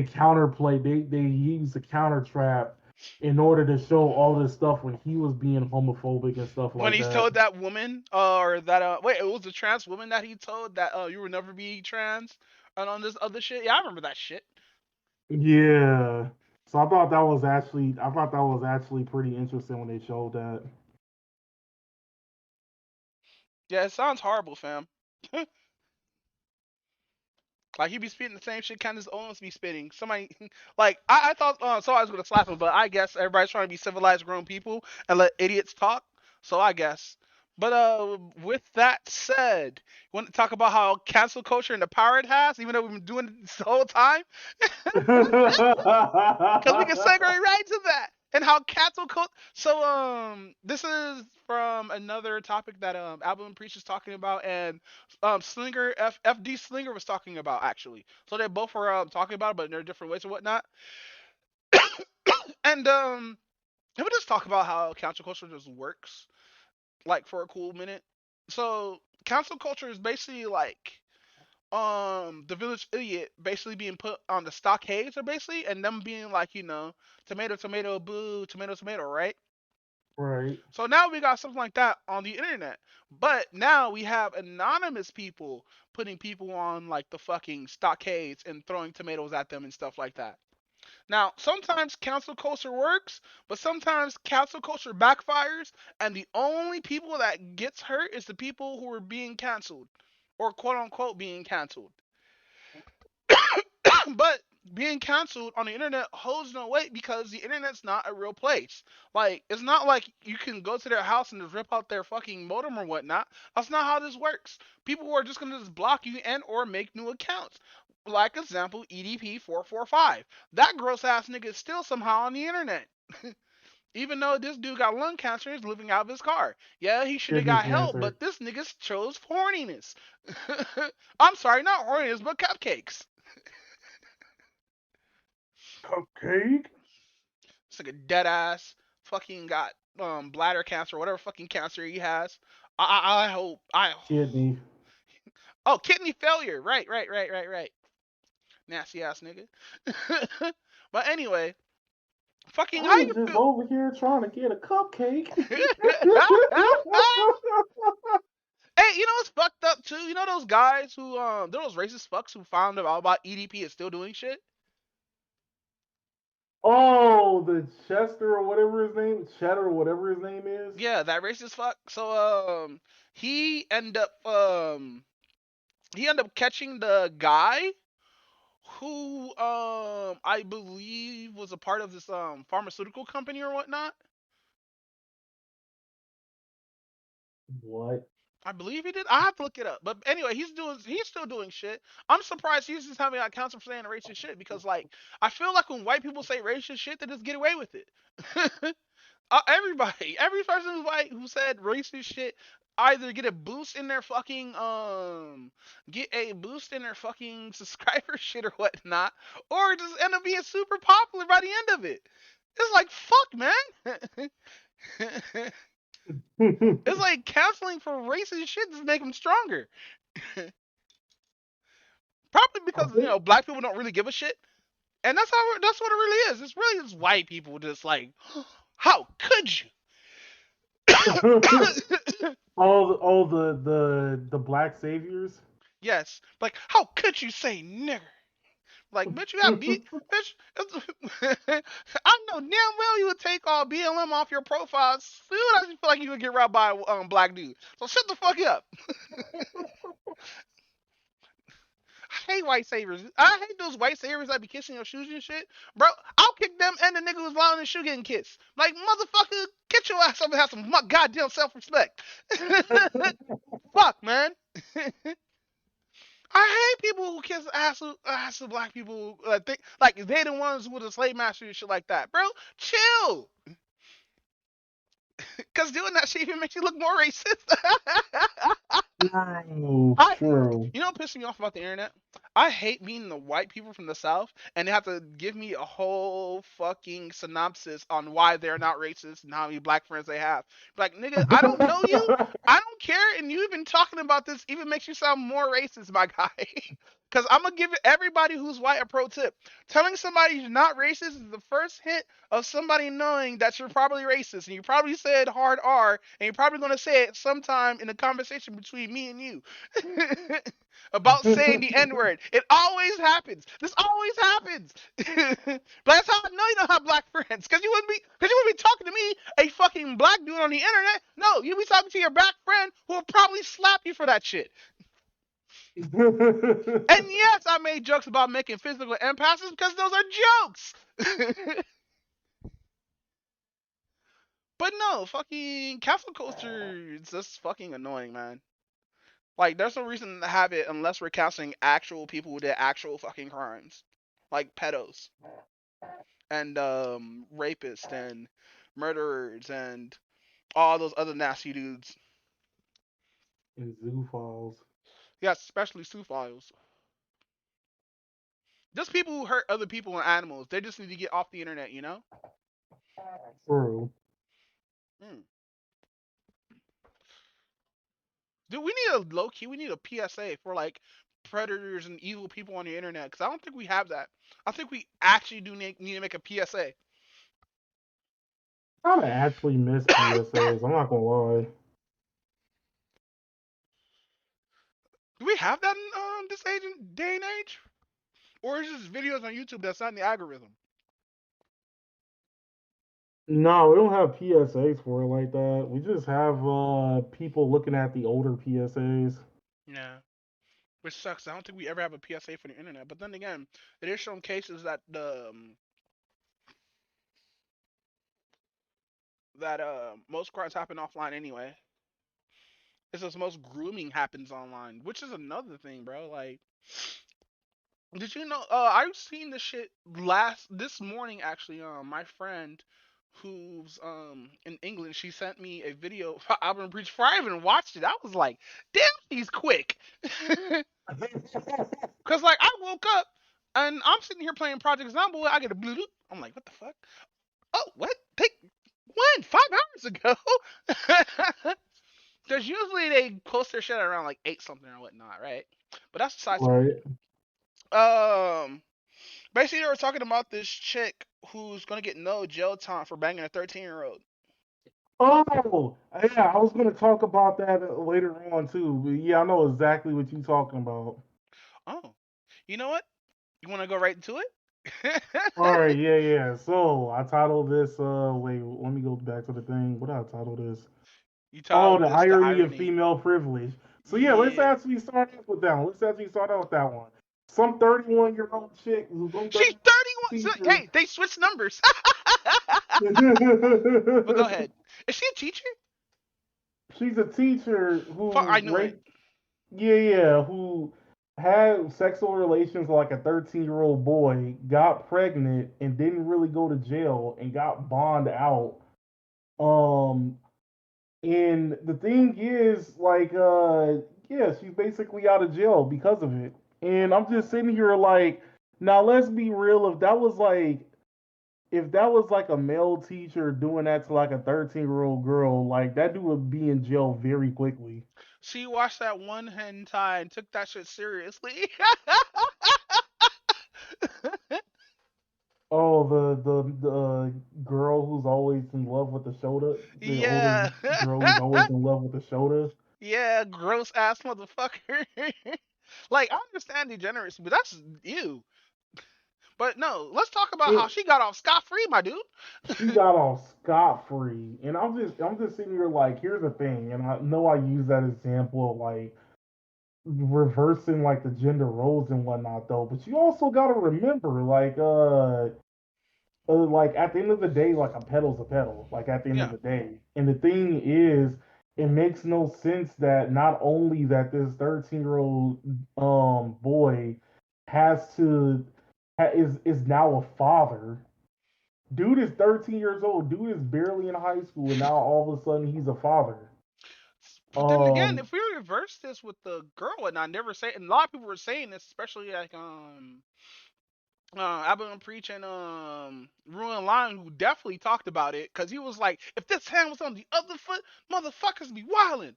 counterplay. They used a counter trap in order to show all this stuff when he was being homophobic and stuff When like he's that. told that woman, or that wait, it was a trans woman that he told that you will never be trans, and on this other shit. Yeah, I remember that shit. Yeah. So I thought that was actually pretty interesting when they showed that. Yeah, it sounds horrible, fam. Like he be spitting the same shit Candace Owens be spitting. Somebody like I thought somebody was gonna slap him, but I guess everybody's trying to be civilized grown people and let idiots talk. So I guess. But with that said, you want to talk about how cancel culture and the power it has, even though we've been doing it this whole time? Because we can segue right to that. And how cancel culture. So this is from another topic that Album Preach is talking about, and Slinger FD Slinger was talking about actually. So they both were talking about it, but in their different ways and whatnot. And let me just talk about how cancel culture just works, like for a cool minute. So cancel culture is basically like the village idiot basically being put on the stockades, or basically, and them being like, tomato tomato boo, tomato tomato, right? Right. So now we got something like that on the internet, but now we have anonymous people putting people on like the fucking stockades and throwing tomatoes at them and stuff like that. Now, sometimes cancel culture works, but sometimes cancel culture backfires, and the only people that gets hurt is the people who are being canceled, or quote unquote being canceled. But being canceled on the internet holds no weight because the internet's not a real place. Like, it's not like you can go to their house and just rip out their fucking modem or whatnot. That's not how this works. People are just gonna just block you and or make new accounts. Like example, EDP445. That gross ass nigga is still somehow on the internet. Even though this dude got lung cancer and is living out of his car. Yeah, he should have Kidney got help, cancer. but this nigga chose horniness. I'm sorry, not horniness, but cupcakes. Cupcake. It's like a dead ass fucking got bladder cancer, whatever fucking cancer he has. I hope Kidney. oh, kidney failure. Right, right, right, right, right. Nasty ass nigga. But anyway, fucking I how was you just feel? over here trying to get a cupcake. Hey, you know what's fucked up too? You know those guys who those racist fucks who found out about EDP is still doing shit? Oh, the Chester or whatever his name, Cheddar or whatever his name is. Yeah, that racist fuck. So he end up he ended up catching the guy who I believe was a part of this pharmaceutical company or whatnot. What? I believe he did. I have to look it up. But anyway, he's still doing shit. I'm surprised he's just having accounts for saying racist shit because like I feel like when white people say racist shit, they just get away with it. Everybody, every person who's white who said racist shit either get a boost in their fucking subscriber shit or whatnot, or just end up being super popular by the end of it. It's like fuck, man. It's like canceling for racist shit just make them stronger. Probably I because think black people don't really give a shit, and that's what it really is. It's really just white people just like, how could you? all the black saviors. Yes, like how could you say nigger? Like, bitch, you have bitch. I know damn well you would take all BLM off your profile as soon as you feel like you would get robbed by a black dude. So shut the fuck up. I hate white saviors. I hate those white saviors that be kissing your shoes and shit. Bro, I'll kick them and the nigga who's lying in his shoe getting kissed. Like, motherfucker, get your ass up and have some goddamn self-respect. Fuck, man. I hate people who kiss ass of black people. Think like they the ones with the slave master and shit like that, bro. Chill, cause doing that shit even makes you look more racist. True, I, true. you know what pisses me off about the internet? I hate meeting the white people from the South and they have to give me a whole fucking synopsis on why they're not racist and how many black friends they have. Like, nigga, I don't know you. I don't care. And you even talking about this even makes you sound more racist, my guy. Because I'm going to give everybody who's white a pro tip. Telling somebody you're not racist is the first hint of somebody knowing that you're probably racist. And you probably said hard R, and you're probably going to say it sometime in a conversation between me and you. About saying the N word. It always happens. This always happens. But that's how I know you don't have black friends. Because you wouldn't be talking to me, a fucking black dude on the internet. No, you'd be talking to your black friend who will probably slap you for that shit. And yes, I made jokes about making physical impasses because those are jokes. But no, fucking cancel culture is just fucking annoying, man. Like, there's no reason to have it unless we're canceling actual people who did actual fucking crimes, like pedos and rapists and murderers and all those other nasty dudes. And zoophiles. Yes, especially zoophiles. Just people who hurt other people and animals. They just need to get off the internet, you know? True. Mm. Dude, we need a low key. We need a PSA for like predators and evil people on the internet because I don't think we have that. I think we actually do need to make a PSA. I actually miss PSAs. I'm not gonna lie. Do we have that in this day and age, or is this videos on YouTube that's not in the algorithm? No, we don't have PSAs for it like that. We just have people looking at the older PSAs. Yeah, which sucks. I don't think we ever have a PSA for the internet. But then again, it is shown cases that most crimes happen offline anyway. It's just most grooming happens online, which is another thing, bro. Like, did you know? I've seen this shit this morning actually. My friend, who's in England, she sent me a video of Albert Breach. Before I even watched it, I was like, "Damn, she's quick." Cause like I woke up and I'm sitting here playing Project Zomboid. I get a blue. I'm like, "What the fuck? Oh, what? Take when 5 hours ago?" Because usually they post their shit around like 8 something or whatnot, right? But that's besides the point. Right. Basically, they were talking about this chick who's gonna get no jail time for banging a 13-year-old. Oh, yeah, I was gonna talk about that later on too. But yeah, I know exactly what you're talking about. Oh, you know what? You want to go right into it? All right, yeah, yeah. So I titled this. Wait, let me go back to the thing. What did I title this? You Oh, titled the this the irony of irony. female privilege. So yeah, let's Yeah. actually start off with that one. Let's actually start off with that one. Some 31-year-old chick, some She's 31 31. So, teacher. hey, they switched numbers. But go ahead. Is she a teacher? She's a teacher Fuck, who I knew it. raped, yeah, yeah, who had sexual relations with like a 13-year-old boy, got pregnant, and didn't really go to jail and got bonded out. Um, and the thing is, like, yeah, she's basically out of jail because of it. And I'm just sitting here like, now let's be real. If that was like a male teacher doing that to like a 13-year-old girl, like that dude would be in jail very quickly. She watched that one hentai and took that shit seriously. Oh, the girl who's always in love with the Shota, the older Yeah. girl who's always in love with the Shota. Yeah, gross ass motherfucker. Like, I understand degeneracy, but that's you. But no, let's talk about how It, she got off scot free, my dude. she got off scot free, and I'm just sitting here like, here's the thing, and I know I use that example of like reversing like the gender roles and whatnot though, but you also got to remember like at the end of the day, like a pedal's a pedal. Like at the end of Yeah. the day, and the thing is, it makes no sense that not only that this 13-year-old boy has to is now a father. Dude is 13 years old. Dude is barely in high school, and now all of a sudden he's a father. But then again, Um. if we reverse this with the girl, and I never say, and a lot of people were saying this, especially like Alabama Preach and Ruin Line, who definitely talked about it, because he was like, if this hand was on the other foot, motherfuckers be wildin'.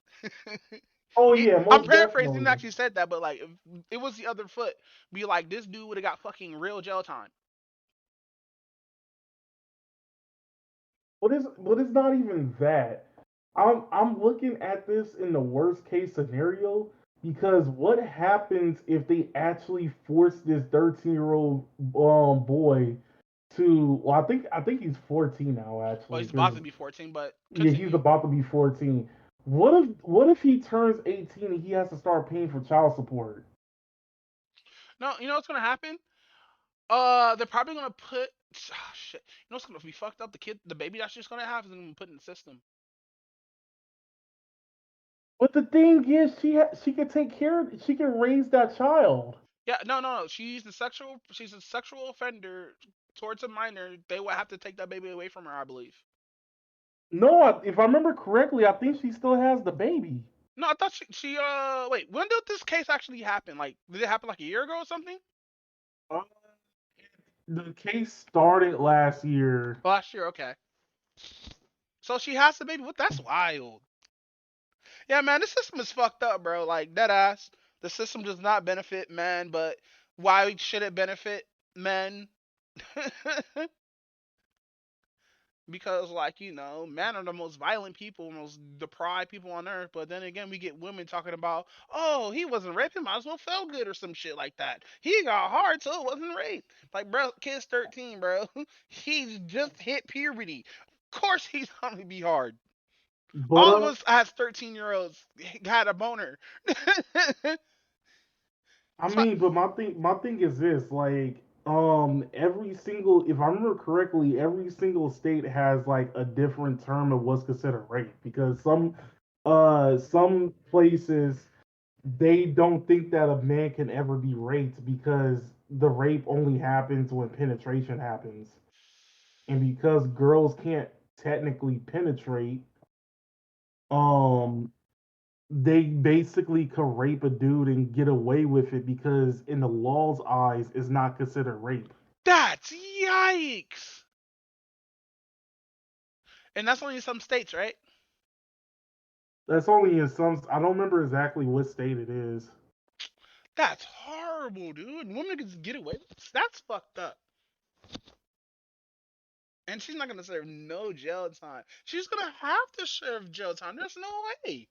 Oh yeah, I'm most paraphrasing, he didn't definitely. actually said that, but like, if it was the other foot, be like, this dude would have got fucking real jail time. But it's not even that. I'm looking at this in the worst case scenario because what happens if they actually force this 13-year-old boy to, well, I think he's 14 now Well, actually, he's because about to be 14, but yeah, he's continue. about to be 14. What if he turns 18 and he has to start paying for child support? No, you know what's gonna happen? They're probably gonna put. Ah, shit. You know what's gonna be fucked up? The baby that she's gonna have is gonna be put in the system. But the thing is, she can take care of. She can raise that child. Yeah, no, no, no. She's a sexual offender towards a minor. They will have to take that baby away from her, I believe. No, if I remember correctly, I think she still has the baby. No, I thought wait, when did this case actually happen? Like, did it happen like a year ago or something? Uh, the case started last year. Last year, okay. So she has the baby. What? That's wild. Yeah, man, this system is fucked up, bro. Like dead ass. The system does not benefit men, but why should it benefit men? Because like men are the most violent people, most deprived people on earth. But then again, we get women talking about, oh, he wasn't raped, he might as well felt good or some shit like that. He got hard, so it wasn't rape. Like, bro, kid's 13, bro. He's just hit puberty. Of course, he's gonna be hard. But All of us as 13-year-olds had a boner. I So, mean, but my thing is this, like, every single, if I remember correctly, every single state has like a different term of what's considered rape because some places they don't think that a man can ever be raped because the rape only happens when penetration happens. And because girls can't technically penetrate, um they basically could rape a dude and get away with it because in the law's eyes it's not considered rape. that's yikes. And that's only in some states, right? That's only in some. I don't remember exactly what state it is. That's horrible, dude. Women can just get away with this. That's fucked up. And she's not gonna serve no jail time. She's gonna have to serve jail time. There's no way.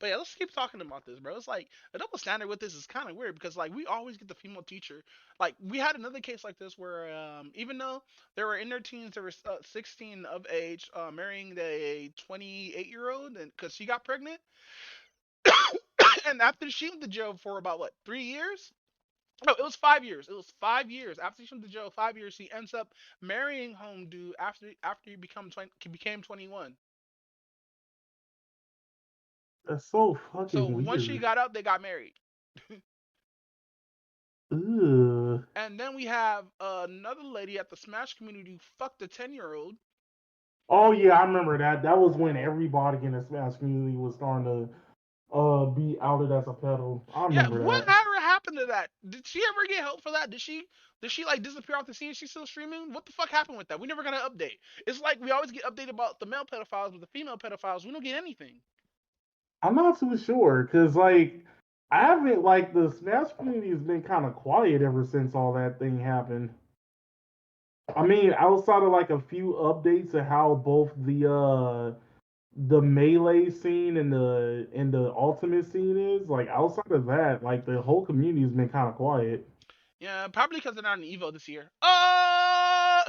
But yeah, let's keep talking about this, bro. It's like a double standard with this is kind of weird because like we always get the female teacher. Like we had another case like this where even though they were in their teens, they were 16 of age, marrying a 28-year-old, and because she got pregnant, and after she went to jail for about what 3 years. No, it was 5 years. It was 5 years after she went to jail. 5 years, she ends up marrying home dude after he became 21. That's so So fucking once she weird. got out, they got married. Ugh. And then we have another lady at the Smash community who fucked a 10-year-old. Oh yeah, I remember that. That was when everybody in the Smash community was starting to be outed as a pedo. I Yeah, remember that. whatever happened to that? Did she ever get help for that? Did she like disappear off the scene? She's still streaming? What the fuck happened with that? We never got an update. It's like we always get updated about the male pedophiles, but the female pedophiles, we don't get anything. I'm not too sure because like I haven't like the Smash community has been kind of quiet ever since all that thing happened. I mean, outside of like a few updates of how both the melee scene and the ultimate scene is, like outside of that, like the whole community has been kind of quiet. Yeah, probably because they're not in Evo this year. Oh!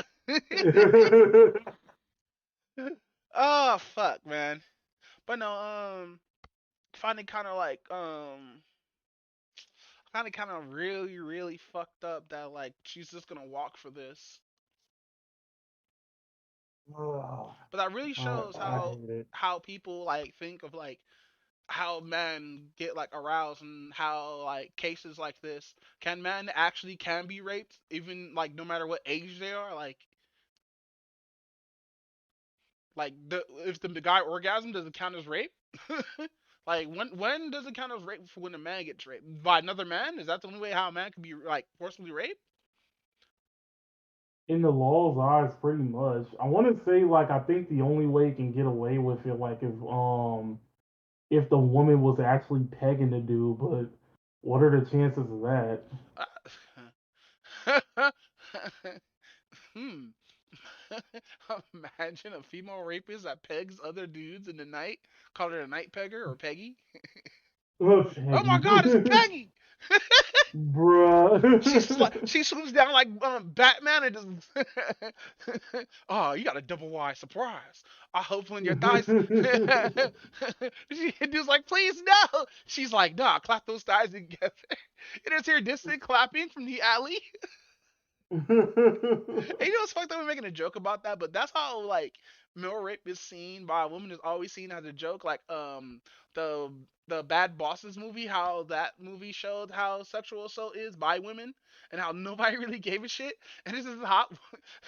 Oh fuck, man. But no, find it kind of really, really fucked up that like she's just gonna walk for this. Oh, But that really shows I how hate it. people like think of like how men get like aroused and how like cases like this can men actually can be raped even like no matter what age they are like if the guy orgasm does it count as rape. Like when does it count as rape for when a man gets raped by another man? Is that the only way how a man can be like forcibly raped? In the law's eyes, pretty much. I want to say like I think the only way it can get away with it like if the woman was actually pegging the dude, but what are the chances of that? Hmm. Imagine a female rapist that pegs other dudes in the night. Call her a night pegger or Peggy. Oh my Peggy. God, it's Peggy. Bruh. She swoops down like Batman and just oh, you got a double Y surprise. I hope when your thighs dude's like, please no. She's like, nah, clap those thighs together. And it's her distant clapping from the alley. And you know what's fucked up? We're making a joke about that, but that's how like male rape is seen by a woman is always seen as a joke. Like the Bad Bosses movie, how that movie showed how sexual assault is by women and how nobody really gave a shit. And this is hot,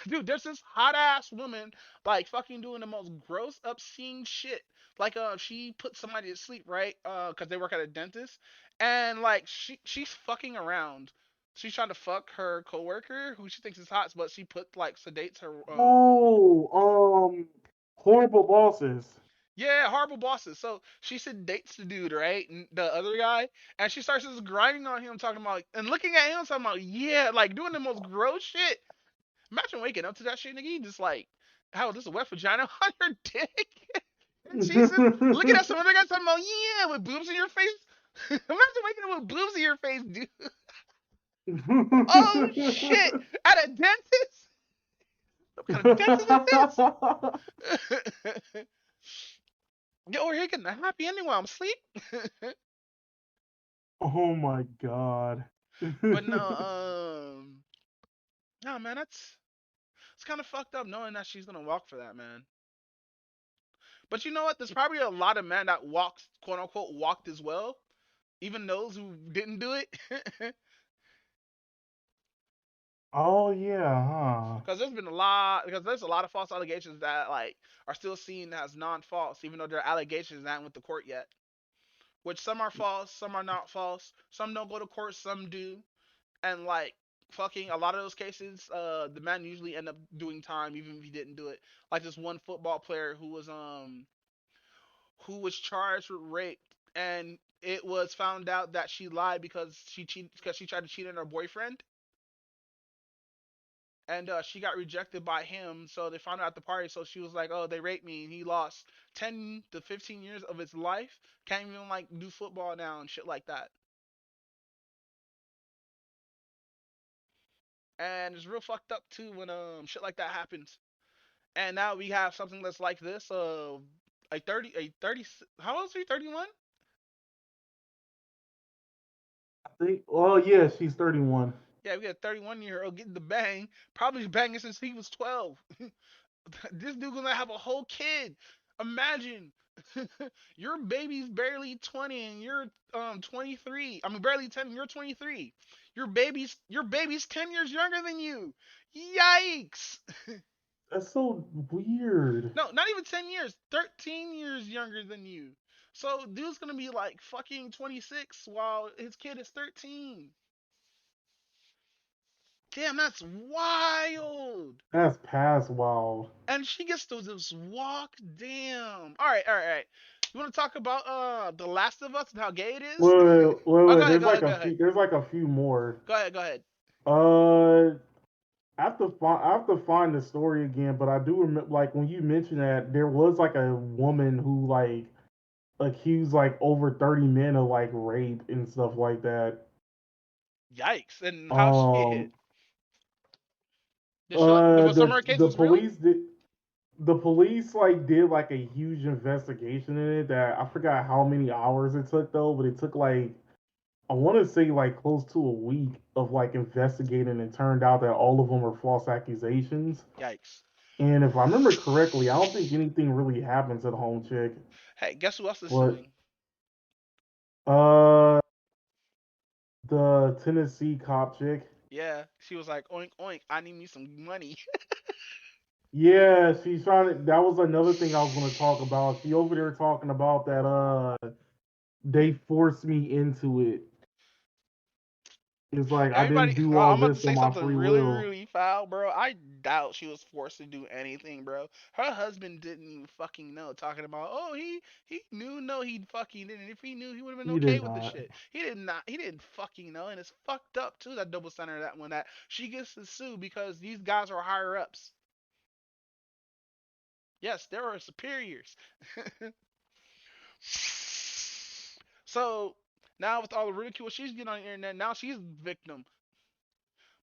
dude. There's this hot ass woman like fucking doing the most gross, obscene shit. Like she put somebody to sleep, right? Cause they work at a dentist, and like she's fucking around. She's trying to fuck her coworker who she thinks is hot, but she put like sedates her. Horrible bosses. Yeah, horrible bosses. So she sedates the dude, right, and the other guy, and she starts just grinding on him, talking about and looking at him, talking about yeah, like doing the most gross shit. Imagine waking up to that shit, nigga. You just like, how this a wet vagina on your dick, and she's just looking at some other guy talking about yeah, with boobs in your face. Imagine waking up with boobs in your face, dude. Oh shit! At a dentist? What kind of dentist is this? Yo, we're here getting a happy ending while I'm asleep. Oh my god. But no, no man, that's it's kind of fucked up knowing that she's gonna walk for that, man. But you know what? There's probably a lot of men that walked, quote unquote, walked as well, even those who didn't do it. Oh yeah, huh? Because there's been a lot, because there's a lot of false allegations that like are still seen as non-false, even though they're allegations that haven't went to court yet. Which some are false, some are not false, some don't go to court, some do, and like fucking a lot of those cases, the man usually end up doing time even if he didn't do it. Like this one football player who was charged with rape, and it was found out that she lied because she tried to cheat on her boyfriend, and she got rejected by him. So they found out at the party. So she was like, "Oh, they raped me," and he lost 10 to 15 years of his life. Can't even like do football now and shit like that. And it's real fucked up too when shit like that happens. And now we have something that's like this. A 30. How old is he? 31. I think. Oh yeah, she's 31. Yeah, we got a 31-year-old getting the bang. Probably banging since he was 12. This dude gonna have a whole kid. Imagine your baby's barely 20 and you're 23. I mean barely 10 and you're 23. Your baby's 10 years younger than you. Yikes. That's so weird. No, not even 10 years. 13 years younger than you. So dude's gonna be like fucking 26 while his kid is 13. Damn, that's wild. That's past wild. And she gets to just walk. Damn. All right, all right, all right. You want to talk about The Last of Us and how gay it is? Oh, go Wait. ahead, There's go like ahead, go a few. ahead, There's like a few more. go ahead, go ahead. Uh, I have to find the story again, but I do remember like when you mentioned that there was like a woman who like accused like over 30 men of like rape and stuff like that. Yikes! And how she get hit? Um, Did she like? Was some of her the cases real? police like did like a huge investigation in it that I forgot how many hours it took though, but it took like I want to say like close to a week of like investigating, and turned out that all of them were false accusations. Yikes! And if I remember correctly, I don't think anything really happened to the home chick. Hey, guess who else is But suing? uh, the Tennessee cop chick, Yeah, she was like, oink oink, I need me some money. yeah, she's trying to. That was another thing I was going to talk about. She over there talking about that. They forced me into it. It's like I didn't Everybody, do all I'm about to this on say my something free really, will. really foul, bro. I doubt she was forced to do anything, bro. Her husband didn't even fucking know. Talking about, oh, he knew, no, he fucking didn't. If he knew, he would have been He okay did with the not. shit. He did not. He didn't fucking know, and it's fucked up too. That double standard, that one, that she gets to sue because these guys are higher ups. Yes, there are superiors. So Now with all the ridicule she's getting on the internet, now she's the victim.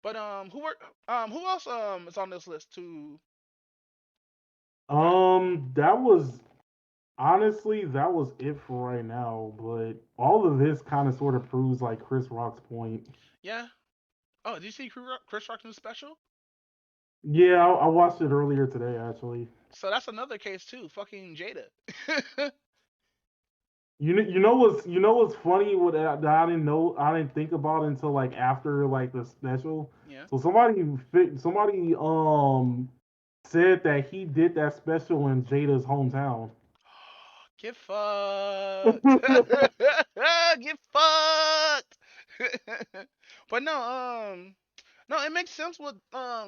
But who else is on this list too? That was honestly that was it for right now. But all of this kind of sort of proves like Chris Rock's point. Yeah. Oh, did you see Chris Rock's new special? Yeah, I watched it earlier today actually. So that's another case too. Fucking Jada. You know what's funny? What that I didn't know, I didn't think about until like after like the special. Yeah. So somebody said that he did that special in Jada's hometown. Get fucked. Get fucked. But no, it makes sense what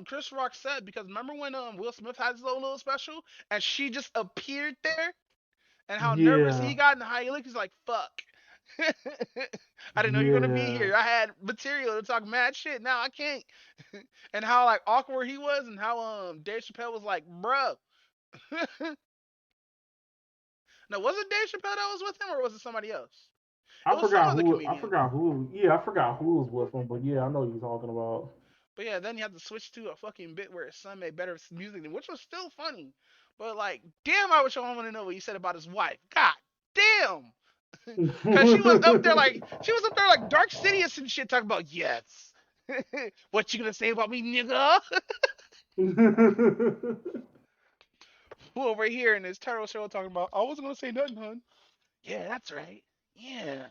Chris Rock said because remember when Will Smith had his own little special and she just appeared there and how nervous he Yeah, got and how he looked. He's like, "Fuck, I didn't know you were gonna be yeah. here. I had material to talk mad shit. Now I can't." And how like awkward he was and how Dave Chappelle was like, "Bro." Now was it Dave Chappelle that was with him or was it somebody else? It I was some forgot other who. I comedian. forgot who. Yeah, I forgot who was with him. But yeah, I know what you're talking about. But yeah, then you have to switch to a fucking bit where his son made better music than, which was still funny. But like, damn, I wish I want to know what he said about his wife. God damn, cause she was up there like Dark Sidious and shit, talking about yes. What you gonna say about me, nigga? Who over here in this terrible show talking about? I wasn't gonna say nothing, hun. Yeah, that's right. Yeah.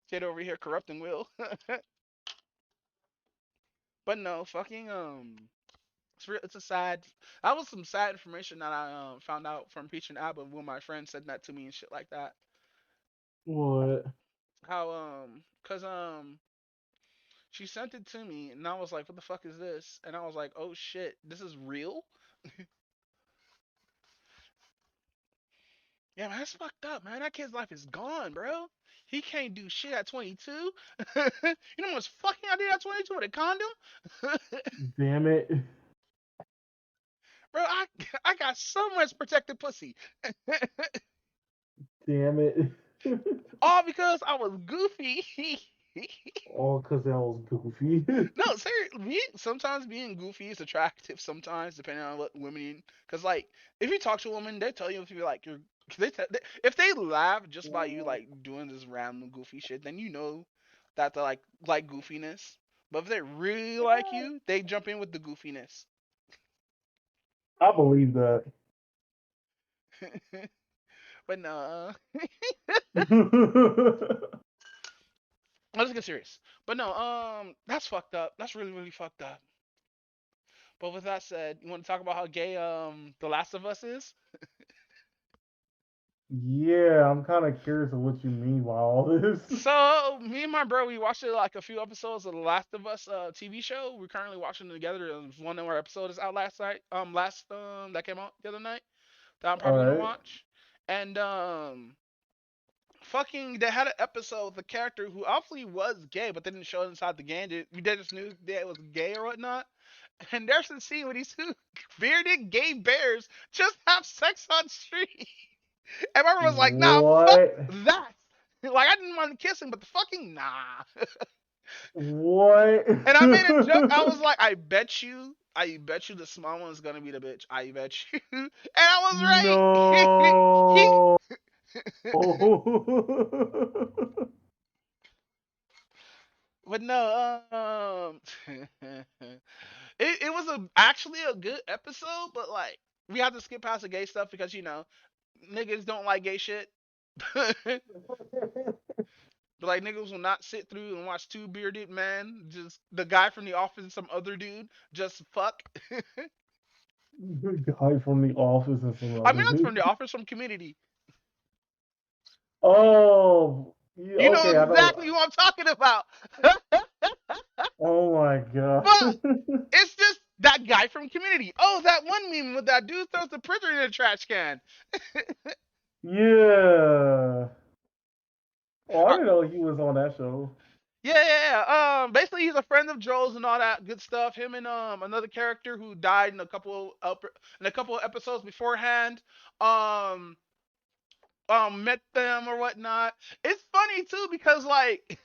Kid over here corrupting Will. But no, fucking it's a sad. That was some sad information that I found out from Peach and Abba when my friend said that to me and shit like that. What? How cause she sent it to me and I was like, what the fuck is this? And I was like, oh shit, this is real. Yeah, man, that's fucked up, man. That kid's life is gone, bro. He can't do shit at 22. You know how much fucking I did at 22 with a condom? Damn it! Bro, I got so much protected pussy. Damn it! All because I was goofy. All because that was goofy. No, seriously, sometimes being goofy is attractive. Sometimes, depending on what women, because like if you talk to a woman, they tell you if you like you're. If they laugh just by you like doing this random goofy shit, then you know that they like goofiness. But if they really like you, they jump in with the goofiness. I believe that. But no, let's get serious. But no, that's fucked up. That's really really fucked up. But with that said, you want to talk about how gay The Last of Us is? Yeah, I'm kind of curious of what you mean by all this. So me and my bro, we watched like a few episodes of The Last of Us TV show. We're currently watching it together. One more episode is out last night. Last that came out the other night that I'm All probably gonna right. watch. And fucking they had an episode with a character who obviously was gay, but they didn't show it inside the game. We just knew that it was gay or whatnot. And there's a scene where these two bearded gay bears just have sex on street. And my brother was like, nah, fuck What? that. Like, I didn't want to kiss him, but the fucking nah. What? And I made a joke. I was like, I bet you the small one's gonna be the bitch. I bet you. And I was right. He, No. but no, it was actually a good episode, but like, we have to skip past the gay stuff because, niggas don't like gay shit. But like niggas will not sit through and watch two bearded men, just the guy from the office and some other dude, just fuck. The guy from the office and some I other mean, not from dude. the office, from Community. Oh, yeah, You know okay, I know. exactly who I'm talking about. Oh my god. But it's just that guy from Community. Oh, that one meme with that dude throws the printer in the trash can. Yeah. Oh, I Uh, didn't know he was on that show. Basically, he's a friend of Joe's and all that good stuff. Him and another character who died in a couple of episodes beforehand. Um, met them or whatnot. It's funny too because like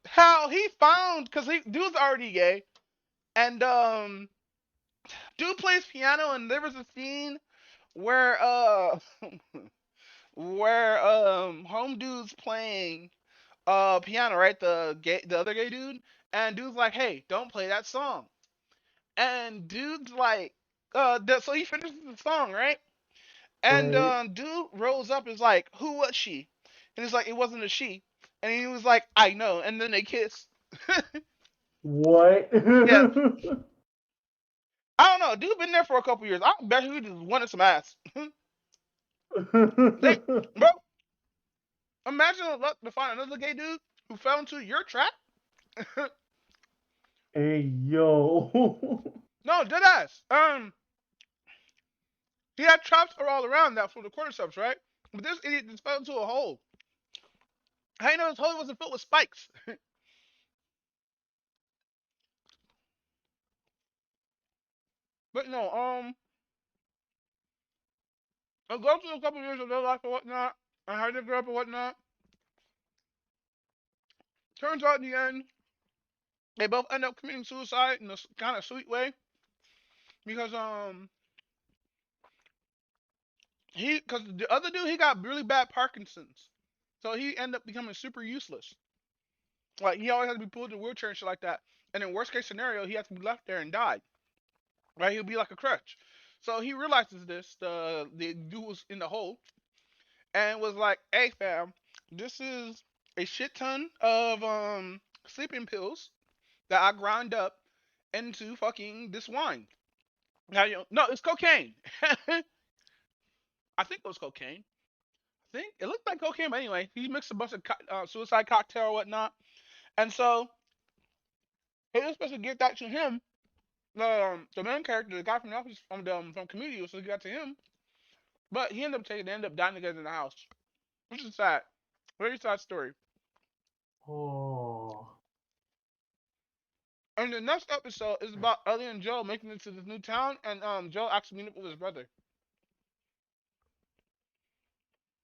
how he found because he dude's already gay and dude plays piano and there was a scene where where home dude's playing piano, right, the other gay dude, and dude's like, hey, don't play that song, and dude's like so he finishes the song, right, and Right. dude rolls up and is like, who was she, and he's like, it wasn't a she, and he was like, I know, and then they kiss. What? Yeah, I don't know, dude been there for a couple years. I bet he just wanted some ass. They, bro, imagine the luck to find another gay dude who fell into your trap. Hey yo. No, dead ass. He had traps all around that for the cordyceps, right? But this idiot just fell into a hole. How you know this hole wasn't filled with spikes? But no, I go through a couple years of their life and whatnot, and how they grew up and whatnot. Turns out in the end, they both end up committing suicide in a kind of sweet way because because the other dude he got really bad Parkinson's, so he ended up becoming super useless. Like he always had to be pulled in a wheelchair and shit like that. And in worst case scenario, he had to be left there and died. Right? He'll be like a crutch. So he realizes this. The dude was in the hole and was like, "Hey fam, this is a shit ton of sleeping pills that I grind up into fucking this wine." Now you no, it's cocaine. I think it was cocaine. I think it looked like cocaine, but anyway, he mixed a bunch of suicide cocktail or whatnot, and so he was supposed to get that to him. The main character, the guy from the office from Community, was supposed to get that to him, but he ended up taking, they ended up dying together in the house, which is sad. Very sad story. Oh. And the next episode is about Ellie and Joe making it to this new town, and Joe actually meeting up with his brother.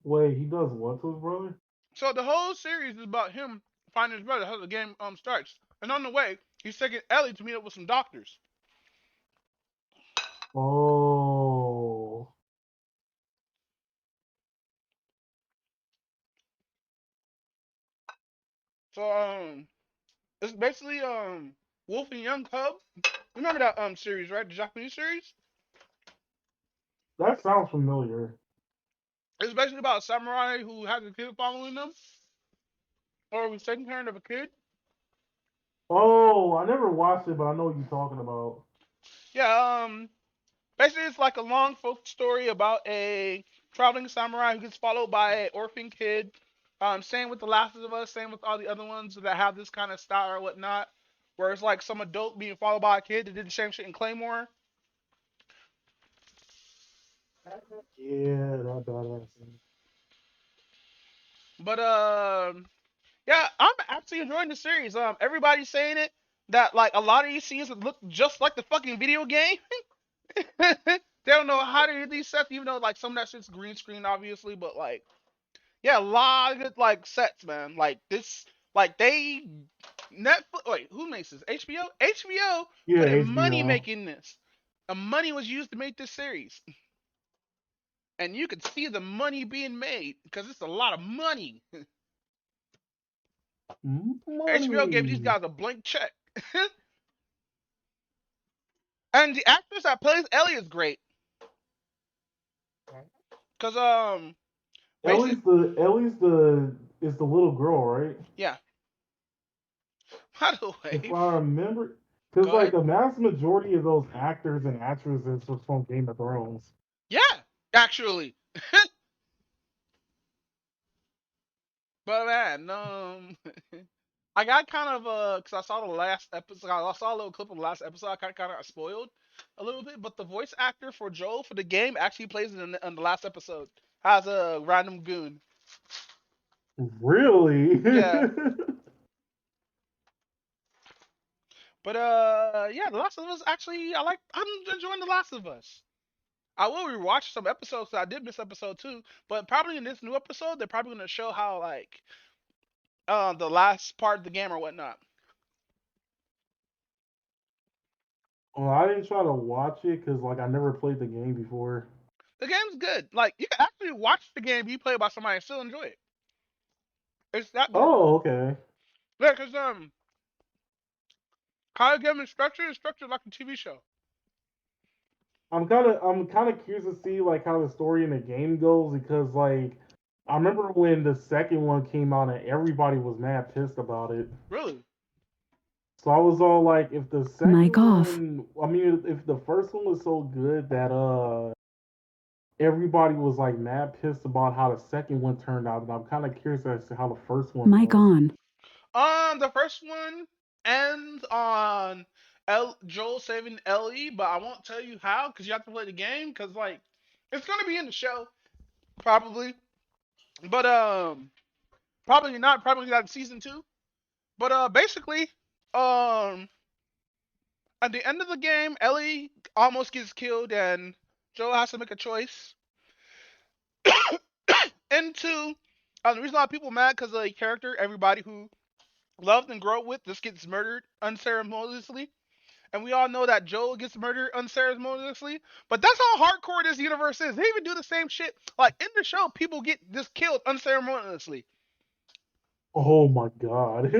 Wait, he does what to his brother? So the whole series is about him finding his brother. How the game starts, and on the way, he's taking Ellie to meet up with some doctors. Oh. So it's basically Wolf and Young Cub. Remember that series, right? The Japanese series. That sounds familiar. It's basically about a samurai who has a kid following them, or was taking care of a kid. Oh, I never watched it, but I know what you're talking about. Yeah, basically it's like a long folk story about a traveling samurai who gets followed by an orphan kid. Same with The Last of Us, same with all the other ones that have this kind of style or whatnot, where it's like some adult being followed by a kid that did the same shit in Claymore. Yeah, that badass. But yeah, I'm actually enjoying the series. Everybody's saying it that like a lot of these scenes look just like the fucking video game. They don't know how to do these sets, even though like some of that shit's green screen, obviously. But like, yeah, a lot of good like sets, man. Like this, like they Netflix. Wait, who makes this? HBO. HBO Yeah, put in money HBO. making this. The money was used to make this series, and you could see the money being made because it's a lot of money. HBO gave these Money. guys a blank check, and the actress that plays Ellie is great. Cause basic, Ellie's the is the little girl, right? yeah. By the If way, I remember, because go ahead. like a vast majority of those actors and actresses are from Game of Thrones. Yeah, actually. But man, I got kind of cause I saw the last episode. I saw a little clip of the last episode. I kind of spoiled a little bit, but the voice actor for Joel for the game actually plays it in the last episode as a random goon. Really? Yeah, but yeah, The Last of Us actually I'm enjoying The Last of Us. I will rewatch some episodes. So I did miss episode 2, but probably in this new episode, they're probably gonna show how like the last part of the game or whatnot. Well, I didn't try to watch it because like I never played the game before. The game's good. Like you can actually watch the game be played by somebody and still enjoy it. It's that good. Oh, okay. Yeah, cause how the game is structured like a TV show. I'm kind of curious to see like how the story in the game goes because like I remember when the second one came out and everybody was mad pissed about it. Really? So I was all like, if the second Mic off. one, I mean, if the first one was so good that everybody was like mad pissed about how the second one turned out, and I'm kind of curious as to how the first one Mic was. on. The first one ends on Joel saving Ellie, but I won't tell you how because you have to play the game. Because like, it's gonna be in the show probably, but probably not. Probably not in season 2. But basically, um, at the end of the game, Ellie almost gets killed, and Joel has to make a choice. And two, the reason a lot of people mad because of the character, everybody who loved and grew up with, just gets murdered unceremoniously. And we all know that Joel gets murdered unceremoniously. But that's how hardcore this universe is. They even do the same shit. Like in the show, people get just killed unceremoniously. Oh my god.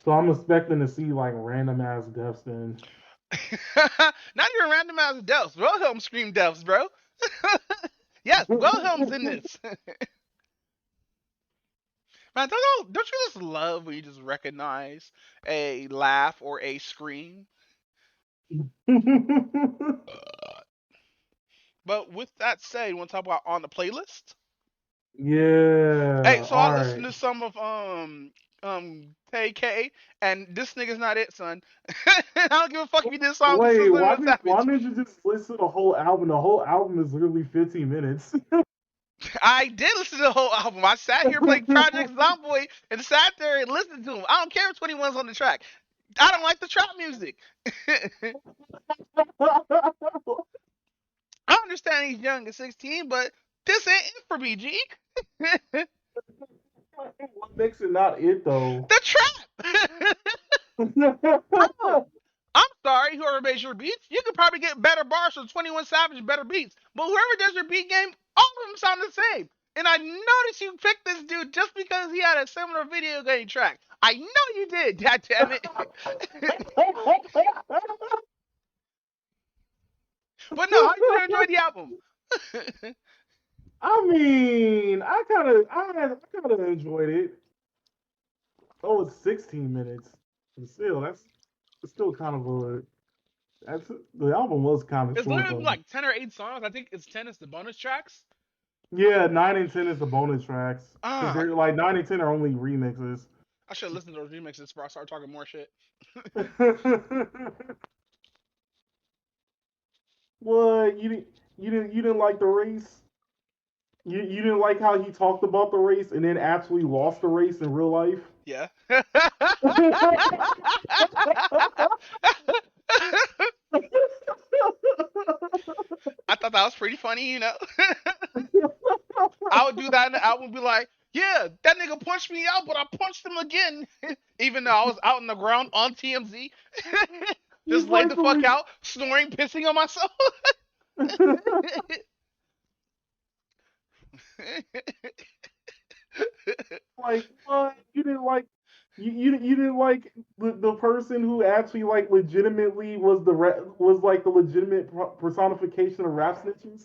So I'm expecting to see like random ass deaths then. Not even random ass deaths. Wilhelm scream deaths, bro. Yes, Wilhelm's in this. Man, don't you just love when you just recognize a laugh or a scream? But with that said, you want to talk about on the playlist? Hey, Yeah, so I listened alright. to some of KK, and this nigga's not it, son. I don't give a fuck if you did songs with Wait, Sizzler and why Savage. didn't you just listen to the whole album? The whole album is literally 15 minutes. I did listen to the whole album. I sat here playing Project Zomboid and sat there and listened to him. I don't care if 21's on the track. I don't like the trap music. I understand he's young at 16, but this ain't it for me, G. What makes it not it though? The trap! Bro, I'm sorry, whoever makes your beats, you could probably get better bars from 21 Savage, better beats. But whoever does your beat game, all of them sound the same. And I noticed you picked this dude just because he had a similar video game track. I know you did, god damn it. But no, how you enjoy the album? I mean, I kind of enjoyed it. Oh, it's 16 minutes. But still, it's still kind of a that's the album was kind of It's short literally though. like 10 or 8 songs. I think it's 10 is the bonus tracks. Yeah, 9 and 10 is the bonus tracks because Ah, they're like 9 and 10 are only remixes. I should listen to those remixes before I start talking more shit. What you didn't like the race? You didn't like how he talked about the race and then actually lost the race in real life? Yeah. I thought that was pretty funny, you know. I would do that in the album and be like, yeah, that nigga punched me out, but I punched him again. Even though I was out on the ground on TMZ. He's Just laid like the fuck out, snoring, pissing on myself. like what? You didn't like the person who actually like legitimately was like the legitimate personification of rap snitches.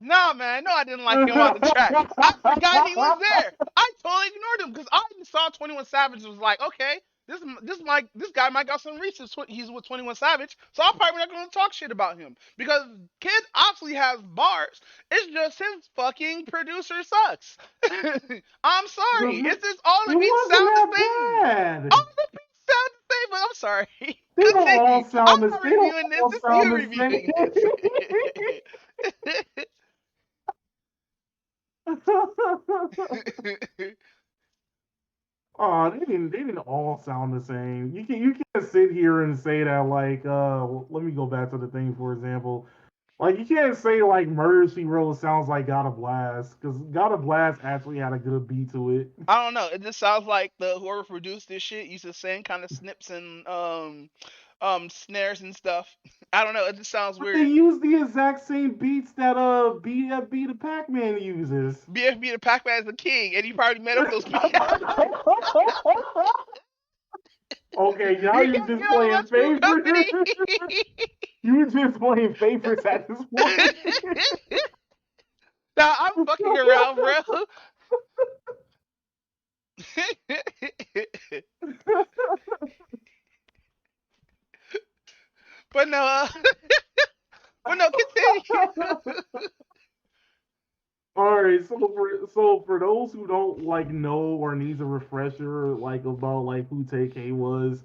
Nah, man, no, I didn't like him on the track. I forgot he was there. I totally ignored him because I saw 21 Savage and was like, okay, this guy might got some reach. He's with 21 Savage, so I'm probably not gonna talk shit about him because kid obviously has bars. It's just his fucking producer sucks. I'm sorry. It It's just all the beats wasn't sound the that same. bad. All the beats sound the same, but I'm sorry. They don't all Continue. I'm sound the not they don't reviewing this. all This is sound you the reviewing this. same. Oh, they didn't all sound the same. You can't sit here and say that like let me go back to the thing for example. Like you can't say like Murder She Wrote sounds like God of Blast because God of Blast actually had a good beat to it. I don't know. It just sounds like the whoever produced this shit used the same kind of snips and snares and stuff. I don't know. It just sounds But they weird. use the exact same beats that BFB the Pac-Man uses. BFB the Pac-Man is the king, and he probably made up those beats. Okay, now You you're can't just get out of playing that screw company. favorites. You're just playing favorites at this point. Nah, I'm fucking around, bro. but no, but no, continue. All right, so for those who don't like know or needs a refresher like about like who TK was,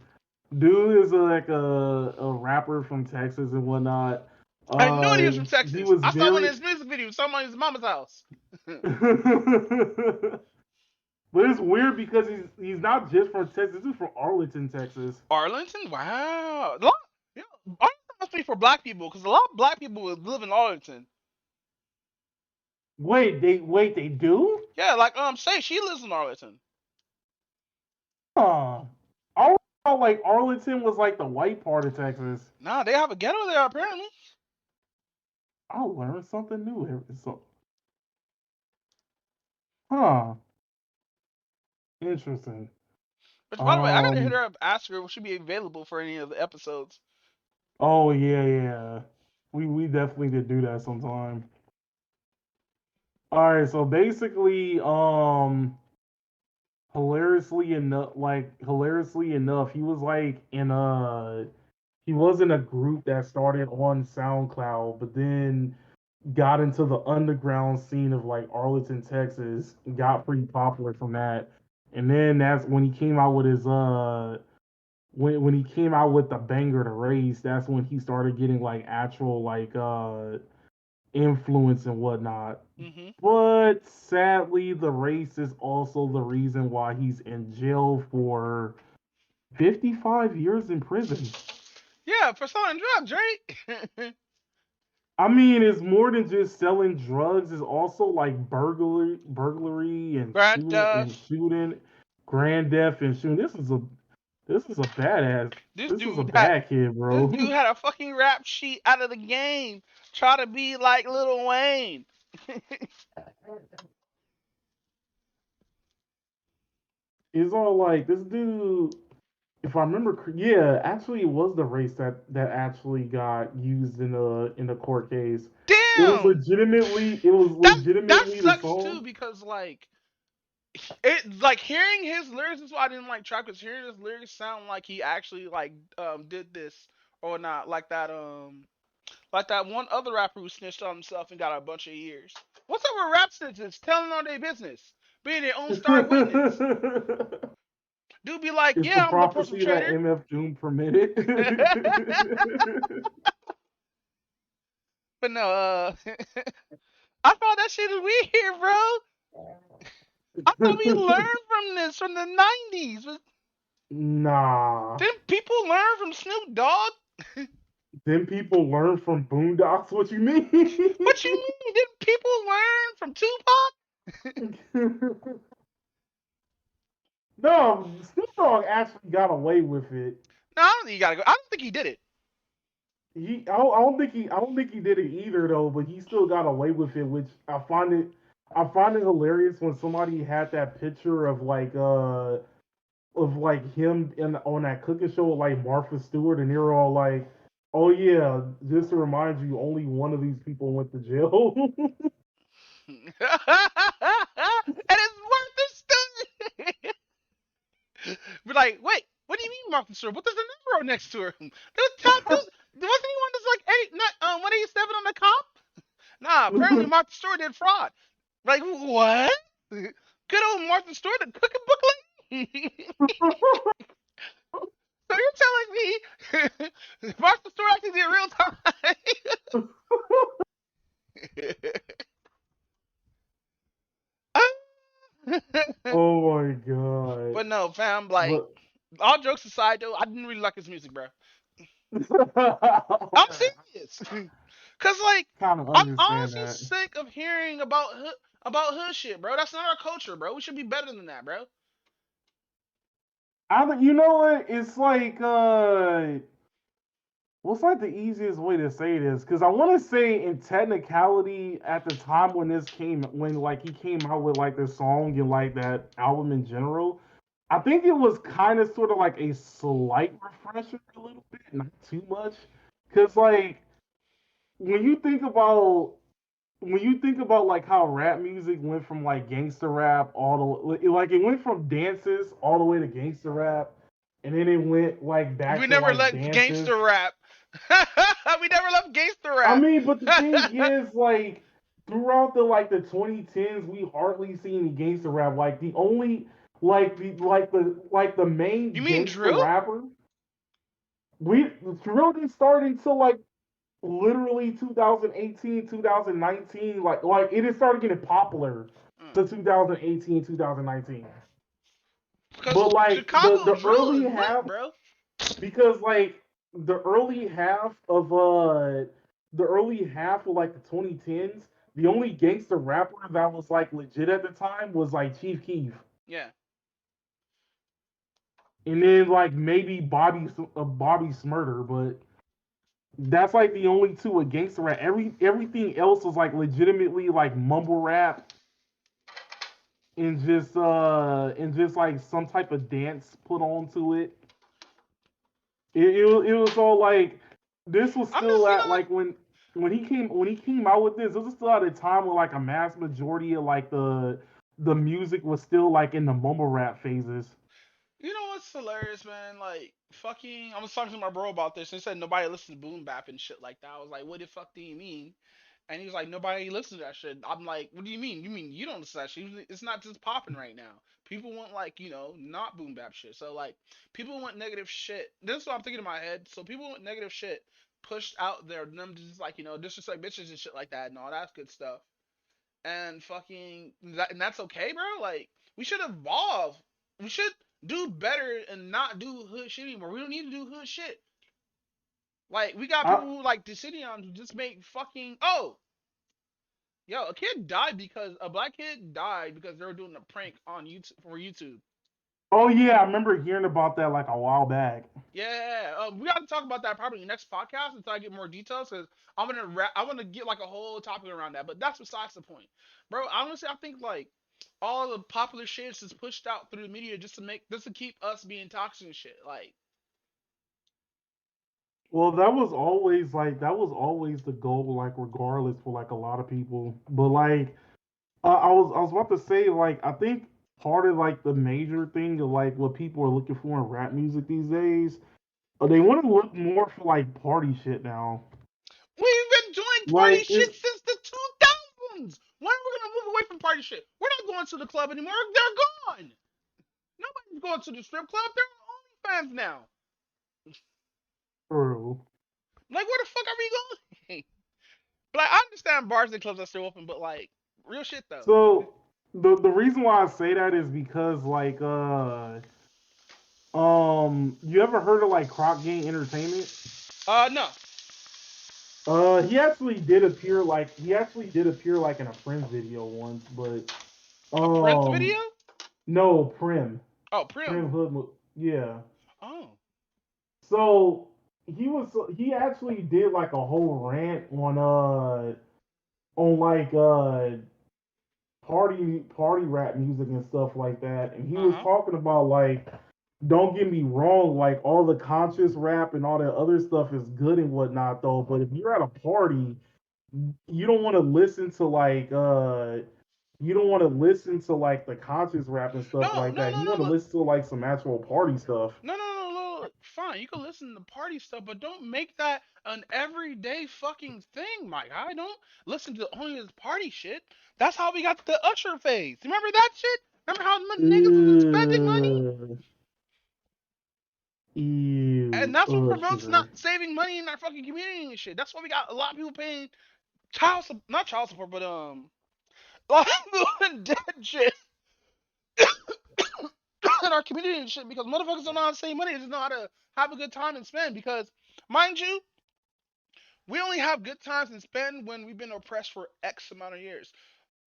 dude is like a rapper from Texas and whatnot. I know he was from He Texas. was I saw one of very his music videos. Saw him at his mama's house. But it's weird because he's not just from Texas, he's from Arlington, Texas. Arlington? Wow. A lot, yeah, Arlington must be for black people because a lot of black people live in Arlington. Wait, they do? Yeah, like say she lives in Arlington. Huh. I always thought like Arlington was like the white part of Texas. Nah, they have a ghetto there apparently. I'll learn something new every so. Huh. Interesting. Which, by the way, I gotta hit Um. her up, ask her if she be available for any of the episodes. Oh yeah, yeah. We definitely could do that sometime. All right. So basically, hilariously enough, he was like he was in a group that started on SoundCloud, but then got into the underground scene of like Arlington, Texas, got pretty popular from that. And then that's when he came out with his when he came out with the banger to race, that's when he started getting like actual like influence and whatnot. Hmm. But sadly the race is also the reason why he's in jail for 55 years in prison. Yeah, for selling drugs, right? I mean, it's more than just selling drugs. It's also like burglary and Grand theft. shooting, grand theft and shooting. This is a badass. This This is a dude had bad kid, this bro. dude had a fucking rap sheet out of the game. Try to be like Lil Wayne. It's all like this dude. If I remember, yeah, actually, it was the race that actually got used in the court case. It was Damn. legitimately. It was That legitimately the sucks too song. because like hearing his lyrics is why I didn't like trap because hearing his lyrics sound like he actually like did this or not like that one other rapper who snitched on himself and got a bunch of years. What's up with rap snitches telling on their business, being their own star witness? Dude be like, It's the yeah, I'm the prophecy that perpetrator. MF Doom permitted. But no, I thought that shit is weird, bro. I thought we learned from this from the '90s. Nah. Didn't people learn from Snoop Dogg? Then people learn from Boondocks. What you mean? What you mean? Didn't people learn from Tupac? No, Snoop Dogg actually got away with it. No, I don't think you gotta go. I don't think he did it. I don't think he did it either though, but he still got away with it, which I find it hilarious when somebody had that picture of like him in on that cooking show with like Martha Stewart, and they're all like, "Oh yeah, just to remind you, only one of these people went to jail." And it's worth the story. Be like, wait, what do you mean Martha Stewart? What there's a number next to her? There was tattoos. Wasn't he one that's like 187 on the cop? Nah, apparently Martha Stewart did fraud. Like what? Good old Martha Stewart, the cooking book lady. So you're telling me Martha Stewart actually did real time? Oh my god. But no, know, fam. Like, But all jokes aside, though, I didn't really like his music, bro. I'm okay, serious. Cause like, kind of I'm understand honestly that. sick of hearing about hood shit, bro. That's not our culture, bro. We should be better than that, bro. You know what? It's like what's like the easiest way to say this? Because I want to say in technicality, at the time when when like he came out with like this song and like that album in general, I think it was kind of sort of like a slight refresher a little bit, not too much. Because like when you think about like how rap music went from like gangster rap all the like it went from dances all the way to gangster rap, and then it went like back We to never like let dances. gangster rap. We never left gangster I rap. mean, but the thing is, like, throughout the 2010s, we hardly see any gangster rap. Like the only the You main mean gangster drill? rapper, we drill didn't start until like literally 2018, 2019. Like it started getting popular Mm. to 2018, 2019. Because But like Chicago the drill early is lit, half, bro. because like the early half of like the 2010s, the only gangster rapper that was like legit at the time was like Chief Keef, Yeah. and then like maybe Bobby Smurder, but that's like the only two with gangster rap. Everything else was like legitimately like mumble rap and just like some type of dance put onto it. It was all like this was I'm still just, at like when he came out with this was still at a time where like a mass majority of like the music was still like in the mumble rap phases. what's hilarious, man? Like, fucking, I was talking to my bro about this, and he said nobody listens to boom bap and shit like that. I was like, what the fuck do you mean? And he was like, nobody listens to that shit. I'm like, what do you mean? You mean you don't listen to that shit? It's not just popping right now. People want, like, not boom bap shit. So like, people want negative shit. This is what I'm thinking in my head. So people want negative shit pushed out there. Them just like, disrespect bitches and shit like that and all that good stuff. And fucking and that's okay, bro. Like, we should evolve. We should do better and not do hood shit anymore. We don't need to do hood shit. Like, we got I people who like Decidion who just make fucking yo, a black kid died because they were doing a prank on YouTube for YouTube. oh yeah, I remember hearing about that like a while back. Yeah, we got to talk about that probably in the next podcast until I get more details because I want to get like a whole topic around that. But that's besides the point, bro. Honestly, I think like all the popular shit is pushed out through the media just to keep us being toxic and shit. Like, Well, that was always the goal, like regardless for like a lot of people. But like I was about to say like I think part of like the major thing of like what people are looking for in rap music these days, they want to look more for like party shit now. we've been doing party Like shit it's since the 2000s. When are we gonna move away from party shit? We're not going to the club anymore. They're gone. Nobody's going to the strip club. They're OnlyFans now. true. Like, where the fuck are we going? But like, I understand bars and clubs are still open, but like, real shit though. So the reason why I say that is because like you ever heard of like Croc Gang Entertainment? No. He actually did appear like in a Friends video once, but A Prince video? um no Prim. Oh, Prim. Prim Hood yeah. Oh. So he actually did like a whole rant on like party rap music and stuff like that, and he Uh was huh. talking about like don't get me wrong, like all the conscious rap and all that other stuff is good and whatnot though, but if you're at a party, you don't want to listen to like you don't want to listen to like the conscious rap and stuff No, like no, that. no, You no. want to Look. listen to like some actual party stuff. No, no, no, no. Look. Fine, you can listen to party stuff, but don't make that an everyday fucking thing, my guy. Don't listen to only this party shit. That's how we got the Usher phase. Remember that shit? Remember how niggas was spending money? Ew, And ew, that's what promotes not sure. saving money in our fucking community and shit. That's why we got a lot of people paying not child support, but a lot of people doing dead shit. in our community and shit because motherfuckers don't know how to save money. They just know how to have a good time and spend. Because, mind you, we only have good times and spend when we've been oppressed for X amount of years.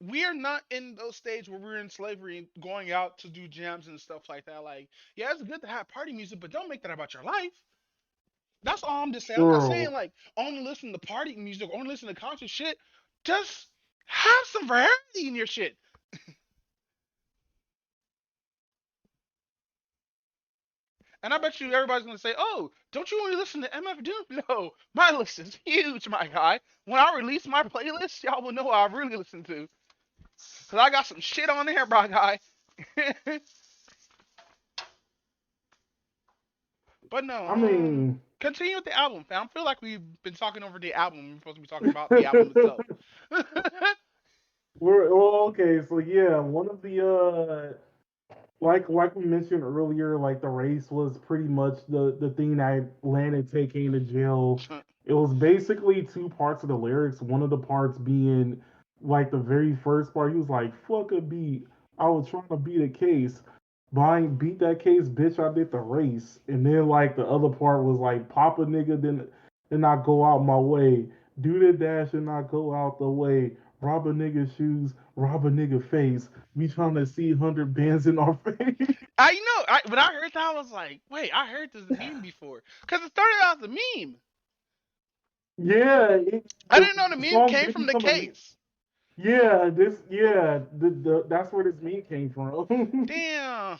We are not in those stages where we're in slavery, going out to do jams and stuff like that. Like, yeah, it's good to have party music, but don't make that about your life. That's all I'm just saying. I'm not saying True. like only listen to party music, only listen to concert shit. Just have some variety in your shit. And I bet you everybody's gonna say, "Oh, don't you only listen to MF Doom?" No, my list is huge, my guy. When I release my playlist, y'all will know what I really listen to. Cause I got some shit on there, my guy. But no, I mean, continue with the album, fam. I feel like we've been talking over the album. We're supposed to be talking about the album itself. well, okay, so yeah, one of the like we mentioned earlier, like the race was pretty much the thing that landed taking to jail. It was basically two parts of the lyrics. One of the parts being like the very first part, he was like, "Fuck a beat, I was trying to beat a case, but I ain't beat that case, bitch. I did the race." And then like the other part was like, "Pop a nigga, then I go out my way, do the dash and I go out the way." Rob a nigga shoes, rob a nigga face. We trying to see 100 bands in our face. I know. When I heard that, I was like, "Wait, I heard this meme before." Cause it started out as a meme. Yeah, I didn't know the the meme song came did from the become a meme. case. That's where this meme came from. Damn.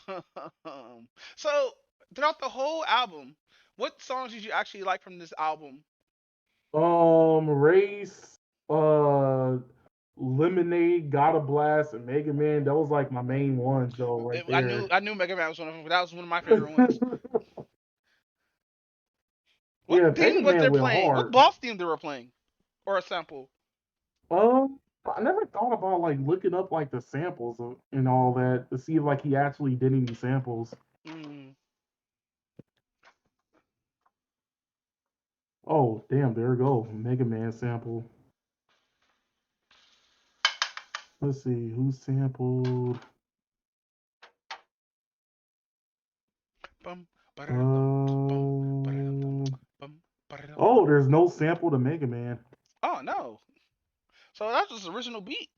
So throughout the whole album, what songs did you actually like from this album? Race, uh, Lemonade, Gotta Blast, and Mega Man. That was like my main ones though, right I there. knew Mega Man was one of them. That was one of my favorite ones. What Yeah, Mega theme was they Man went playing? What hard. boss theme they were playing, or a sample? I never thought about like looking up like the samples and all that to see if like he actually did any samples. Mm. Oh, damn, there we go. Mega Man sample. Let's see who sampled. Bum, ba-da-dum, bum, bum, ba-da-dum, bum, Um, bum, ba-da-dum, oh, bum. there's no sample to Mega Man. Oh no! So that's just original beat.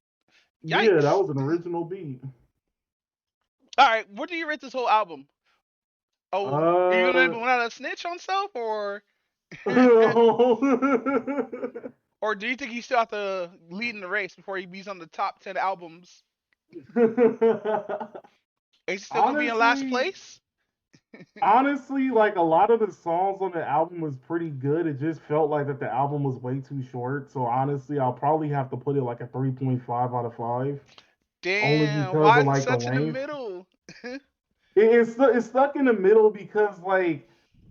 Yeah, that Yikes! was an original beat. All right, what do you rate this whole album? Oh, are you gonna Uh, be one out of snitch on stuff, or or do you think he's still at the lead in the race before he beats on the top 10 albums? Is he still gonna be in last honestly, place? honestly, like a lot of the songs on the album was pretty good. It just felt like that the album was way too short. So honestly, I'll probably have to put it like a 3.5 out of 5, only Damn, because why of is it like the such in the length. middle? It's stuck in the middle because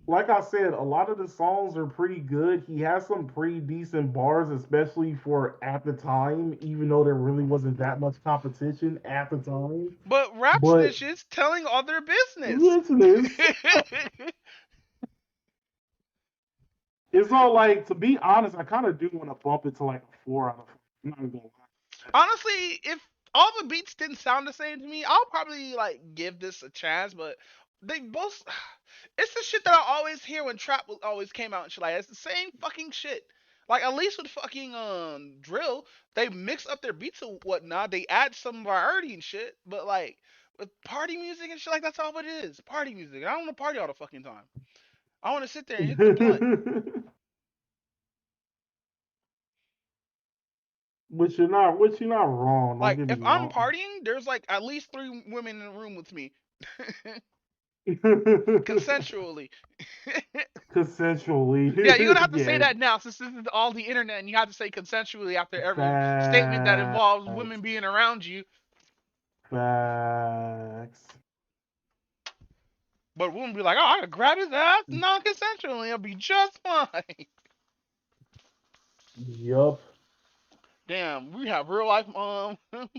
like I said, a lot of the songs are pretty good. He has some pretty decent bars, especially for at the time, even though there really wasn't that much competition at the time. But rap But snitches telling all their business. listeners, it's all like to be honest, I kind of do want to bump it to like a 4 out of 5. I'm not gonna lie. Honestly, if all the beats didn't sound the same to me, I'll probably like give this a chance. But they both, it's the shit that I always hear when trap always came out and shit like that. It's the same fucking shit. Like at least with fucking drill, they mix up their beats and whatnot. They add some variety and shit. But like with party music and shit like that's all it is. Party music. I don't want to party all the fucking time. I want to sit there and hit the blunt. which you're not wrong. Don't Like get if me I'm wrong. partying, there's like at least three women in the room with me. Consensually. Consensually, Yeah, you're gonna have to say yeah. that now since this is all the internet and you have to say consensually after every statement that involves Facts. women being around you. Facts. But women be like, oh, I could grab his ass non-consensually, it'll be just fine. Yup. Damn, we have real life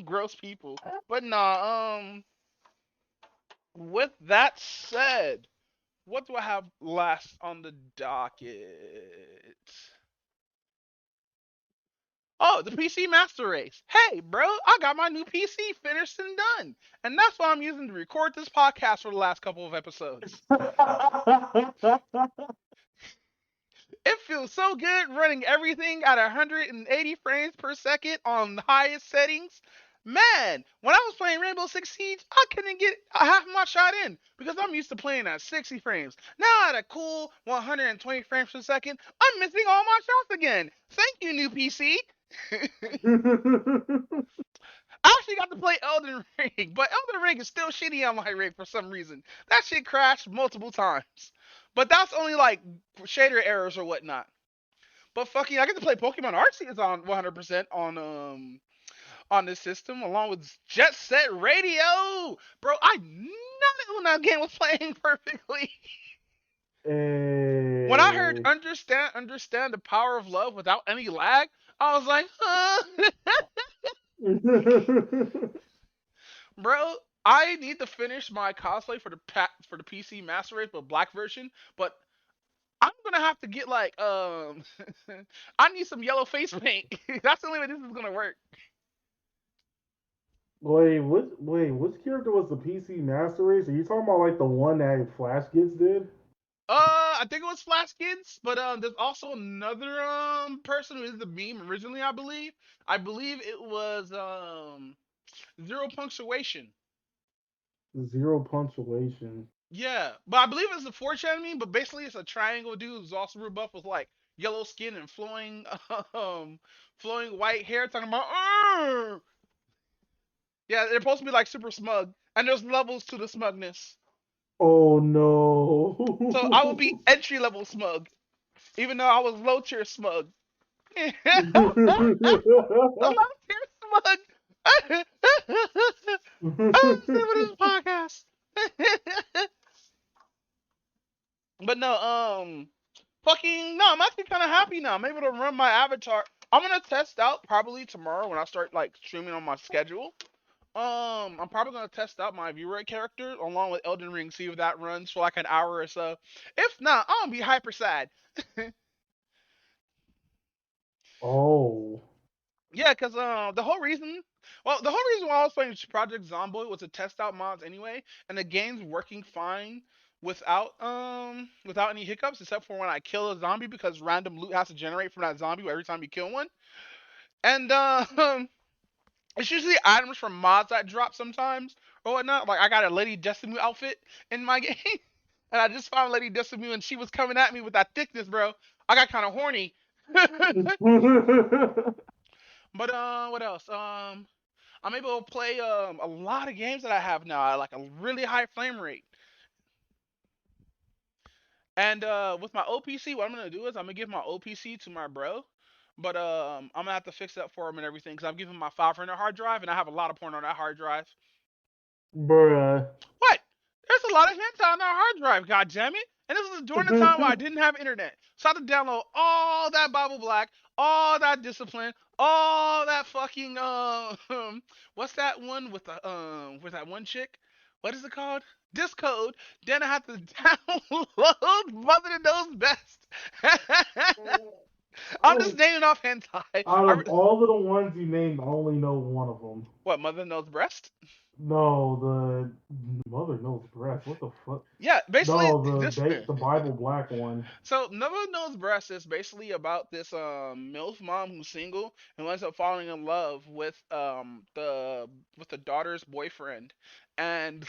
gross people. But nah, with that said, what do I have last on the docket? Oh, the PC Master Race. Hey, bro, I got my new PC finished and done. And that's what I'm using to record this podcast for the last couple of episodes. It feels so good running everything at 180 frames per second on the highest settings. Man, when I was playing Rainbow Six Siege, I couldn't get a half my shot in because I'm used to playing at 60 frames. Now at a cool 120 frames per second, I'm missing all my shots again. Thank you, new PC. I actually got to play Elden Ring, but Elden Ring is still shitty on my rig for some reason. That shit crashed multiple times. But that's only like shader errors or whatnot. But fucking, I get to play Pokemon Arceus on 100% on this system, along with Jet Set Radio. Bro, I knew it when that game was playing perfectly. When I heard Hey. understand the power of love without any lag, I was like, bro, I need to finish my cosplay for the PC Master Race, but black version. But I'm gonna have to get like I need some yellow face paint. That's the only way this is gonna work. Which character was the PC Master Race? Are you talking about like the one that Flash Kids did? I think it was Flash Kids, but there's also another person who is the meme originally. I believe it was Zero Punctuation. Zero punctuation. Yeah, but I believe it's a 4chan meme. But basically, it's a triangle dude who's also rebuffed with like yellow skin and flowing white hair, talking about. "Arr!" Yeah, they're supposed to be like super smug, and there's levels to the smugness. Oh So I will no. be entry level smug, even though I was low tier smug. The low tier smug. I'm sick with this podcast. But no, fucking no, I'm actually kind of happy now. I'm able to run my avatar. I'm gonna test out probably tomorrow when I start like streaming on my schedule. I'm probably gonna test out my viewer character along with Elden Ring, see if that runs for like an hour or so. If not, I'm gonna be hyper sad. Oh. Yeah, cause the whole reason why I was playing Project Zomboid was to test out mods anyway, and the game's working fine without any hiccups, except for when I kill a zombie because random loot has to generate from that zombie every time you kill one, and it's usually items from mods that drop sometimes or whatnot. Like I got a Lady Destiny outfit in my game, and I just found Lady Destiny and she was coming at me with that thickness, bro. I got kind of horny. But what else? I'm able to play a lot of games that I have now at like a really high frame rate. And with my OPC, what I'm gonna do is I'm gonna give my OPC to my bro. But I'm gonna have to fix that for him and everything because I'm giving him my 500 hard drive and I have a lot of porn on that hard drive. Bruh. What? There's a lot of hentai on that hard drive, god damn it. And this was during the time where I didn't have internet. So I had to download all that Bible Black, all that Discipline, all that fucking what's that one with that one chick? What is it called? Discode. Then I had to download Mother Knows Best. I'm just Oh, naming off hentai. out of all of the ones you named, I only know one of them. What, Mother Knows Breast? No, the Mother Knows Breast. What the fuck? Yeah, basically No, this. the Bible Black one. So Mother Knows Breast is basically about this MILF mom who's single and ends up falling in love with the daughter's boyfriend. And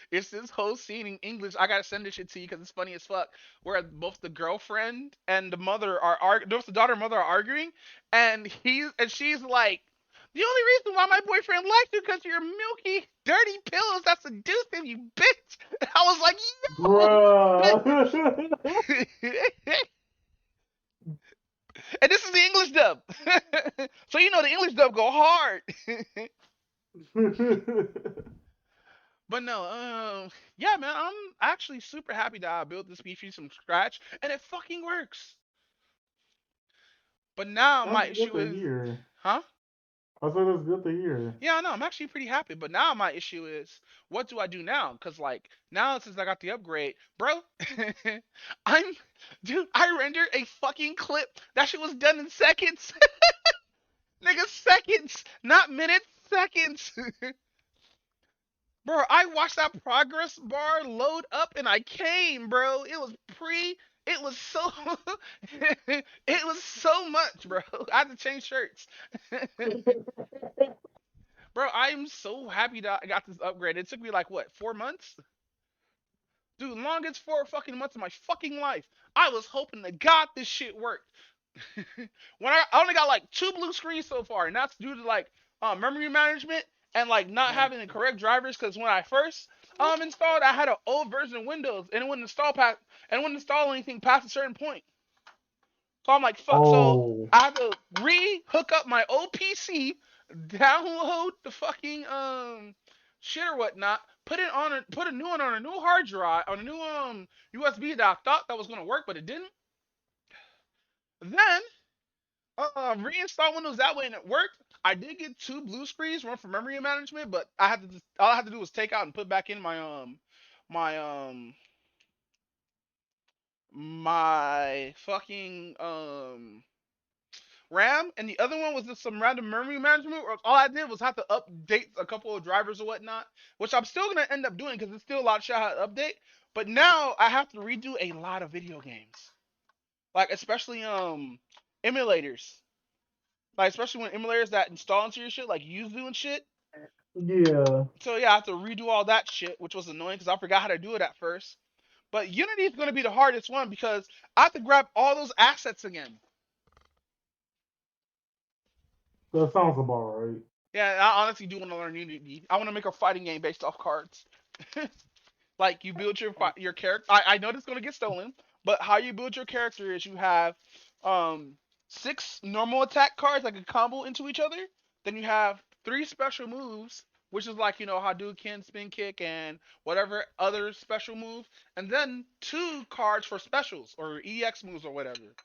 it's this whole scene in English. I gotta send this shit to you because it's funny as fuck. Where both the girlfriend and the mother both the daughter and mother are arguing, and she's like, the only reason why my boyfriend likes you because you're milky, dirty pillows that seduce him, you bitch. And I was like, Bruh. and this is the English dub. So you know the English dub go hard. But no, yeah, man, I'm actually super happy that I built this PC from scratch, and it fucking works. But now my That's good issue to is, hear. huh? I said that's good to hear. Yeah, no, I'm actually pretty happy. But now my issue is, what do I do now? Cause like now since I got the upgrade, bro, I'm, dude, I rendered a fucking clip. That shit was done in seconds. seconds, not minutes, seconds. Bro, I watched that progress bar load up and I came, bro. It was so it was so much, bro. I had to change shirts. Bro, I'm so happy that I got this upgrade. It took me like what, 4 months? Dude, longest 4 fucking months of my fucking life. I was hoping to God this shit worked. When I only got like 2 blue screens so far, and that's due to like memory management and like not having the correct drivers. Because when I first installed, I had an old version of Windows, and it wouldn't install anything past a certain point. So I'm like, fuck. So Oh, I had to re-hook up my old PC, download the fucking shit or whatnot, put a new one on a new hard drive on a new USB that I thought that was gonna work, but it didn't. Then reinstall Windows that way and it worked. I did get 2 blue screens, one for memory management, but all I had to do was take out and put back in my my fucking RAM, and the other one was just some random memory management. Or all I did was have to update a couple of drivers or whatnot, which I'm still gonna end up doing because it's still a lot of shit I had to update. But now I have to redo a lot of video games, like especially emulators. Like especially when emulators that install into your shit, like Yuzu and shit. yeah. So yeah, I have to redo all that shit, which was annoying because I forgot how to do it at first. But Unity is going to be the hardest one because I have to grab all those assets again. That sounds about right. Yeah, I honestly do want to learn Unity. I want to make a fighting game based off cards. Like you build your character. I know it's gonna get stolen, but how you build your character is you have um 6 normal attack cards that can combo into each other. Then you have 3 special moves, which is like Hadouken, spin kick, and whatever other special move, and then 2 cards for specials or EX moves or whatever.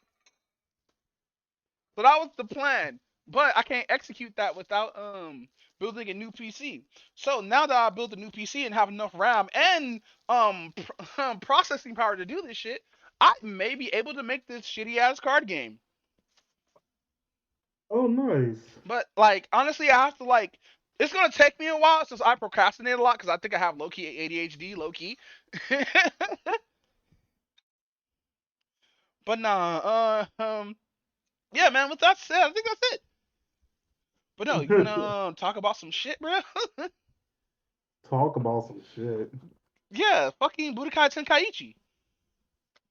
So that was the plan. But I can't execute that without building a new PC. So now that I built a new PC and have enough RAM and processing power to do this shit, I may be able to make this shitty ass card game. Oh, nice. But like honestly, I have to like it's gonna take me a while since I procrastinate a lot because I think I have low key ADHD, low key. But nah, yeah, man. With that said, I think that's it. But no, you wanna talk about some shit, bro? Talk about some shit. Yeah, fucking Budokai Tenkaichi.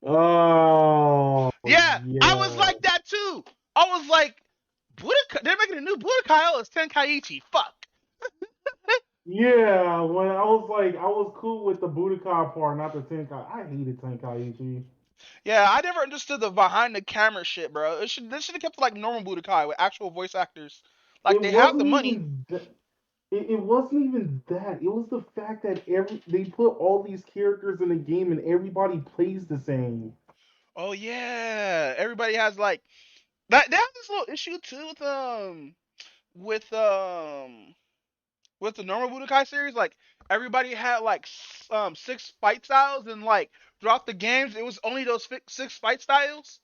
Oh, Yeah, I was yeah. like that too. I was like, Budokai, they're making a new Budokai. Oh, it's Tenkaichi. Fuck. Yeah, when I was like, I was cool with the Budokai part, not the Tenkai. I hated Tenkaichi. Yeah, I never understood the behind the camera shit, bro. This should have kept like normal Budokai with actual voice actors. Like It they have the wasn't money. even that. It wasn't even that. It was the fact that they put all these characters in the game and everybody plays the same. Oh yeah, everybody has like that. They have this little issue too with with the normal Budokai series. Like everybody had like 6 fight styles, and like throughout the games, it was only those 6 fight styles.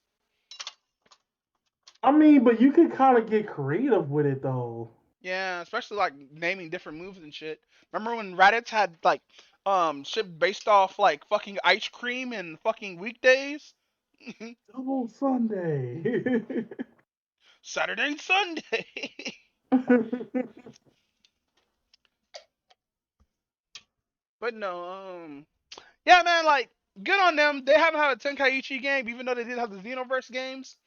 I mean, but you could kind of get creative with it though. Yeah, especially like naming different moves and shit. Remember when Raditz had like shit based off like fucking ice cream and fucking weekdays? Double Sunday. Saturday and Sunday. But no, yeah, man, like good on them. They haven't had a Tenkaichi game, even though they did have the Xenoverse games.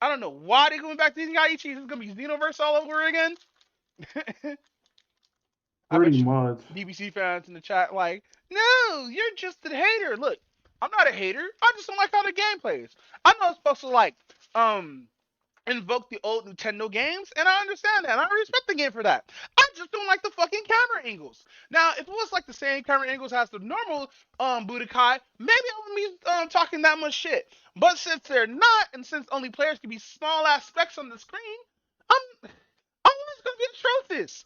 I don't know why they're going back to Tenkaichi. It's gonna be Xenoverse all over again. I bet Pretty you much. DBC fans in the chat like, no, you're just a hater. Look, I'm not a hater. I just don't like how the game plays. I know it's supposed to like invoke the old Nintendo games, and I understand that. And I respect the game for that. I just don't like the fucking camera angles. Now, if it was like the same camera angles as the normal Budokai, maybe I wouldn't be talking that much shit. But since they're not, and since only players can be small ass specks on the screen, I'm I'm always gonna be atrocious.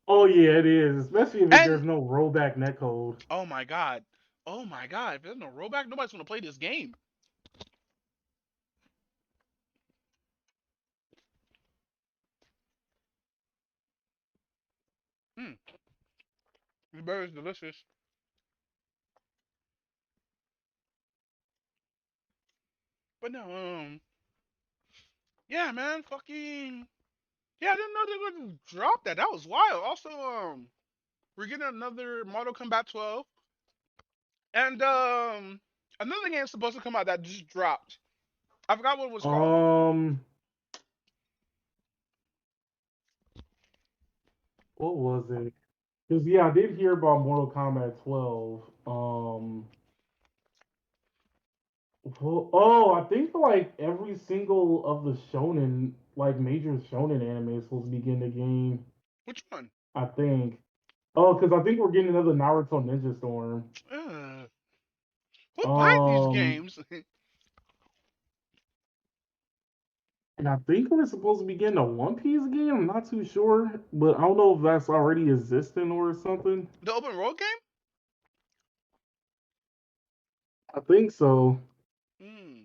Oh yeah, it is. Especially if And there's no rollback netcode. oh my god. Oh my god, if there's no rollback, nobody's gonna play this game. The burger's delicious. But no, yeah, man, fucking, yeah, I didn't know they were gonna drop that. That was wild. Also, we're getting another Mortal Kombat 12, and another game supposed to come out that just dropped. I forgot what it was called. Um, what was it? Because yeah, I did hear about Mortal Kombat 12. Oh, I think like every single of the shonen, like major shonen anime is supposed to be getting a game. Which one? I think. Oh, because I think we're getting another Naruto Ninja Storm. Uh, who buys these Um, games? and I think we're supposed to be getting a One Piece game. I'm not too sure, but I don't know if that's already existing or something. The open world game? I think so. Hmm.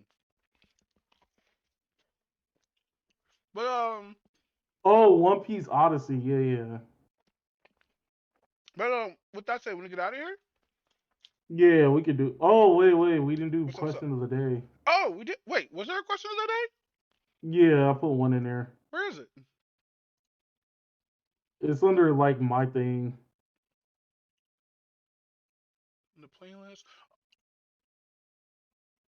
But Oh, One Piece Odyssey. Yeah, yeah. with that said, when we get out of here, Yeah, we could do. Oh, wait. We didn't do what's up? question of the day. Oh, we did. Wait, was there a question of the day? Yeah, I put one in there. Where is it? It's under like my thing. In the playlist.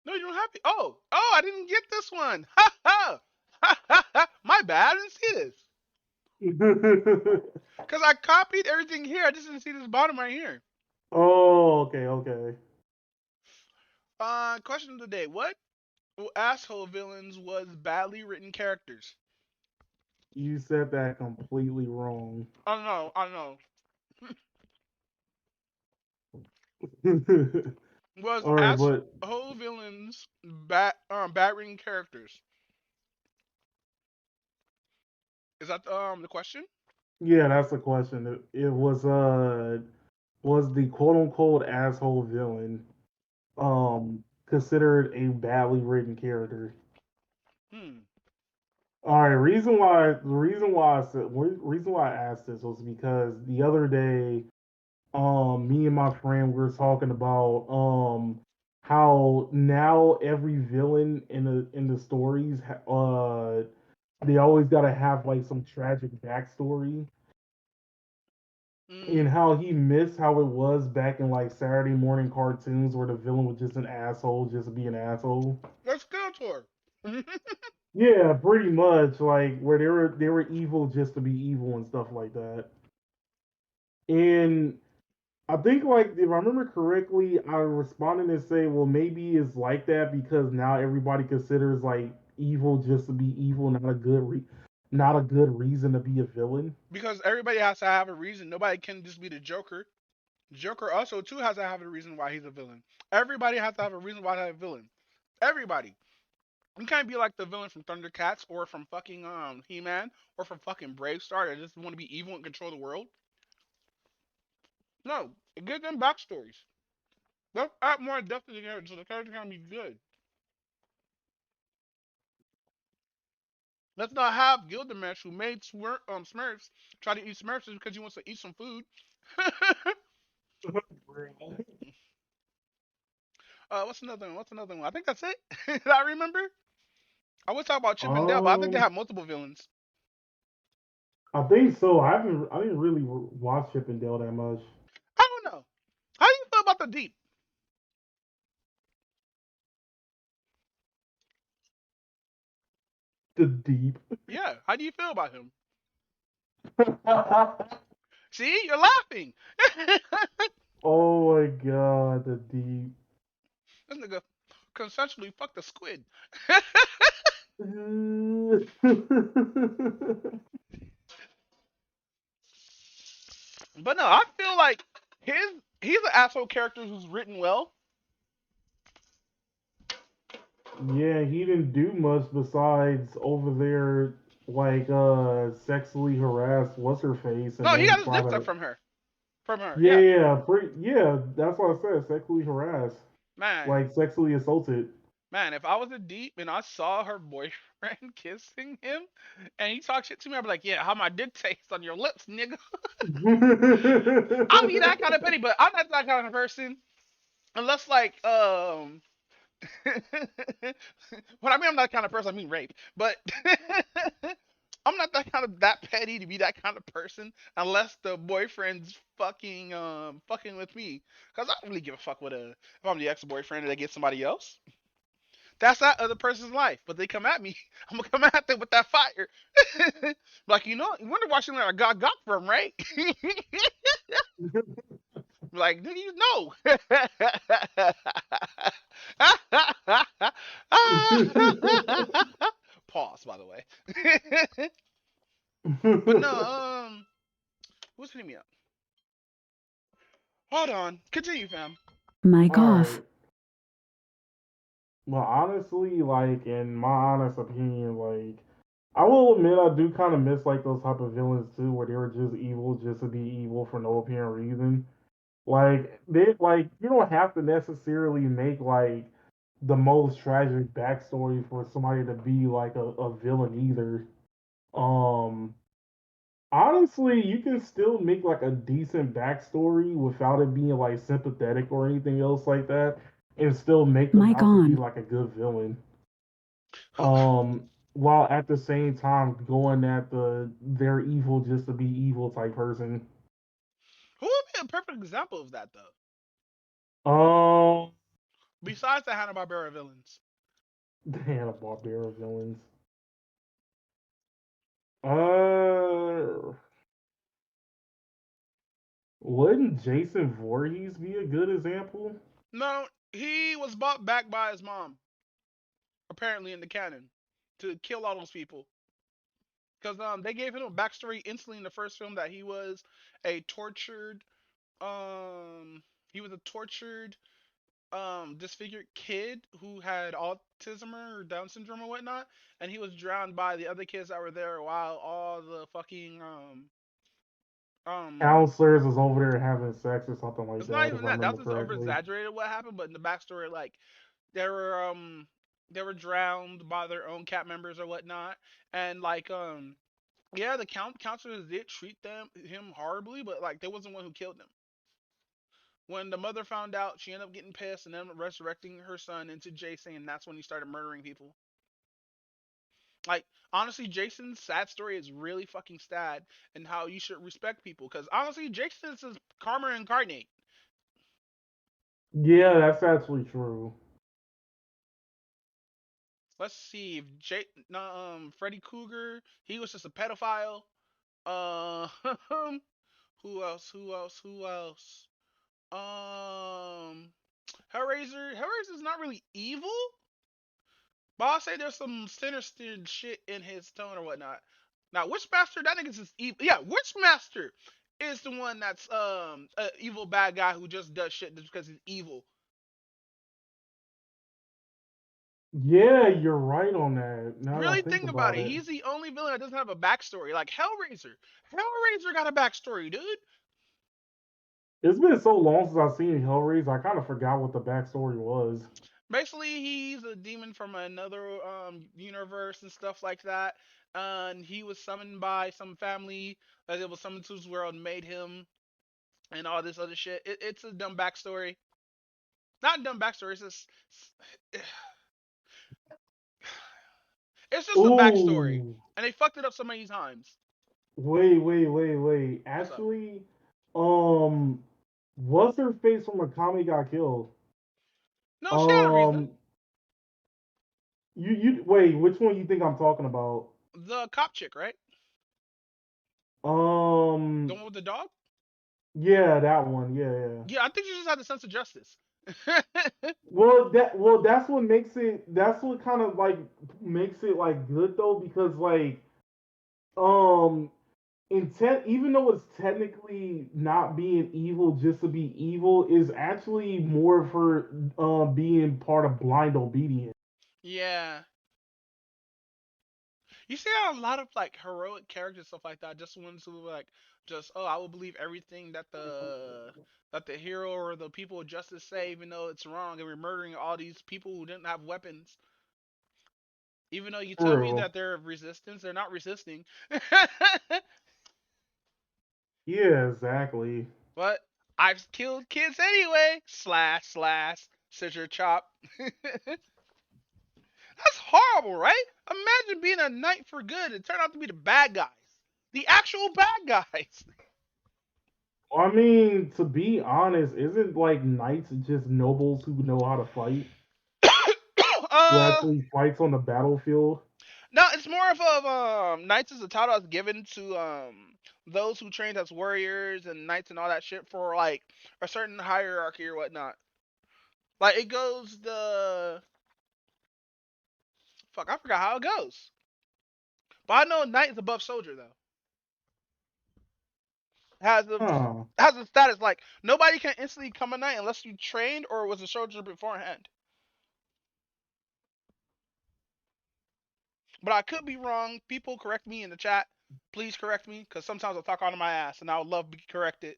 No, you don't have it. Oh, I didn't get this one. Ha ha. Ha ha ha. My bad. I didn't see this. Cause I copied everything here. I just didn't see this bottom right here. Oh, okay. Question of the day. What asshole villains was badly written characters? You said that completely wrong. I know. Was All right, but asshole villains bad written characters? Is that the question? yeah, that's the question. It was the quote unquote asshole villain considered a badly written character? Hmm. All right, reason why I asked this was because the other day, me and my friend were talking about how now every villain in the stories they always gotta have like some tragic backstory, Mm, and how he missed how it was back in like Saturday morning cartoons where the villain was just an asshole just to be an asshole. let's go to her. Yeah, pretty much like where they were evil just to be evil and stuff like that. And I think like if I remember correctly, I responded and say, well, maybe it's like that because now everybody considers like evil just to be evil, not a good reason to be a villain. Because everybody has to have a reason. Nobody can just be the Joker. Joker also too has to have a reason why he's a villain. Everybody has to have a reason why they're a villain. Everybody. You can't be like the villain from Thundercats or from fucking He-Man or from fucking Brave Star that just want to be evil and control the world. No, give them backstories. Let's add more depth to the character so the character can be good. Let's not have Gilgamesh who made Smurfs try to eat Smurfs just because he wants to eat some food. What's another one? What's another one? I think that's it. I remember. I would talk about Chip and Dale, but I think they um, have multiple villains. I think so. I didn't really watch Chip and Dale that much. I don't know. How do you feel about the Deep? The Deep. Yeah, how do you feel about him? See, you're laughing. Oh my god, the Deep. This nigga consensually fucked the squid. But no, I feel like his he's an asshole character who's written well. Yeah, he didn't do much besides over there like sexually harass what's her face and No, he then got his try dick sucked to from her. From her, yeah, yeah. that's what I said, sexually harass. Man, Like sexually assaulted. man, if I was a Deep and I saw her boyfriend kissing him and he talked shit to me, I'd be like, yeah, how my dick tastes on your lips, nigga. I'll be that kind of petty, but I'm not that kind of person. Unless like when I mean I'm not that kind of person, I mean rape. But I'm not that petty to be that kind of person unless the boyfriend's fucking with me. Cause I don't really give a fuck if I'm the ex boyfriend and they get somebody else. That's that other person's life. But they come at me, I'm gonna come at them with that fire. Like you wonder why she where I got from, right? Like, do you know? Pause, by the way. But no, who's hitting me up? Hold on. Continue, fam. Mic All off. right. Well, honestly, like in my honest opinion, like I will admit I do kind of miss like those type of villains too, where they were just evil just to be evil for no apparent reason. Like you don't have to necessarily make like the most tragic backstory for somebody to be like a villain either. Um, Honestly, you can still make like a decent backstory without it being like sympathetic or anything else like that, and still make them Mic out to be on. like a good villain. Who While at the same time going at they're evil just to be evil type person. who would be a perfect example of that though? Um, Besides the Hanna Barbera villains. the Hanna Barbera villains. Uh, wouldn't Jason Voorhees be a good example? No, he was bought back by his mom, apparently in the canon, to kill all those people. Because they gave him a backstory instantly in the first film that a tortured um he was a tortured disfigured kid who had autism or Down syndrome or whatnot, and he was drowned by the other kids that were there while all the fucking um Counselors is over there having sex or something like it's not that, if even I that. That's remember just over correctly. exaggerated what happened, but in the backstory, like they were um they were drowned by their own cat members or whatnot, and like yeah, the counselors did treat him horribly, but like they wasn't one who killed him. When the mother found out, she ended up getting pissed and then resurrecting her son into Jason, and that's when he started murdering people. Like honestly, Jason's sad story is really fucking sad, and how you should respect people. Because honestly, Jason is karma incarnate. Yeah, that's actually true. Let's see, if no, Freddy Krueger, he was just a pedophile. Uh, who else? Who else? Who else? Um, Hellraiser. Hellraiser's not really evil, but I'll say there's some sinister shit in his tone or whatnot. Now, Witchmaster, that nigga's just evil. Yeah, Witchmaster is the one that's a evil bad guy who just does shit just because he's evil. Yeah, you're right on that. Now that I Really think think about about it. it. He's the only villain that doesn't have a backstory. Like Hellraiser. Hellraiser got a backstory, dude. It's been so long since I've seen Hellraiser, I kind of forgot what the backstory was. Basically, he's a demon from another universe and stuff like that. And he was summoned by some family that it was summoned to his world and made him and all this other shit. It's a dumb backstory. Not a dumb backstory. It's just a backstory, Ooh, and they fucked it up so many times. wait. What's up? Actually, um, what's her face from Akame got killed? No, she had a reason. Um, you wait, which one you think I'm talking about? The cop chick, right? The Um, one with the dog. yeah, that one. Yeah. Yeah, I think she just had a sense of justice. That's what makes it. That's what kind of like makes it like good though, because like um intent, even though it's technically not being evil just to be evil, is actually more of her being part of blind obedience. Yeah. You see how a lot of like heroic characters stuff like that just ones who like just I will believe everything that the hero or the people of justice say even though it's wrong and we're murdering all these people who didn't have weapons. Even though you tell me True. that they're resistance, they're not resisting. Yeah, exactly. But I've killed kids anyway. Slash slash scissor chop. That's horrible, right? Imagine being a knight for good and turn out to be the bad guys. The actual bad guys. I mean, to be honest, isn't like knights just nobles who know how to fight? Who uh actually fights on the battlefield? no, it's more of a knights is a title that's given to those who trained as warriors and knights and all that shit for like a certain hierarchy or whatnot. Like it goes the fuck, I forgot how it goes. But I know knight is above soldier though. Has Huh. has a status like nobody can instantly become a knight unless you trained or was a soldier beforehand. But I could be wrong. People correct me in the chat. Please correct me, because sometimes I talk out of my ass, and I would love to be corrected.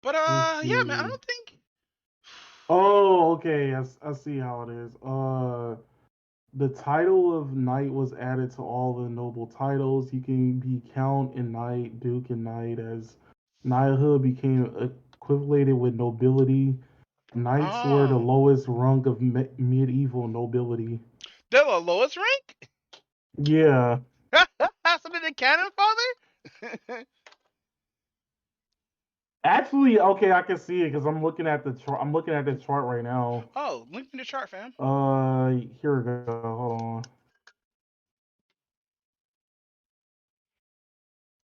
But Let's yeah, man, I see. don't think. Oh, okay. I see how it is. The title of knight was added to all the noble titles. You can be count and knight, duke and knight, as knighthood became equated with nobility. Knights were the Oh, lowest rung of medieval nobility. they're the lowest rank. Yeah. Something in canon, father. Actually, okay, I can see it because I'm looking at the chart. I'm looking at the chart right now. Oh, link in the chart, fam. Here we go. Hold on.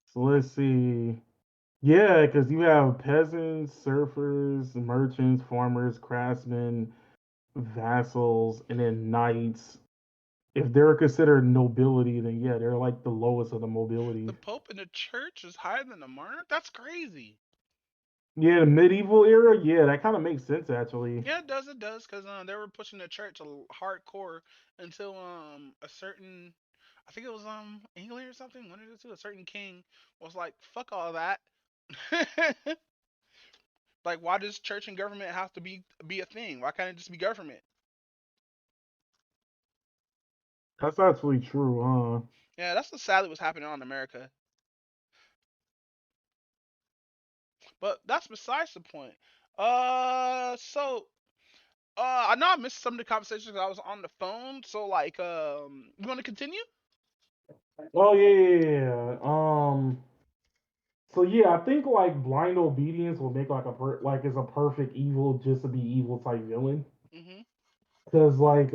So let's see. Yeah, because you have peasants, surfers, merchants, farmers, craftsmen, vassals, and then knights. If they're considered nobility, then yeah, they're like the lowest of the The mobility. Pope in the church is higher than the monarch. That's crazy. Yeah, the medieval era, yeah, that kind of makes sense actually. Yeah, it does. It does, because they were pushing the church hardcore until a certain, I think it was England or something. One of the two, a certain king was like, "Fuck all that." Like, why does church and government have to be a thing? Why can't it just be government? That's actually true, huh? Yeah, that's what sadly was happening on America. But that's besides the point. So I know I missed some of the conversations 'cause I was on the phone. So like, you want to continue? Oh yeah. So yeah, I think like blind obedience will make like like it's a perfect evil just to be evil type villain. Mhm. Cause like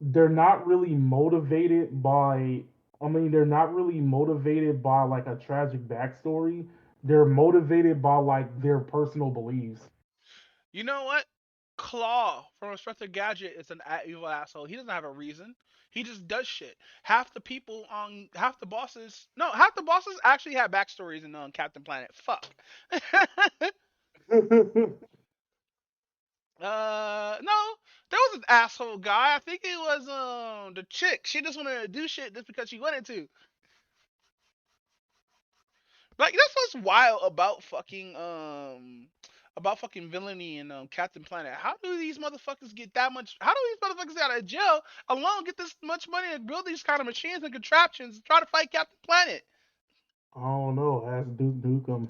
they're not really motivated by. I mean, they're not really motivated by like a tragic backstory. They're motivated by like their personal beliefs. You know what? Claw from Inspector Gadget is an evil asshole. He doesn't have a reason. He just does shit. Half the people on half the bosses, no, half the bosses actually have backstories in Captain Planet. Fuck. No, there was an asshole guy. I think it was the chick. She just wanted to do shit just because she wanted to. Like that's what's wild about fucking villainy in Captain Planet. How do these motherfuckers get that much? How do these motherfuckers get out of jail alone get this much money to build these kind of machines and contraptions to try to fight Captain Planet? I don't know. Ask Duke Nukem.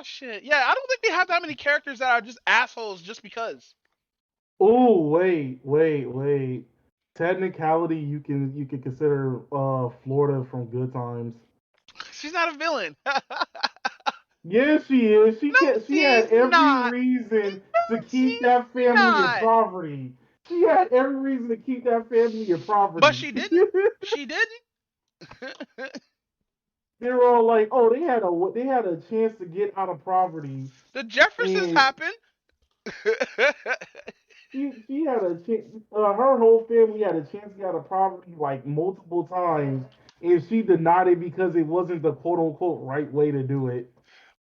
Shit. Yeah, I don't think we have that many characters that are just assholes just because. Oh wait. Technicality, you can consider Florida from Good Times. She's not a villain. Yes, she is. No, She had she's every not. reason No, to keep she's that family and not. property. She had every reason to keep that family and But property. she didn't. She didn't. They were all like, "Oh, they had a chance to get out of poverty, The Jeffersons and happened. she had a chance. Her whole family had a chance to get out of poverty like multiple times, and she denied it because it wasn't the quote unquote right way to do it.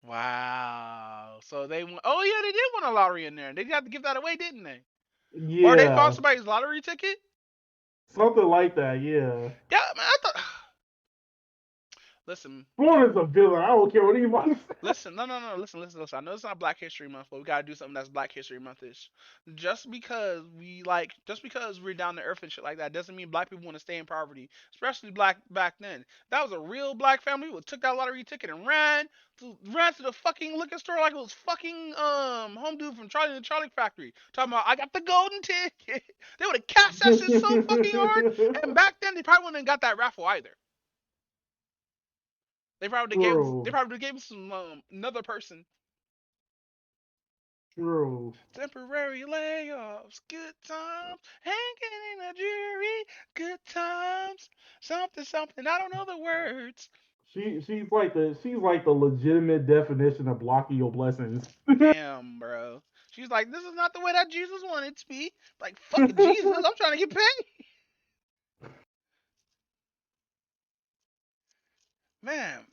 Wow. So they won. Oh yeah, they did win a lottery in there. They had to give that away, didn't they? Or they found Yeah, somebody's lottery ticket. something like that. Yeah. Yeah, man. I thought Listen, Born as a villain. I don't care what anybody says. listen, no. Listen. I know it's not Black History Month, but we gotta do something that's Black History Month-ish. Just because we're down to earth and shit like that, doesn't mean black people want to stay in poverty. Especially black back then. That was a real black family who took that lottery ticket and ran to the fucking liquor store like it was fucking home dude from Charlie and the Charlie Factory. Talking about I got the golden ticket. They would have cashed that shit so fucking hard. And back then they probably wouldn't have got that raffle either. They True. probably gave some another person. True. Temporary layoffs, good times, hanging in a jury, good times, something. I don't know the words. She's like the legitimate definition of blocking your blessings. Damn, bro. She's like, this is not the way that Jesus wanted it to be. Like, fuck it, Jesus, I'm trying to get paid. Man,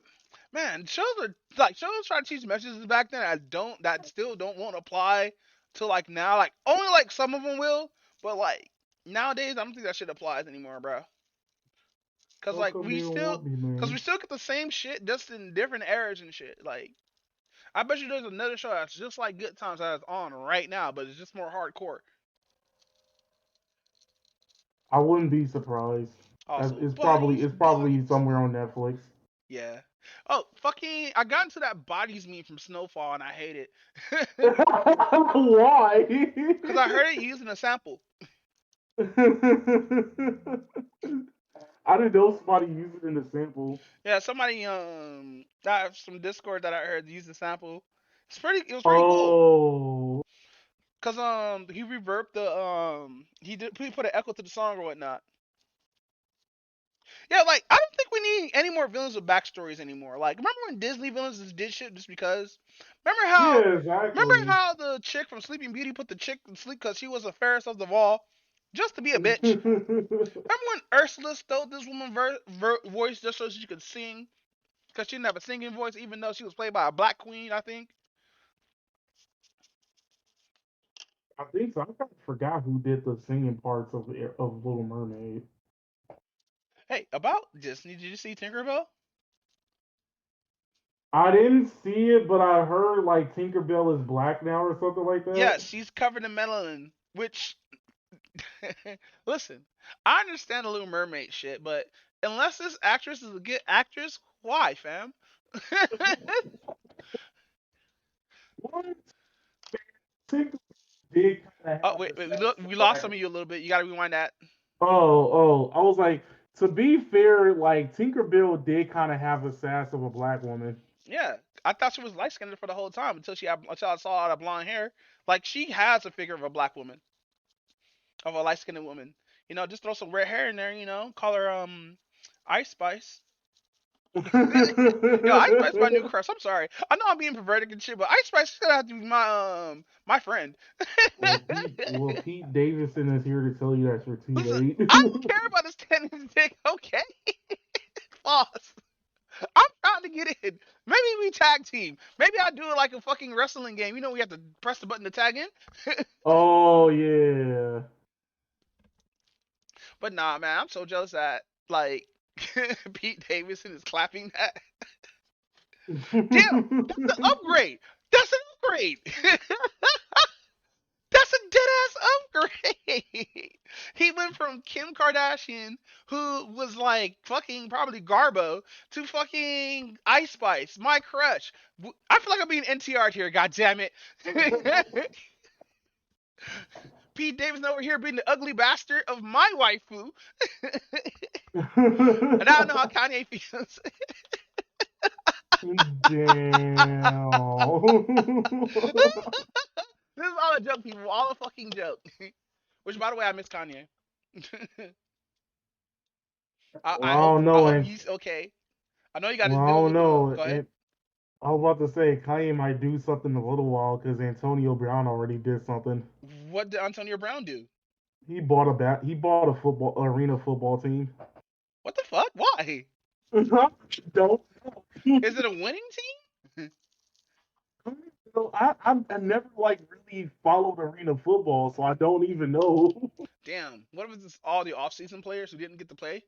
shows try to teach messages back then that still don't won't apply to like now. Like only like some of them will, but like nowadays I don't think that shit applies anymore, bro. Cause How like come they don't want me, we man? still get the same shit just in different eras and shit. Like I bet you there's another show that's just like Good Times that's on right now, but it's just more hardcore. I wouldn't be surprised. Also, It's probably buddies, it's probably buddies. somewhere on Netflix. Yeah. Oh, fucking! I got into that bodies meme from Snowfall and I hate it. Why? Cause I heard it using a sample. I didn't know somebody used it in the sample. Yeah, somebody that some Discord that I heard use the sample. It was pretty cool. Oh, Cause he reverbed he put an echo to the song or whatnot. Yeah, like I don't think we need any more villains with backstories anymore. Like remember when Disney villains just did shit just because? Remember how yeah, remember exactly. how the chick from Sleeping Beauty put the chick to sleep because she was the fairest of them all, just to be a bitch. Remember when Ursula stole this woman's voice just so she could sing? Because she didn't have a singing voice, even though she was played by a black queen, I think. I think so. I kind of forgot who did the singing parts of Little Mermaid. Hey, about Disney, did you see Tinkerbell? I didn't see it, but I heard like Tinkerbell is black now or something like Yes, that. she's covered in melanin, which, listen, I understand the Little Mermaid shit, but unless this actress is a good actress, why, fam? What? Tinkerbell did kind of Oh, have wait, the wait, sass we of lost some black. of you a little bit. You gotta rewind that. Oh. I was like, to be fair, like Tinkerbell did kind of have the sass of a black woman. Yeah, I thought she was light skinned for the whole time until I saw all that blonde hair. Like, she has a figure of a black woman, of a light skinned woman. Just throw some red hair in there, call her Ice Spice. Yo, Ice Spice is my new crush. I'm sorry. I know I'm being perverted and shit, but Ice Spice is gonna have to be my friend. Pete Davidson is here to tell you that you're too Listen, late. I don't care about his tennis dick, okay? Pause. I'm trying to get in. Maybe we tag team. Maybe I do it like a fucking wrestling game. We have to press the button to tag in. Oh yeah. But nah, man, I'm so jealous that like Pete Davidson is clapping that. Damn, that's an upgrade. That's an upgrade. That's a dead ass upgrade. He went from Kim Kardashian, who was like fucking probably Garbo, to fucking Ice Spice, my crush. I feel like I'm being NTR'd here. God damn it. Pete Davidson over here being the ugly bastard of my waifu, and I don't know how Kanye feels. Damn. This is all a joke, people. All a fucking joke. Which, by the way, I miss Kanye. Well, I don't I know, hope and he's okay. I know you got well, his I deal don't with know, Go ahead. and I was about to say Kanye might do something in a little while because Antonio Brown already did something. What did Antonio Brown do? He bought a football arena football team. What the fuck? Why? Don't Is it a winning team? I never like really followed arena football, so I don't even know. Damn. What if it's all the off-season players who didn't get to play?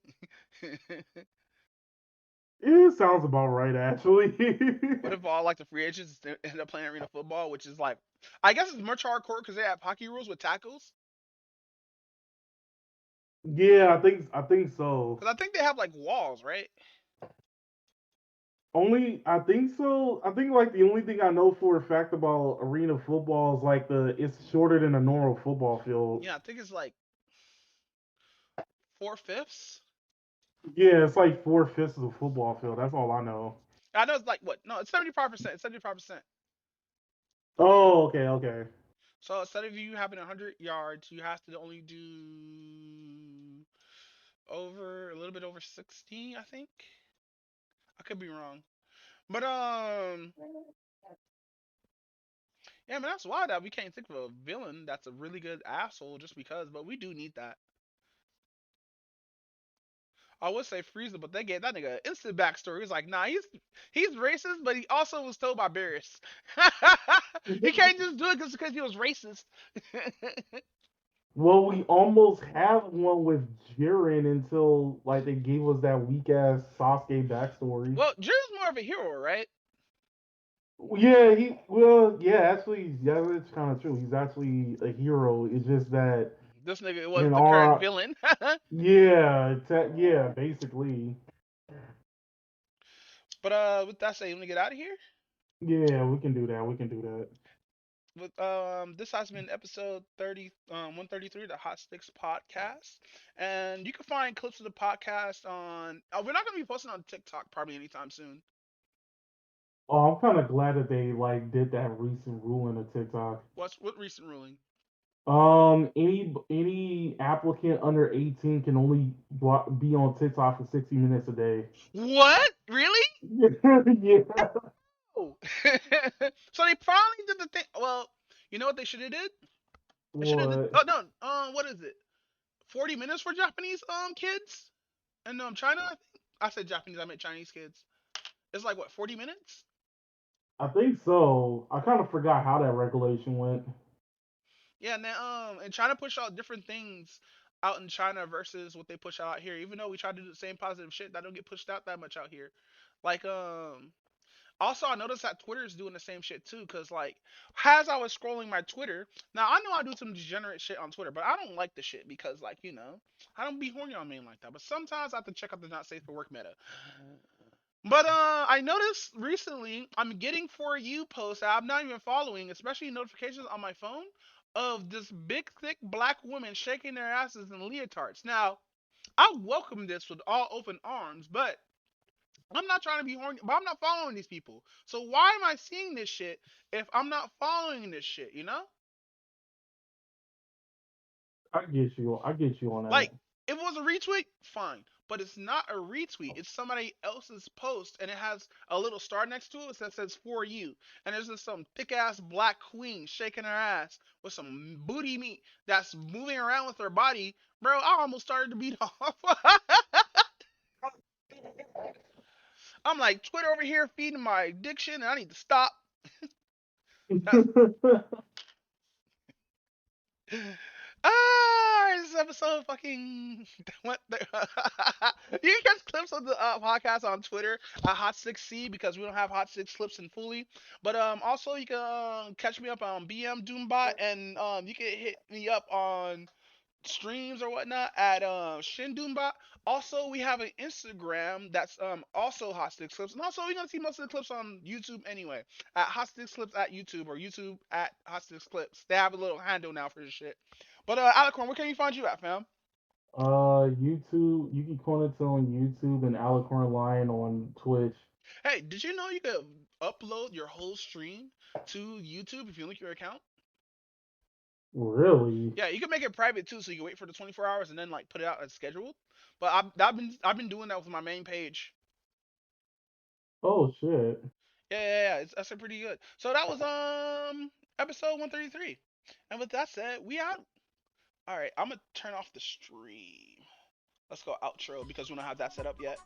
It sounds about right, actually. What if all like the free agents end up playing arena football, which is like, I guess it's much hardcore because they have hockey rules with tackles. Yeah, I think so. Because I think they have like walls, right? Only I think so. I think like the only thing I know for a fact about arena football is like it's shorter than a normal football field. Yeah, I think it's like 4/5. Yeah, it's like 4/5 of the football field. That's all I know. I know it's like what? No, it's 75%. It's 75%. Oh, okay, okay. So instead of you having 100 yards, you have to only do over a little bit over 16, I think. I could be wrong, but yeah, man, that's wild that we can't think of a villain that's a really good asshole just because. But we do need that. I would say Frieza, but they gave that nigga an instant backstory. He's like, nah, he's racist, but he also was told by Barris. He can't just do it just because he was racist. Well, we almost had one with Jiren until like they gave us that weak ass Sasuke backstory. Well, Jiren's more of a hero, right? Yeah, yeah, actually, yeah, it's kind of true. He's actually a hero. It's just that This nigga was in the current our, villain. yeah, yeah, basically, But with that said, you want to get out of here? yeah, we can do that. We can do that. With this has been episode 133 of the Hot Sticks Podcast, and you can find clips of the podcast on. We're not gonna be posting on TikTok probably anytime soon. Oh, I'm kind of glad that they like did that recent ruling of TikTok. What recent ruling? Any applicant under 18 can only be on TikTok for 60 minutes a day. What? Really? Yeah. Oh. So they finally did the thing. Well, you know what they should have did? They should have did. What? Oh no. What is it? 40 minutes for Japanese kids and China. I think I said Japanese. I meant Chinese kids. It's like what 40 minutes? I think so. I kind of forgot how that regulation went. Yeah, and then and China push out different things out in China versus what they push out here. Even though we try to do the same positive shit, that don't get pushed out that much out here. Like also I noticed that Twitter is doing the same shit too, cause like as I was scrolling my Twitter, now I know I do some degenerate shit on Twitter, but I don't like the shit because like I don't be horny on men like that. But sometimes I have to check out the not safe for work meta. But I noticed recently I'm getting for you posts that I'm not even following, especially notifications on my phone of this big thick black woman shaking their asses in leotards. Now, I welcome this with all open arms, but I'm not trying to be horny, but I'm not following these people. So why am I seeing this shit if I'm not following this shit, you know? I get you. I get you on that. Like, if it was a retweet, fine. But it's not a retweet. It's somebody else's post, and it has a little star next to it that says "for you." And there's just some thick ass black queen shaking her ass with some booty meat that's moving around with her body. Bro, I almost started to beat off. I'm like, Twitter over here feeding my addiction, and I need to stop. This episode fucking what? You can catch clips of the podcast on Twitter at Hot6C because we don't have Hot Six clips in fully. But also you can catch me up on BM Doombot, and you can hit me up on streams or whatnot at Shin Doombot. Also, we have an Instagram that's also Hot Sticks Clips, and also we're gonna see most of the clips on YouTube anyway at Hot Sticks Clips at YouTube or YouTube at Hot Sticks Clips. They have a little handle now for this shit. But Alicorn, where can you find you at, fam? YouTube. Yuki Konitsu on YouTube and Alicorn Lion on Twitch. Hey, did you know you could upload your whole stream to YouTube if you link your account? Really? Yeah, you can make it private too, so you can wait for the 24 hours and then like put it out as scheduled. But I've been doing that with my main page. Oh shit. Yeah. It's actually pretty good. So that was episode 133. And with that said, we out. All right, I'm gonna turn off the stream. Let's go outro because we don't have that set up yet.